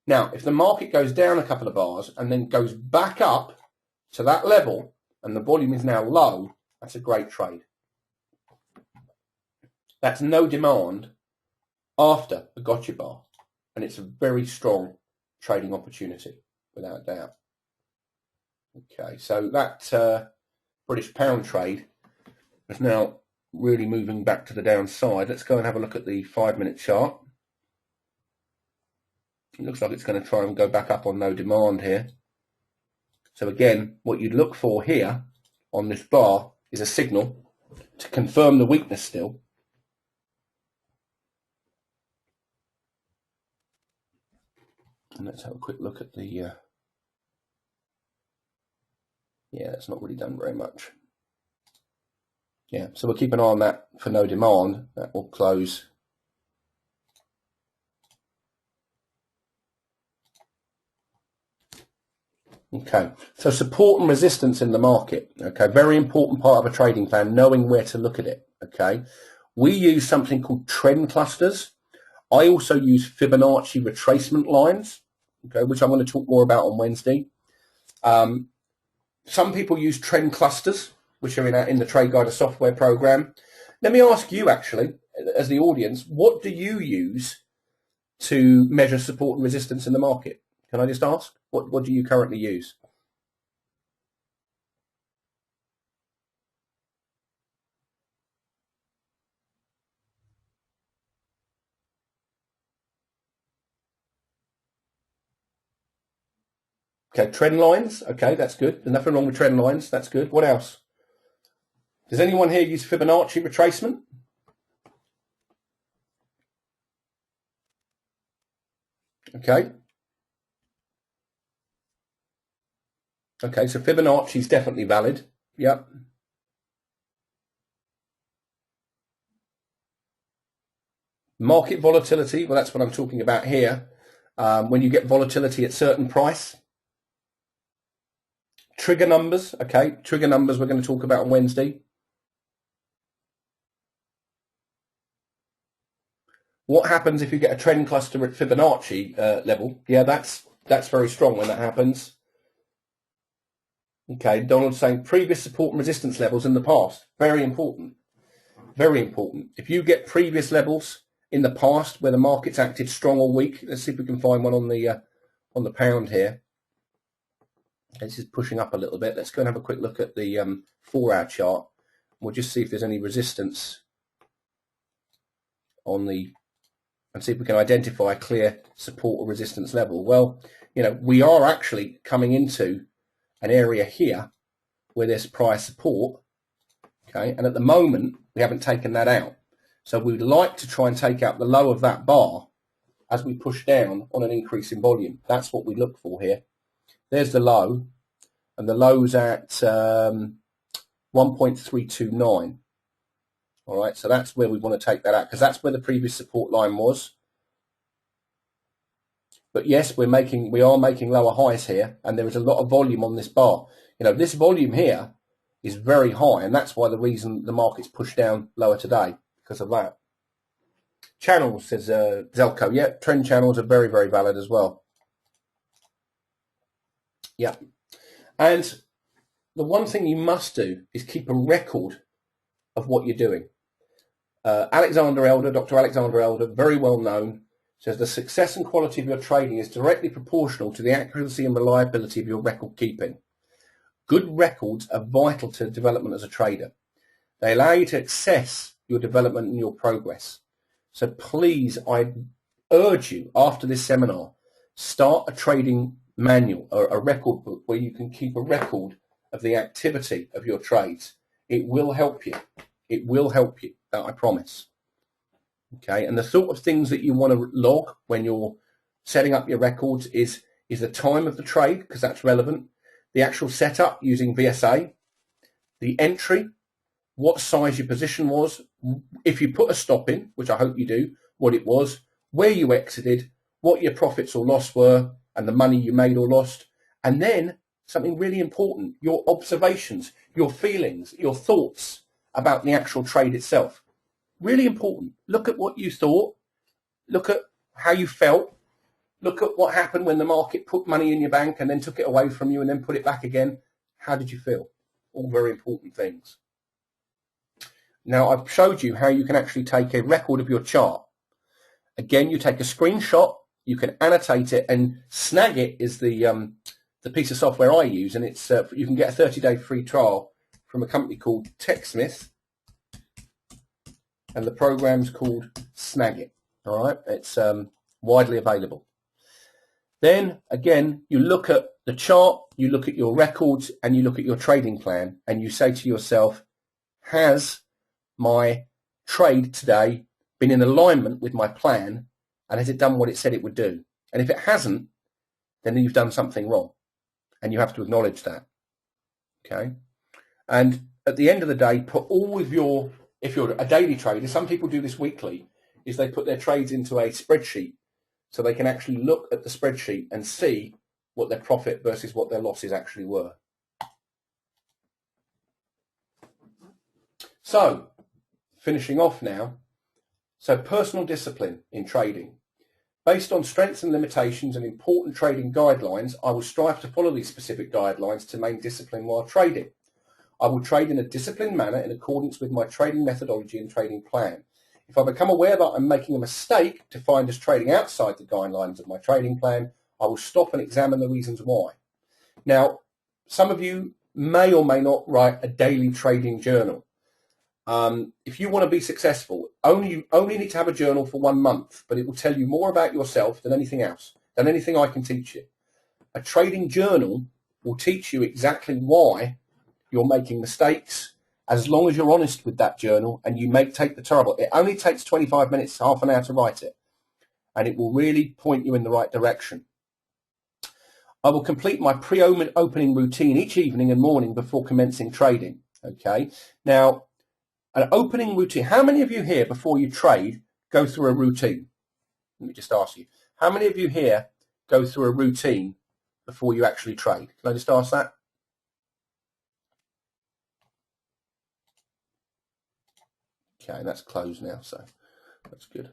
Now, if the market goes down a couple of bars and then goes back up to that level and the volume is now low, that's a great trade. That's no demand after a gotcha bar, and it's a very strong trading opportunity, without a doubt. Okay, so that British pound trade is now really moving back to the downside. Let's go and have a look at the 5-minute chart. It looks like it's going to try and go back up on no demand here. So again, what you'd look for here on this bar is a signal to confirm the weakness still. And let's have a quick look at the, yeah, that's not really done very much. Yeah, so we'll keep an eye on that for no demand. That will close. Okay, so support and resistance in the market. Okay, very important part of a trading plan, knowing where to look at it. Okay, we use something called trend clusters. I also use Fibonacci retracement lines, okay, which I'm going to talk more about on Wednesday. Some people use trend clusters, which are in the Trade Guider software program. Let me ask you, actually, as the audience, what do you use to measure support and resistance in the market? Can I just ask? What do you currently use? Okay, trend lines. Okay, that's good. There's nothing wrong with trend lines. That's good. What else? Does anyone here use Fibonacci retracement? Okay. Okay, so Fibonacci is definitely valid. Yep. Market volatility. Well, that's what I'm talking about here. When you get volatility at certain price. Trigger numbers. Okay, trigger numbers we're going to talk about on Wednesday. What happens if you get a trend cluster at Fibonacci level? Yeah, that's very strong when that happens. Okay, Donald's saying previous support and resistance levels in the past. Very important. Very important. If you get previous levels in the past where the market's acted strong or weak, let's see if we can find one on the pound here. This is pushing up a little bit. Let's go and have a quick look at the 4-hour chart. We'll just see if there's any resistance on the, and see if we can identify a clear support or resistance level. Well, you know, we are actually coming into an area here where there's price support, okay, and at the moment we haven't taken that out. So we'd like to try and take out the low of that bar as we push down on an increase in volume. That's what we look for here. There's the low, and the low's at 1.329. All right, so that's where we want to take that out because that's where the previous support line was. But yes, we are making lower highs here, and there is a lot of volume on this bar. You know, this volume here is very high, and that's why the reason the market's pushed down lower today, because of that. Channels, says Zelko. Yeah, trend channels are very, very valid as well. Yeah. And the one thing you must do is keep a record of what you're doing. Alexander Elder, Dr. Alexander Elder, very well known, says the success and quality of your trading is directly proportional to the accuracy and reliability of your record keeping. Good records are vital to development as a trader. They allow you to assess your development and your progress. So please, I urge you, after this seminar, start a trading manual or a record book where you can keep a record of the activity of your trades. It will help you. It will help you, I promise. Okay, and the sort of things that you want to log when you're setting up your records is the time of the trade, because that's relevant, the actual setup using VSA, the entry, what size your position was, if you put a stop in, which I hope you do, what it was, where you exited, what your profits or loss were, and the money you made or lost, and then something really important, your observations, your feelings, your thoughts about the actual trade itself. Really important. Look at what you thought, look at how you felt, look at what happened when the market put money in your bank and then took it away from you and then put it back again. How did you feel? All very important things. Now, I've showed you how you can actually take a record of your chart. Again, you take a screenshot, you can annotate it, and Snagit is the piece of software I use, and it's you can get a 30-day free trial from a company called TechSmith, and the program's called Snagit. All right, it's widely available. Then again, you look at the chart, you look at your records, and you look at your trading plan, and you say to yourself, has my trade today been in alignment with my plan, and has it done what it said it would do? And if it hasn't, then you've done something wrong, and you have to acknowledge that. Okay, and at the end of the day, put all of your, if you're a daily trader, some people do this weekly, is they put their trades into a spreadsheet so they can actually look at the spreadsheet and see what their profit versus what their losses actually were. So, finishing off now, so personal discipline in trading. Based on strengths and limitations and important trading guidelines, I will strive to follow these specific guidelines to maintain discipline while trading. I will trade in a disciplined manner in accordance with my trading methodology and trading plan. If I become aware that I'm making a mistake defined as trading outside the guidelines of my trading plan, I will stop and examine the reasons why. Now, some of you may or may not write a daily trading journal. If you want to be successful, you only need to have a journal for 1 month, but it will tell you more about yourself than anything else, than anything I can teach you. A trading journal will teach you exactly why you're making mistakes, as long as you're honest with that journal and you take the trouble. It only takes 25 minutes, half an hour to write it, and it will really point you in the right direction. I will complete my pre-opening routine each evening and morning before commencing trading. Okay, now, an opening routine. How many of you here, before you trade, go through a routine? Let me just ask you. How many of you here go through a routine before you actually trade? Can I just ask that? Okay, that's closed now, so that's good.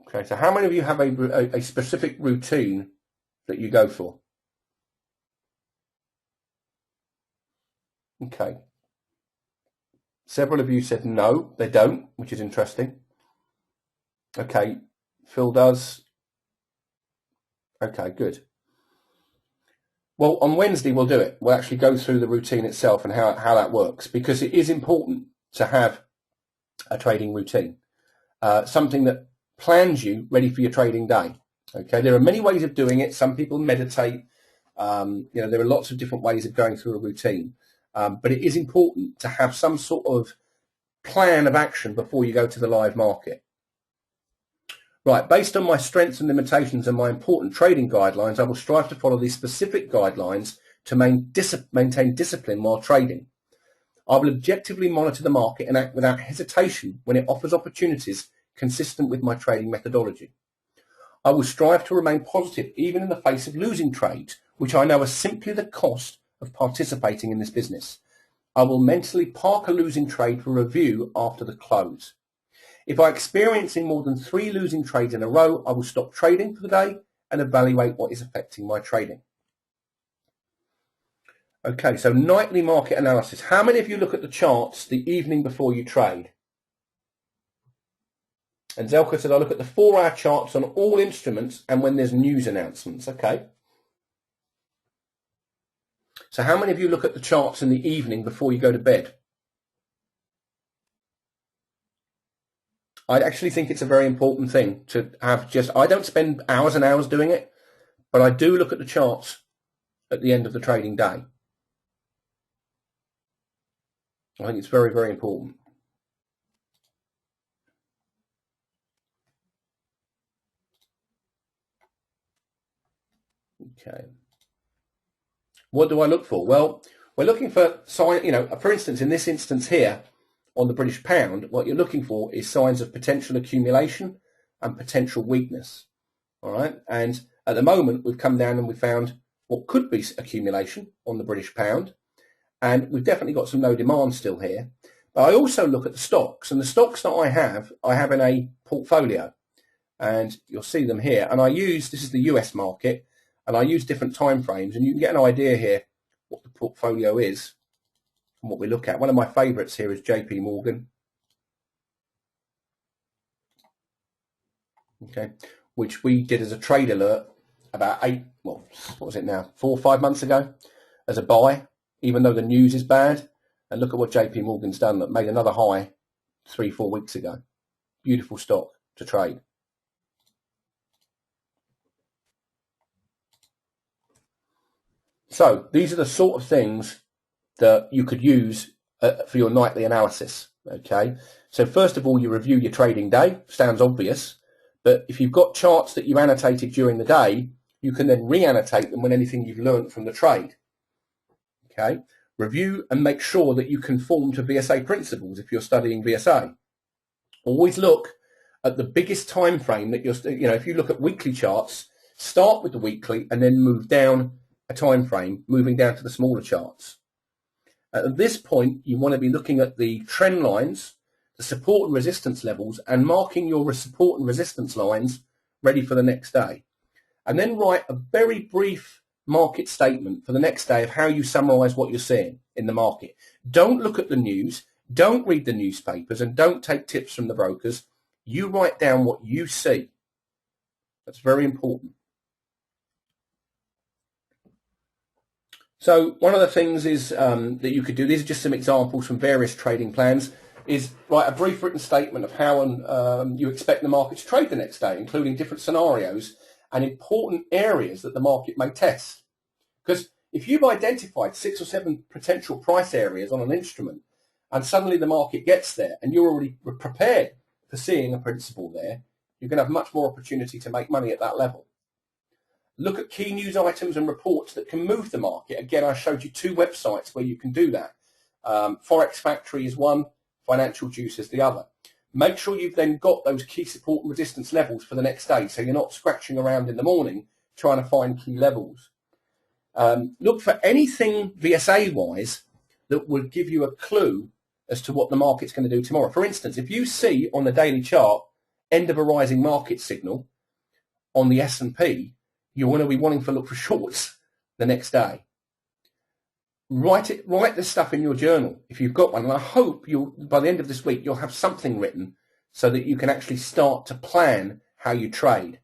Okay, so how many of you have a specific routine that you go for? Okay. Several of you said no, they don't, which is interesting. Okay, Phil does. Okay, good. Well, on Wednesday we'll do it. We'll actually go through the routine itself and how that works, because it is important to have a trading routine, something that plans you ready for your trading day. Okay, there are many ways of doing it. Some people meditate. There are lots of different ways of going through a routine. But it is important to have some sort of plan of action before you go to the live market. Right, based on my strengths and limitations and my important trading guidelines, I will strive to follow these specific guidelines to maintain discipline while trading. I will objectively monitor the market and act without hesitation when it offers opportunities consistent with my trading methodology. I will strive to remain positive even in the face of losing trades, which I know are simply the cost of participating in this business. I will mentally park a losing trade for review after the close. If I'm experiencing more than 3 losing trades in a row, I will stop trading for the day and evaluate what is affecting my trading. Okay, so nightly market analysis. How many of you look at the charts the evening before you trade? And Zelka said, I look at the 4-hour charts on all instruments and when there's news announcements. Okay. So how many of you look at the charts in the evening before you go to bed? I actually think it's a very important thing to have. I don't spend hours and hours doing it, but I do look at the charts at the end of the trading day. I think it's very, very important. Okay. What do I look for? Well, we're looking for sign, for instance, in this instance here on the British pound, what you're looking for is signs of potential accumulation and potential weakness. All right. And at the moment, we've come down and we found what could be accumulation on the British pound. And we've definitely got some no demand still here. But I also look at the stocks, and the stocks that I have in a portfolio, and you'll see them here. And this is the US market, and I use different time frames, and you can get an idea here what the portfolio is and what we look at. One of my favorites here is JP Morgan. Okay, which we did as a trade alert about 4 or 5 months ago as a buy, even though the news is bad. And look at what JP Morgan's done, that made another high 3-4 weeks ago. Beautiful stock to trade. So these are the sort of things that you could use for your nightly analysis. Okay, so first of all, you review your trading day. Sounds obvious, but if you've got charts that you annotated during the day, you can then re-annotate them with anything you've learned from the trade. Okay, review and make sure that you conform to VSA principles if you're studying VSA. Always look at the biggest time frame that if you look at weekly charts, start with the weekly and then move down a time frame, moving down to the smaller charts. At this point, you want to be looking at the trend lines, the support and resistance levels, and marking your support and resistance lines ready for the next day. And then write a very brief market statement for the next day of how you summarize what you're seeing in the market. Don't look at the news, don't read the newspapers, and don't take tips from the brokers. You write down what you see. That's very important. So one of the things is that you could do, these are just some examples from various trading plans, is write a brief written statement of how you expect the market to trade the next day, including different scenarios and important areas that the market may test. Because if you've identified 6 or 7 potential price areas on an instrument and suddenly the market gets there and you're already prepared for seeing a principle there, you're going to have much more opportunity to make money at that level. Look at key news items and reports that can move the market. Again, I showed you 2 websites where you can do that. Forex Factory is one, Financial Juice is the other. Make sure you've then got those key support and resistance levels for the next day, so you're not scratching around in the morning trying to find key levels. Look for anything VSA-wise that would give you a clue as to what the market's going to do tomorrow. For instance, if you see on the daily chart end of a rising market signal on the S&P, you want to be wanting to look for shorts the next day. Write this stuff in your journal if you've got one, and I hope by the end of this week you'll have something written so that you can actually start to plan how you trade.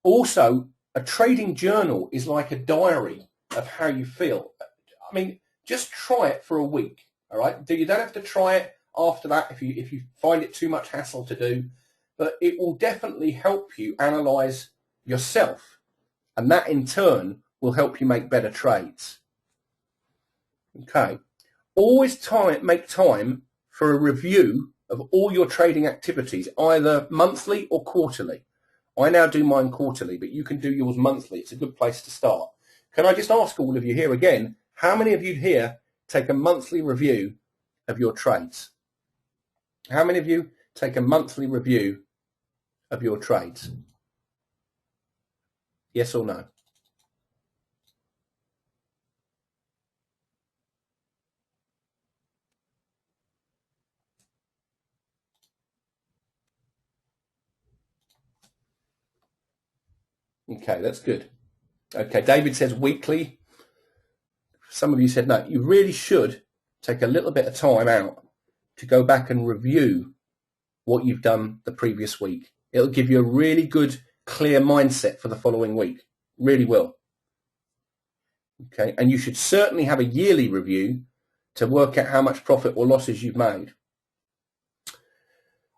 Also, a trading journal is like a diary of how you feel. I mean, just try it for a week, all right? You don't have to try it after that if you find it too much hassle to do, but it will definitely help you analyze yourself, and that in turn will help you make better trades. Okay, always make time for a review of all your trading activities, either monthly or quarterly. I now do mine quarterly, but you can do yours monthly. It's a good place to start. Can I just ask all of you here again, how many of you here take a monthly review of your trades? How many of you take a monthly review of your trades? Yes or no? Okay, that's good. Okay, David says weekly. Some of you said no. You really should take a little bit of time out to go back and review what you've done the previous week. It'll give you a really good, clear mindset for the following week. Really will. Okay, and you should certainly have a yearly review to work out how much profit or losses you've made.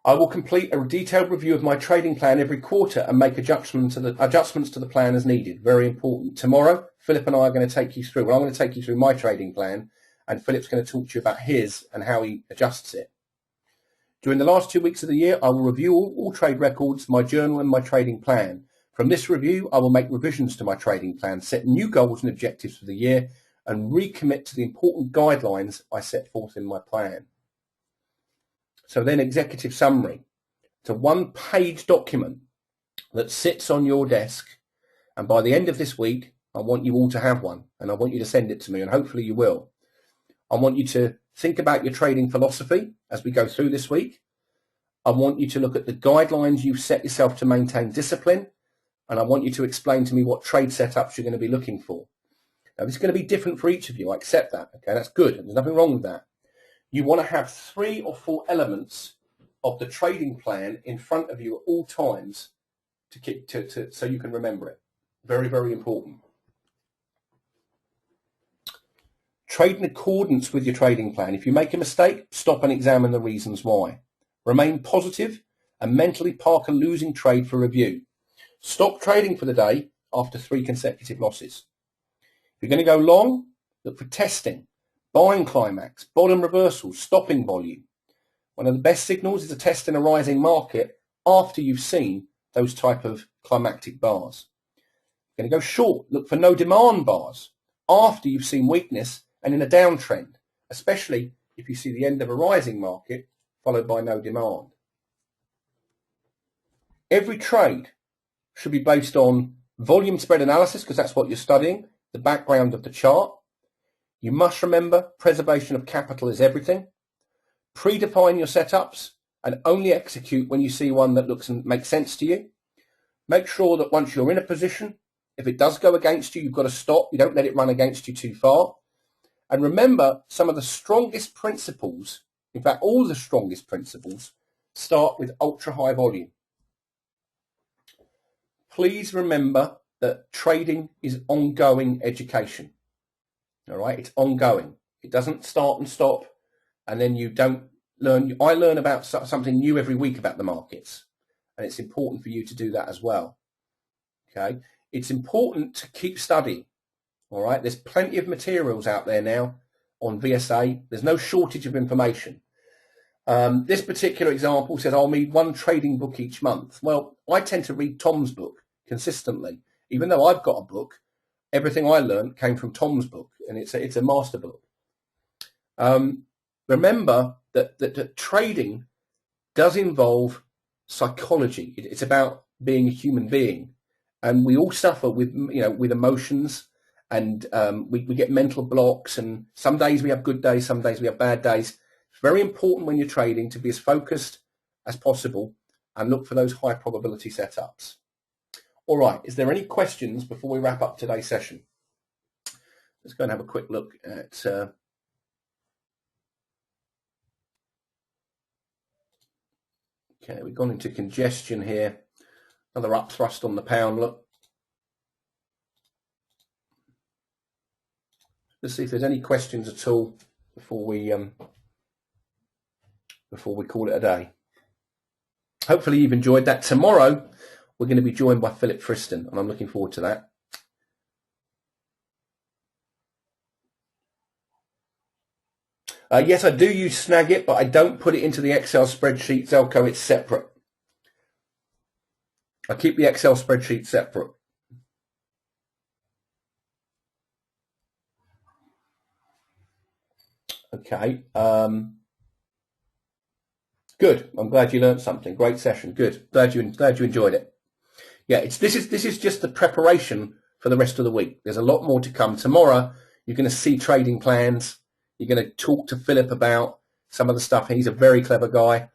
I will complete a detailed review of my trading plan every quarter and make adjustments to the plan as needed. Very important. Tomorrow, Philip and I are going to take you through. Well, I'm going to take you through my trading plan, and Philip's going to talk to you about his and how he adjusts it. During the last 2 weeks of the year, I will review all trade records, my journal, and my trading plan. From this review, I will make revisions to my trading plan, set new goals and objectives for the year, and recommit to the important guidelines I set forth in my plan. So then executive summary. It's a one-page document that sits on your desk, and by the end of this week, I want you all to have one, and I want you to send it to me, and hopefully you will. I want you to think about your trading philosophy as we go through this week. I want you to look at the guidelines you've set yourself to maintain discipline, and I want you to explain to me what trade setups you're going to be looking for. Now, this is going to be different for each of you. I accept that. Okay, that's good. There's nothing wrong with that. You want to have 3 or 4 elements of the trading plan in front of you at all times so you can remember it. Very, very important. Trade in accordance with your trading plan. If you make a mistake, stop and examine the reasons why. Remain positive and mentally park a losing trade for review. Stop trading for the day after 3 consecutive losses. If you're going to go long, look for testing, buying climax, bottom reversals, stopping volume. One of the best signals is a test in a rising market after you've seen those type of climactic bars. If you're going to go short, look for no demand bars after you've seen weakness and in a downtrend, especially if you see the end of a rising market followed by no demand. Every trade should be based on volume spread analysis, because that's what you're studying, the background of the chart. You must remember preservation of capital is everything. Predefine your setups and only execute when you see one that looks and makes sense to you. Make sure that once you're in a position, if it does go against you, you've got to stop. You don't let it run against you too far. And remember, some of the strongest principles, in fact, all the strongest principles, start with ultra-high volume. Please remember that trading is ongoing education. All right, it's ongoing. It doesn't start and stop, and then you don't learn. I learn about something new every week about the markets, and it's important for you to do that as well. Okay, it's important to keep studying. All right, there's plenty of materials out there now on VSA. There's no shortage of information. This particular example says I'll read 1 trading book each month. Well, I tend to read Tom's book consistently. Even though I've got a book, everything I learned came from Tom's book, and it's a master book. Remember that trading does involve psychology. It's about being a human being, and we all suffer with emotions, and we get mental blocks. And some days we have good days, some days we have bad days. It's very important when you're trading to be as focused as possible and look for those high probability setups. All right, is there any questions before we wrap up today's session? Let's go and have a quick look at okay, we've gone into congestion here. Another up thrust on the pound. Look. Let's see if there's any questions at all before we call it a day. Hopefully you've enjoyed that. Tomorrow we're going to be joined by Philip Friston, and I'm looking forward to that. Yes, I do use Snagit, but I don't put it into the Excel spreadsheet, Zelko. It's separate. I keep the Excel spreadsheet separate. Okay. Good. I'm glad you learned something. Great session. Good. Glad you enjoyed it. Yeah, this is just the preparation for the rest of the week. There's a lot more to come. Tomorrow, you're going to see trading plans. You're going to talk to Philip about some of the stuff. He's a very clever guy.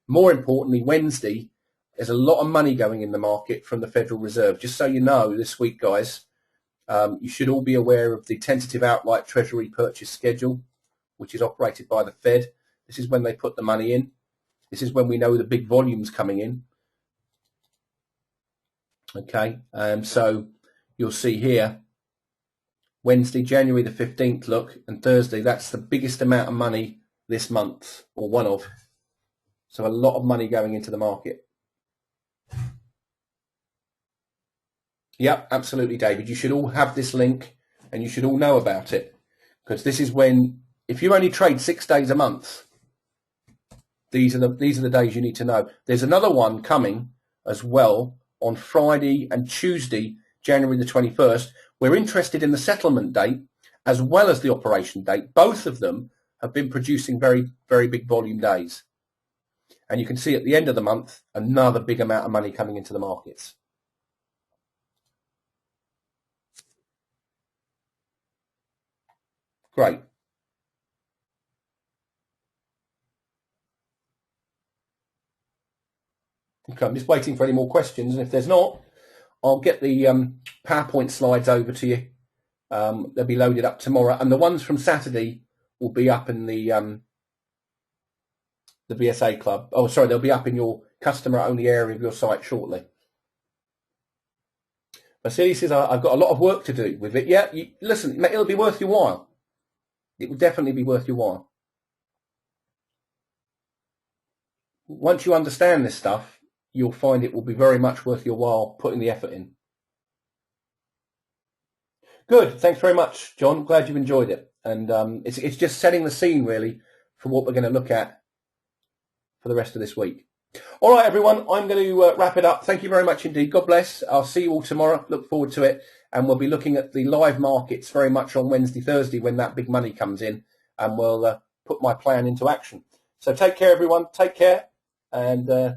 More importantly, Wednesday, There's a lot of money going in the market from the Federal Reserve. Just so you know, this week, guys, you should all be aware of the tentative outright Treasury purchase schedule, which is operated by the Fed. This is when they put the money in. This is when we know the big volume's coming in. Okay, so you'll see here, Wednesday, January the 15th, look, and Thursday, that's the biggest amount of money this month, or one of. So a lot of money going into the market. Yep, absolutely, David. You should all have this link and you should all know about it, because this is when, if you only trade 6 days a month, these are the days you need to know. There's another one coming as well on Friday and Tuesday, January the 21st. We're interested in the settlement date as well as the operation date. Both of them have been producing very, very big volume days. And you can see at the end of the month, another big amount of money coming into the markets. Great. Okay, I'm just waiting for any more questions, and if there's not, I'll get the PowerPoint slides over to you. They'll be loaded up tomorrow, and the ones from Saturday will be up in the BSA club. Oh, sorry, they'll be up in your customer-only area of your site shortly. Vasily says, I've got a lot of work to do with it. Yeah, listen, it'll be worth your while. It will definitely be worth your while. Once you understand this stuff, you'll find it will be very much worth your while putting the effort in. Good. Thanks very much, John. Glad you've enjoyed it. And it's just setting the scene, really, for what we're going to look at for the rest of this week. All right, everyone, I'm going to wrap it up. Thank you very much indeed. God bless. I'll see you all tomorrow. Look forward to it. And we'll be looking at the live markets very much on Wednesday, Thursday, when that big money comes in. And we'll put my plan into action. So take care, everyone. Take care. And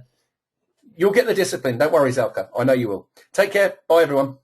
you'll get the discipline. Don't worry, Zelka. I know you will. Take care. Bye, everyone.